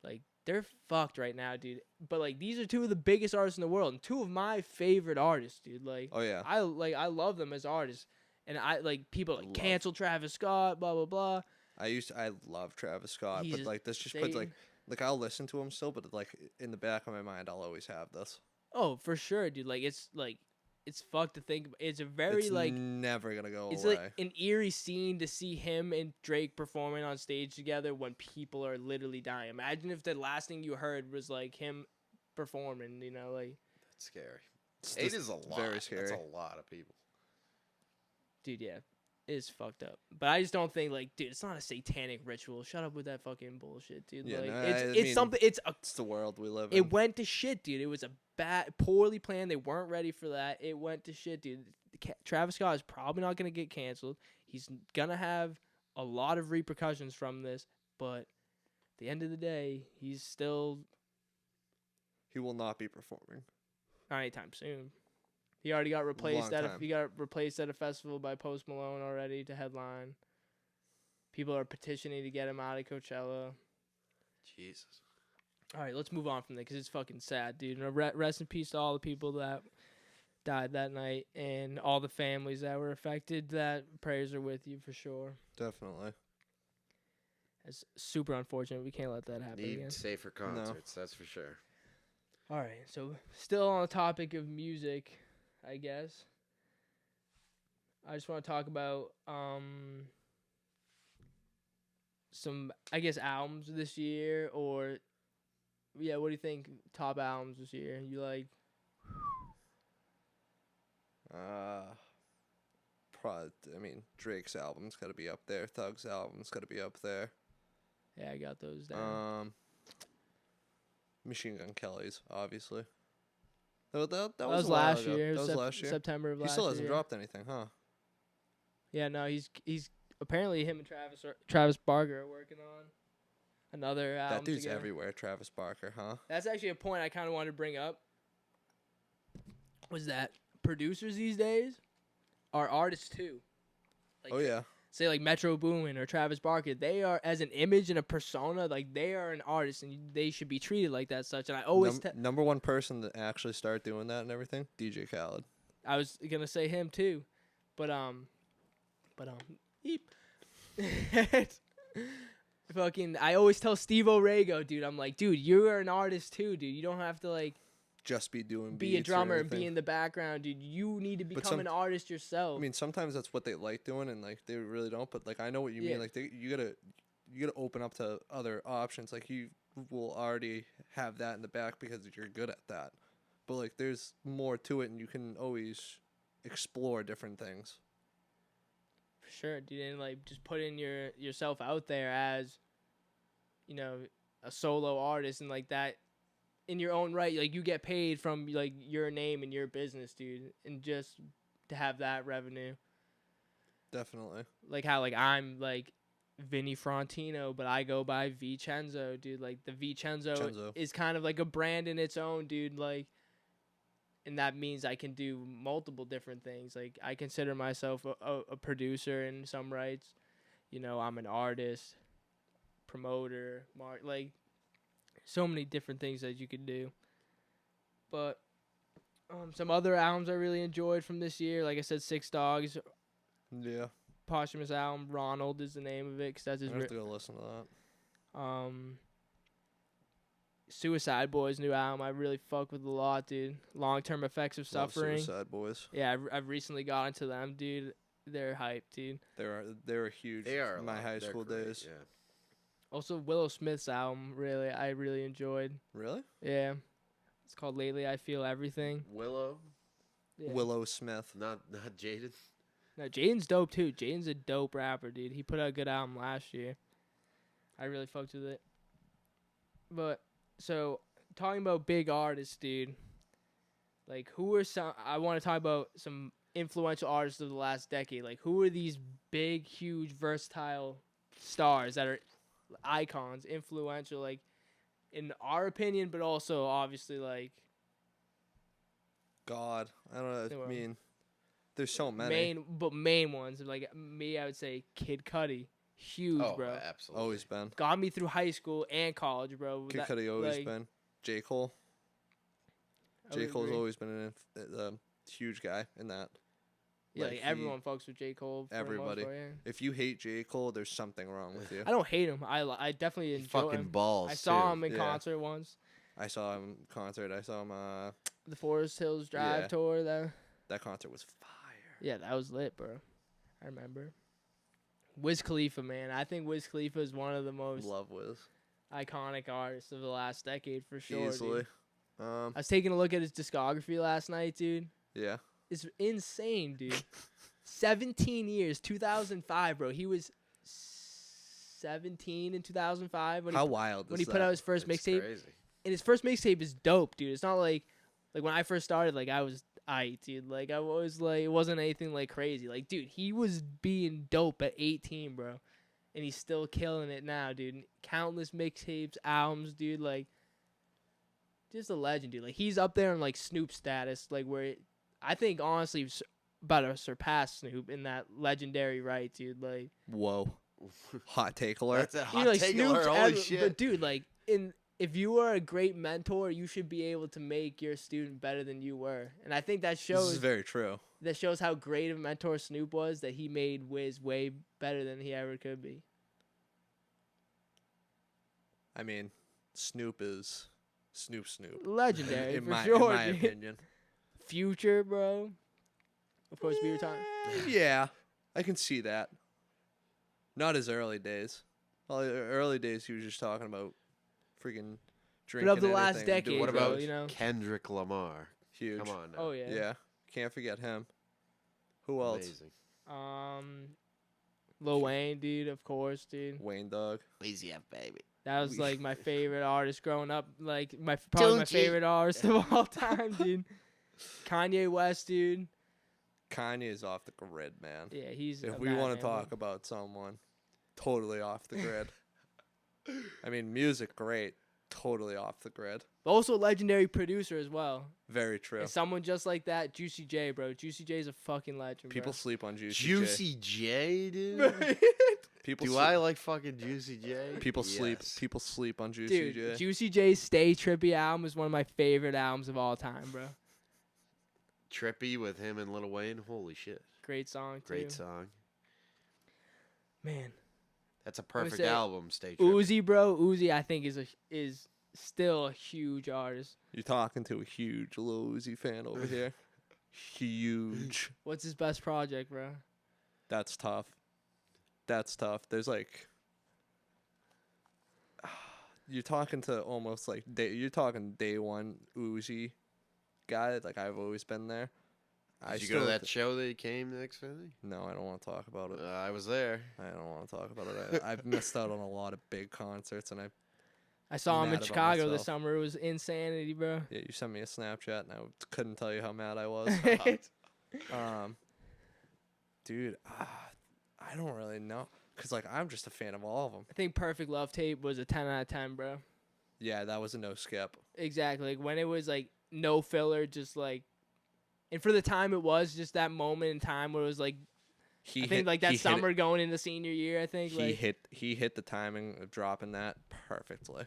S1: Like they're fucked right now, dude. But like these are two of the biggest artists in the world and two of my favorite artists, dude. Like
S2: Oh yeah.
S1: I love them as artists. And I like people like
S3: Love.
S1: cancel Travis Scott, blah blah blah.
S2: I love Travis Scott,
S1: He's
S2: but like this just
S1: Satan.
S2: puts like I'll listen to him still, but like in the back of my mind, I'll always have this.
S1: Oh, for sure, dude. Like it's fucked to think. It's a very
S2: It's
S1: like
S2: never gonna go
S1: it's
S2: away.
S1: like an eerie scene to see him and Drake performing on stage together when people are literally dying. Imagine if the last thing you heard was like him performing, you know, like
S3: That's scary.
S2: It's
S3: It
S2: just
S3: is a lot.
S2: very scary.
S3: That's a lot of people.
S1: dude, yeah. It's fucked up. But I just don't think like, dude, it's not a satanic ritual. Shut up with that fucking bullshit, dude.
S2: Yeah,
S1: like
S2: no,
S1: it's
S2: I mean,
S1: something it's a
S2: It's the world we live in.
S1: it went to shit, dude. It was a poorly planned. They weren't ready for that. It went to shit, dude. Travis Scott is probably not going to get canceled. He's going to have a lot of repercussions from this, but at the end of the day, he's still
S2: He will not be performing.
S1: not anytime soon. He already got replaced
S2: Long time.
S1: he got replaced at a festival by Post Malone already to headline. People are petitioning to get him out of Coachella.
S3: Jesus.
S1: All right, let's move on from that because it's fucking sad, dude. And rest in peace to all the people that died that night, and all the families that were affected. That prayers are with you for sure.
S2: Definitely.
S1: It's super unfortunate. We can't let that happen
S3: Need
S1: again.
S3: safer concerts, that's for sure.
S1: All right, so still on the topic of music, I guess. I just want to talk about some, I guess, albums this year, or yeah, what do you think? Top albums this year? You like?
S2: Probably. I mean, Drake's album's got to be up there. Thug's album's got to be up there.
S1: Yeah, I got those down.
S2: Machine Gun Kelly's, obviously. That
S1: That
S2: was
S1: was
S2: a while
S1: last
S2: ago.
S1: year.
S2: That was last year.
S1: September of
S2: He
S1: last year.
S2: still hasn't dropped anything, huh?
S1: Yeah, no, he's apparently him and Travis Barker are working on another album.
S2: That dude's
S1: together.
S2: everywhere, Travis Barker, huh?
S1: That's actually a point I kind of wanted to bring up. Was that producers these days are artists too? Like,
S2: Oh yeah.
S1: say like Metro Boomin or Travis Barker, they are, as an image and a persona, like they are an artist and they should be treated like that. Such, and I always
S2: Number one person to actually start doing that and everything, DJ Khaled.
S1: I was gonna say him too, but eep. Fucking, I always tell Steve Orego, dude, I'm like, dude, you're an artist too, dude. You don't have to like
S2: Just be doing
S1: be a
S2: beats or
S1: drummer and be
S2: anything.
S1: in the background, dude. You need to
S2: But
S1: become an artist yourself.
S2: I mean, sometimes that's what they like doing, and like they really don't. But like I know what you
S1: Yeah.
S2: mean. Like you gotta open up to other options. Like you will already have that in the back because you're good at that. But like there's more to it, and you can always explore different things.
S1: For sure, dude, and like just putting yourself out there as, you know, a solo artist and like that in your own right. Like you get paid from like your name and your business, dude, and just to have that revenue.
S2: Definitely.
S1: Like how like I'm like Vinny Frontino, but I go by Vincenzo, dude. Like the Vincenzo
S2: Chenzo.
S1: is kind of like a brand in its own, dude. Like, and that means I can do multiple different things. Like I consider myself a producer in some rights. You know, I'm an artist, promoter, like so many different things that you could do. But some other albums I really enjoyed from this year, like I said, Six Dogs,
S2: Yeah.
S1: posthumous album. Ronald is the name of it, 'cause that's his.
S2: I have to go listen to that.
S1: Suicide Boys' new album, I really fuck with a lot, dude. Long-term effects of
S2: Love
S1: suffering.
S2: Suicide Boys.
S1: Yeah, I've recently got into them, dude. They're hype, dude.
S2: They're huge.
S3: They are
S2: in my high school days.
S3: Yeah.
S1: Also, Willow Smith's album, I really enjoyed.
S2: Really?
S1: Yeah, it's called Lately I Feel Everything.
S3: Willow,
S1: Yeah.
S2: Willow Smith.
S3: not Jaden.
S1: No, Jaden's dope too. Jaden's a dope rapper, dude. He put out a good album last year. I really fucked with it. But so talking about big artists, dude. Like who are some? I want to talk about some influential artists of the last decade. Like who are these big, huge, versatile stars that are icons, influential, like in our opinion, but also obviously like
S2: God, I don't know.
S1: Well,
S2: I mean, there's so many.
S1: main ones. Like me, I would say Kid Cudi, huge, bro.
S3: Absolutely.
S2: Always been.
S1: Got me through high school and college, bro.
S2: Kid Cudi always
S1: like,
S2: been. J. Cole.
S1: I
S2: J.
S1: would
S2: Cole's
S1: agree.
S2: always been a huge guy in that.
S1: Yeah,
S2: like,
S1: like
S2: he-
S1: everyone fucks with J. Cole. For the most
S2: everybody.
S1: part, yeah.
S2: If you hate J. Cole, there's something wrong with you.
S1: I don't hate him. I definitely
S3: He
S1: enjoy
S3: fucking
S1: him.
S3: balls.
S1: I saw
S3: too.
S1: him in
S2: Yeah.
S1: concert once.
S2: I saw him concert. I saw him.
S1: The Forest Hills Drive
S2: Yeah.
S1: tour.
S2: That concert was fire.
S1: Yeah, that was lit, bro. I remember. Wiz Khalifa, man. I think Wiz Khalifa is one of the most
S2: Love Wiz.
S1: iconic artists of the last decade for sure.
S2: Easily.
S1: Dude. I was taking a look at his discography last night, dude.
S2: Yeah.
S1: It's insane, dude. 17 years, 2005, bro. He was 17 in 2005
S2: How wild
S1: when
S2: is
S1: he put out
S2: that?
S1: his first
S3: It's
S1: mixtape.
S3: crazy.
S1: And his first mixtape is dope, dude. It's not like when I first started, like I was dude. Like I was like, it wasn't anything like crazy. Like, dude, he was being dope at 18, bro. And he's still killing it now, dude. Countless mixtapes, albums, dude. Like, just a legend, dude. Like, he's up there in like Snoop status, like where I think honestly about to surpass Snoop in that legendary right, dude. Like,
S2: Whoa. Hot take alert.
S3: That's a
S1: you
S3: hot
S1: know, like
S3: take
S1: Snoop's
S3: alert. Holy
S1: but
S3: shit.
S1: dude, like in if you were a great mentor, you should be able to make your student better than you were. And I think that
S2: This
S1: shows
S2: is very true.
S1: that shows how great of a mentor Snoop was, that he made Wiz way better than he ever could be.
S2: I mean, Snoop is Snoop.
S1: Legendary,
S2: in
S1: for
S2: my
S1: sure,
S2: in my
S1: dude.
S2: opinion.
S1: Future, bro. Of course, we were talking.
S2: Yeah, I can see that. Not his early days. Well, early days he was just talking about freaking drinking.
S1: But of the last
S2: anything,
S1: decade,
S2: doing
S3: What
S1: bro,
S3: about
S2: drugs.
S1: you know?
S3: Kendrick Lamar?
S2: Huge?
S3: Come on now.
S1: Oh yeah.
S2: Yeah, can't forget him. Who else?
S3: Amazing.
S1: Lil Wayne, dude, of course, dude.
S2: Wayne Dog.
S3: Lazy F baby.
S1: That was
S2: We-
S1: like my favorite artist growing up. Like probably my
S3: Don't you-
S1: favorite artist of all time, dude. Kanye West, dude.
S2: Kanye is off the grid, man.
S1: Yeah, he's.
S2: If
S1: a
S2: we want
S1: madman,
S2: to talk
S1: dude.
S2: about someone totally off the grid, I mean, music great, totally off the grid.
S1: But also a legendary producer as well.
S2: Very true.
S1: And someone just like that, Juicy J, bro. Juicy J's a fucking legend,
S2: People
S1: bro.
S2: sleep on Juicy J.
S3: Juicy J, dude.
S2: People
S3: Do
S2: sleep,
S3: I like fucking Juicy J?
S2: people sleep.
S3: Yes.
S2: People sleep on Juicy
S1: Dude,
S2: J.
S1: Juicy J's Stay Trippy album is one of my favorite albums of all time, bro.
S3: Trippy with him and Lil Wayne. Holy shit.
S1: Great song, too.
S3: Great song.
S1: Man.
S3: That's a
S1: gonna
S3: perfect
S1: say
S3: album, Stay Trippy.
S1: Uzi, bro. Uzi, I think, is still a huge artist.
S2: You're talking to a huge Lil Uzi fan over here. Huge.
S1: What's his best project, bro?
S2: That's tough. That's tough. There's like, you're talking to almost like you're talking day one Uzi guy. Like I've always been there.
S3: Did you go to that show that he came to Xfinity?
S2: No, I don't want to talk about it.
S3: I was there.
S2: I don't want to talk about it. I've missed out on a lot of big concerts, and
S1: I saw him in
S2: Mad about
S1: Chicago this
S2: myself.
S1: summer. It was insanity, bro.
S2: yeah, you sent me a Snapchat, and I couldn't tell you how mad I was. Dude, I don't really know, cause like I'm just a fan of all of them.
S1: I think Perfect Love Tape was a 10 out of 10, bro.
S2: Yeah, that was a no skip.
S1: Exactly. Like when it was like no filler, just like, and for the time it was just that moment in time where it was like, I think like that summer going into senior year, I think.
S2: He
S1: Like,
S2: he hit the timing of dropping that perfectly,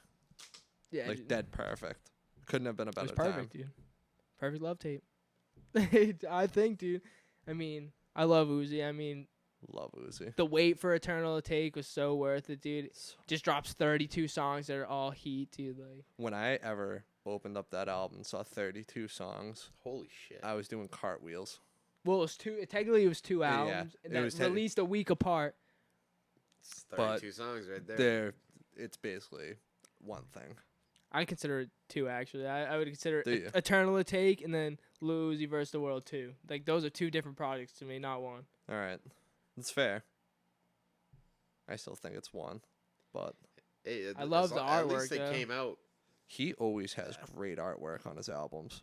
S1: yeah,
S2: like dead perfect. Couldn't have been a
S1: it
S2: better
S1: was perfect,
S2: time.
S1: dude. Perfect Love Tape. I think, dude. I mean, I love Uzi. I mean,
S2: Love Uzi.
S1: the wait for Eternal to Take was so worth it, dude. Just drops 32 songs that are all heat, dude. Like,
S2: When I ever opened up that album and saw 32 songs,
S3: Holy shit.
S2: I was doing cartwheels.
S1: well, it was technically it was two
S2: Yeah,
S1: albums
S2: it
S1: that
S2: was
S1: released a week apart.
S3: It's
S2: but
S3: 32 songs right there.
S2: It's basically one thing.
S1: I consider it two, actually. I would consider
S2: Do you?
S1: Eternal to Take and then Lil Uzi vs. the World 2. Like, those are two different projects to me, not one.
S2: All right, that's fair. I still think it's one, but
S3: Hey,
S1: I love the
S3: At
S1: artwork,
S3: least they
S1: though.
S3: came out.
S2: he always has great artwork on his albums.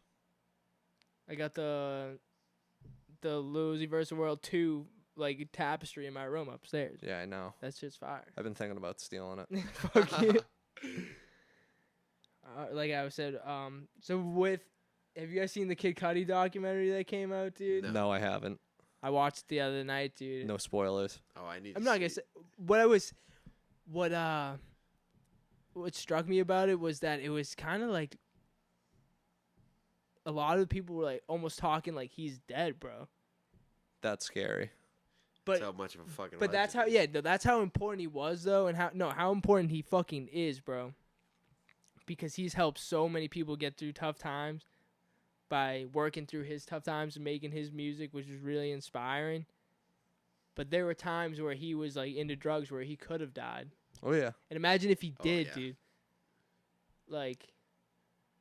S1: I got the Lil Uzi vs. the World 2, like, tapestry in my room upstairs.
S2: Yeah, I know.
S1: That's just fire.
S2: I've been thinking about stealing it.
S1: Fuck you. Like I said, have you guys seen the Kid Cudi documentary that came out, dude?
S3: No.
S2: No, I haven't.
S1: I watched it the other night, dude.
S2: No spoilers.
S3: Oh, I need
S1: I'm
S3: to
S1: not gonna
S3: see
S1: say what struck me about it was that it was kind of like a lot of the people were like almost talking like he's dead, bro.
S2: That's scary.
S1: But
S3: how much of a fucking
S1: but that's how
S3: legend
S1: that's how important he was though, and how important he fucking is, bro. Because he's helped so many people get through tough times by working through his tough times and making his music, which is really inspiring. But there were times where he was like into drugs where he could have died.
S2: Oh yeah.
S1: And imagine if he
S3: Oh,
S1: did,
S3: yeah.
S1: dude. Like,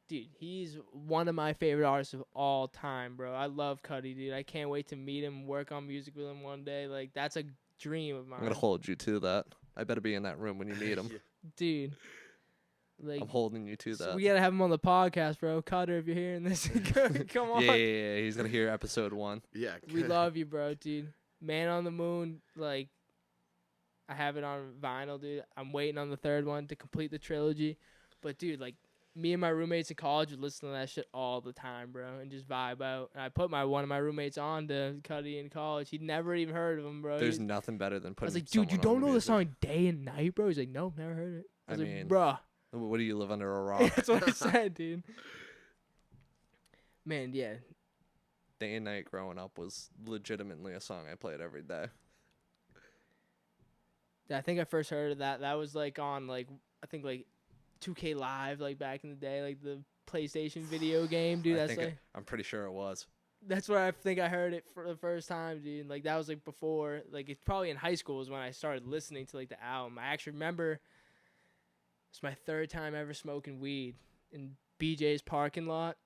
S1: dude, he's one of my favorite artists of all time, bro. I love Cudi, dude. I can't wait to meet him, work on music with him one day. Like, that's a dream of mine.
S2: I'm gonna hold you to that. I better be in that room when you meet him.
S3: Yeah.
S1: Dude. Like,
S2: I'm holding you to
S1: so
S2: that.
S1: we gotta have him on the podcast, bro. Cutter, if you're hearing this, come on.
S2: Yeah. He's gonna hear episode 1.
S3: Yeah.
S1: We love you, bro, dude. Man on the Moon, like, I have it on vinyl, dude. I'm waiting on the third one to complete the trilogy. But, dude, like, me and my roommates in college would listen to that shit all the time, bro, and just vibe out. And I put one of my roommates on to Cudi in college. He'd never even heard of him, bro.
S2: There's nothing better than
S1: I
S2: putting.
S1: was like, dude, you
S2: someone
S1: don't
S2: on
S1: know the
S2: music.
S1: song Day and Night, bro? He's like, no, never heard it. I was like,
S2: mean,
S1: bruh.
S2: What do you live under a rock?
S1: That's what I said, dude. Man, yeah.
S2: Day and Night growing up was legitimately a song I played every day.
S1: I think I first heard of that. That was like on like I think like 2K Live like back in the day, like the PlayStation video game, dude.
S2: I'm pretty sure it was.
S1: That's where I think I heard it for the first time, dude. Like that was like before, like it's probably in high school is when I started listening to like the album. I actually remember it's my third time ever smoking weed in BJ's parking lot.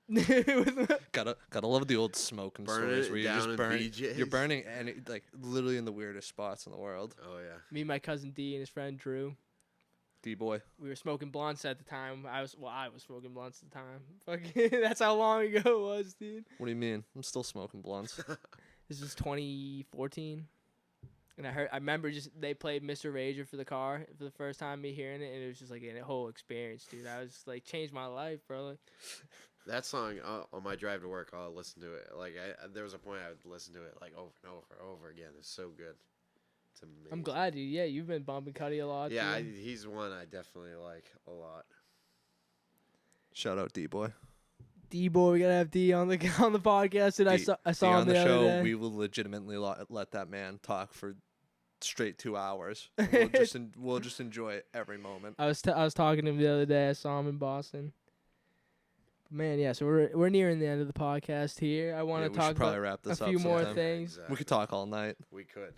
S2: Gotta love the old smoking stories where you just burn.
S3: BJ's?
S2: You're burning and like literally in the weirdest spots in the world.
S3: Oh yeah.
S1: Me, my cousin D, and his friend Drew.
S2: D-boy.
S1: We were smoking blunts at the time. I was smoking blunts at the time. Fucking, that's how long ago it was, dude.
S2: What do you mean? I'm still smoking blunts.
S1: This was 2014, and I remember just they played Mr. Rager for the car for the first time. Me hearing it, and it was just like a whole experience, dude. I was just, like changed my life, bro. Like,
S3: That song on my drive to work, I'll listen to it. Like there was a point I would listen to it like over and over and over again. It's so good. It's amazing.
S1: I'm glad, dude. Yeah, you've been bumping Cudi a lot.
S3: Yeah,
S1: dude.
S3: he's one I definitely like a lot.
S2: Shout out D-boy.
S1: D-boy, we gotta have D on the podcast. And I saw
S2: D
S1: him
S2: on the
S1: other
S2: show.
S1: day.
S2: We will legitimately let that man talk for straight 2 hours. And we'll just enjoy every moment.
S1: I was talking to him the other day. I saw him in Boston. Man, yeah. So we're nearing the end of the podcast here. I want to
S2: we
S1: talk
S2: should probably
S1: about
S2: wrap this
S1: a
S2: up
S1: few more
S2: sometime.
S1: things.
S3: Exactly.
S2: We could talk all night.
S3: We could.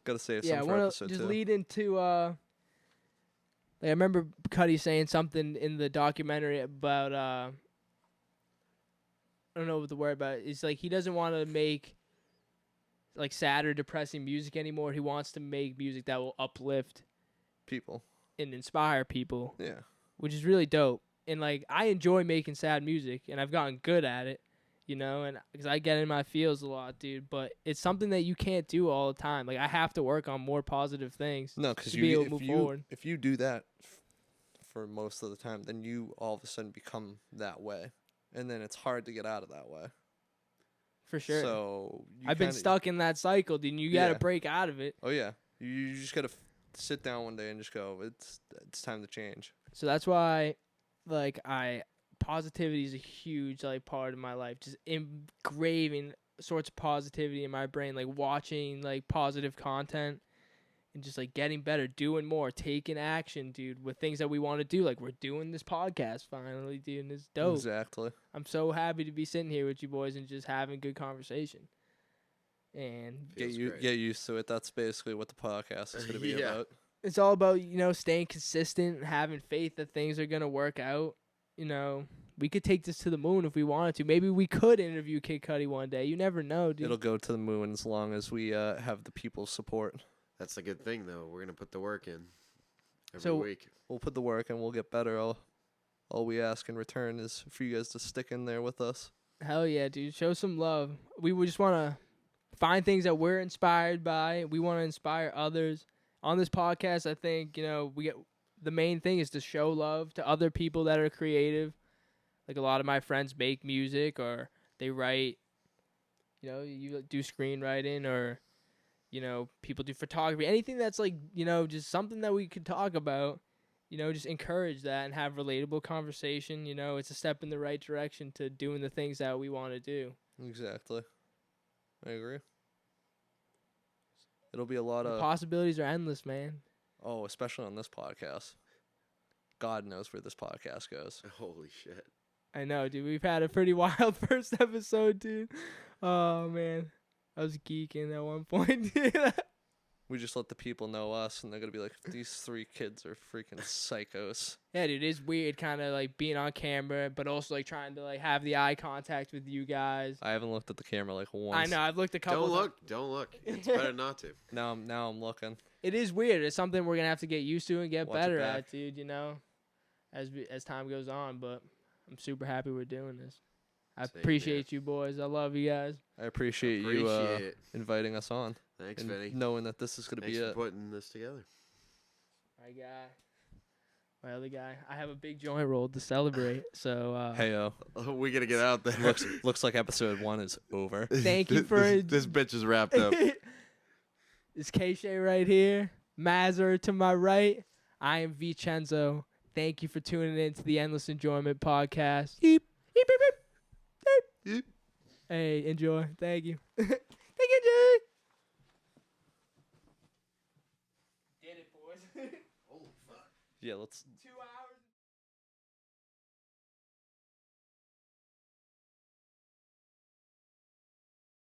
S2: Gotta save
S1: Yeah, I
S2: some for
S1: want
S2: episode
S1: to just
S2: 2.
S1: lead into like I remember Cudi saying something in the documentary about I don't know what the word about. It's like he doesn't want to make like sad or depressing music anymore. He wants to make music that will uplift
S2: People.
S1: and inspire people,
S2: Yeah.
S1: which is really dope. And like I enjoy making sad music, and I've gotten good at it, you know, and because I get in my feels a lot, dude. But it's something that you can't do all the time. Like I have to work on more positive things.
S2: No, because
S1: to be able to move forward.
S2: if you do that for most of the time, then you all of a sudden become that way, and then it's hard to get out of that way.
S1: For sure.
S2: So
S1: I've been stuck in that cycle, dude. And you got to
S2: Yeah.
S1: break out of it.
S2: Oh yeah, you just gotta sit down one day and just go. It's time to change.
S1: So that's why, like, positivity is a huge like part of my life. Just engraving sorts of positivity in my brain, like watching like positive content, and just like getting better, doing more, taking action, dude, with things that we want to do. Like we're doing this podcast finally, dude, and it's dope.
S2: Exactly.
S1: I'm so happy to be sitting here with you boys and just having good conversation. And
S3: Feels great.
S2: Get used to it. That's basically what the podcast is gonna be
S3: Yeah.
S2: about.
S1: it's all about, you know, staying consistent and having faith that things are going to work out. You know, we could take this to the moon if we wanted to. Maybe we could interview Kid Cudi one day. You never know, dude.
S2: It'll go to the moon as long as we have the people's support.
S3: That's a good thing, though. We're gonna put the work in every
S1: So-
S3: week.
S2: We'll put the work and we'll get better. All we ask in return is for you guys to stick in there with us.
S1: Hell yeah, dude. Show some love. We would just want to find things that we're inspired by. We want to inspire others. On this podcast, I think, you know, the main thing is to show love to other people that are creative. Like a lot of my friends make music or they write, you know, you do screenwriting or, you know, people do photography. Anything that's like, you know, just something that we could talk about, you know, just encourage that and have relatable conversation. You know, it's a step in the right direction to doing the things that we want to do.
S2: Exactly. I agree. It'll be a lot
S1: The
S2: of
S1: possibilities are endless, man.
S2: especially on this podcast. God knows where this podcast goes.
S3: Holy shit.
S1: I know, dude. We've had a pretty wild first episode, dude. Oh, man. I was geeking at one point.
S2: We just let the people know us, and they're gonna be like, "These 3 kids are freaking psychos."
S1: Yeah, dude. It's weird kind of like being on camera, but also like trying to like have the eye contact with you guys.
S2: I haven't looked at the camera like once.
S1: I know. I've looked a couple
S3: Don't look. It's better not to.
S2: Now I'm looking.
S1: It is weird. It's something we're going to have to get used to and get
S2: Watch it
S1: better
S2: back.
S1: at, dude, you know, as time goes on. But I'm super happy we're doing this. I
S3: Same
S1: appreciate you boys. I love you guys.
S2: I appreciate you
S3: Appreciate it.
S2: inviting us on
S3: Thanks,
S2: and
S3: Vinny.
S2: knowing that this is gonna
S3: Thanks
S2: be
S3: for
S2: it.
S3: putting this together.
S1: My guy. My other guy. I have a big joint roll to celebrate. So
S2: Heyo.
S3: Oh, we gotta get out there.
S2: Looks like episode 1 is over.
S1: Thank you for
S3: this bitch is wrapped up.
S1: It's K-Shay right here. Mazur to my right. I am Vincenzo. Thank you for tuning in to the Endless Enjoyment Podcast. Hey, enjoy. Thank you. Thank you, Jay. Did it, boys.
S2: Yeah, let's.
S1: 2 hours.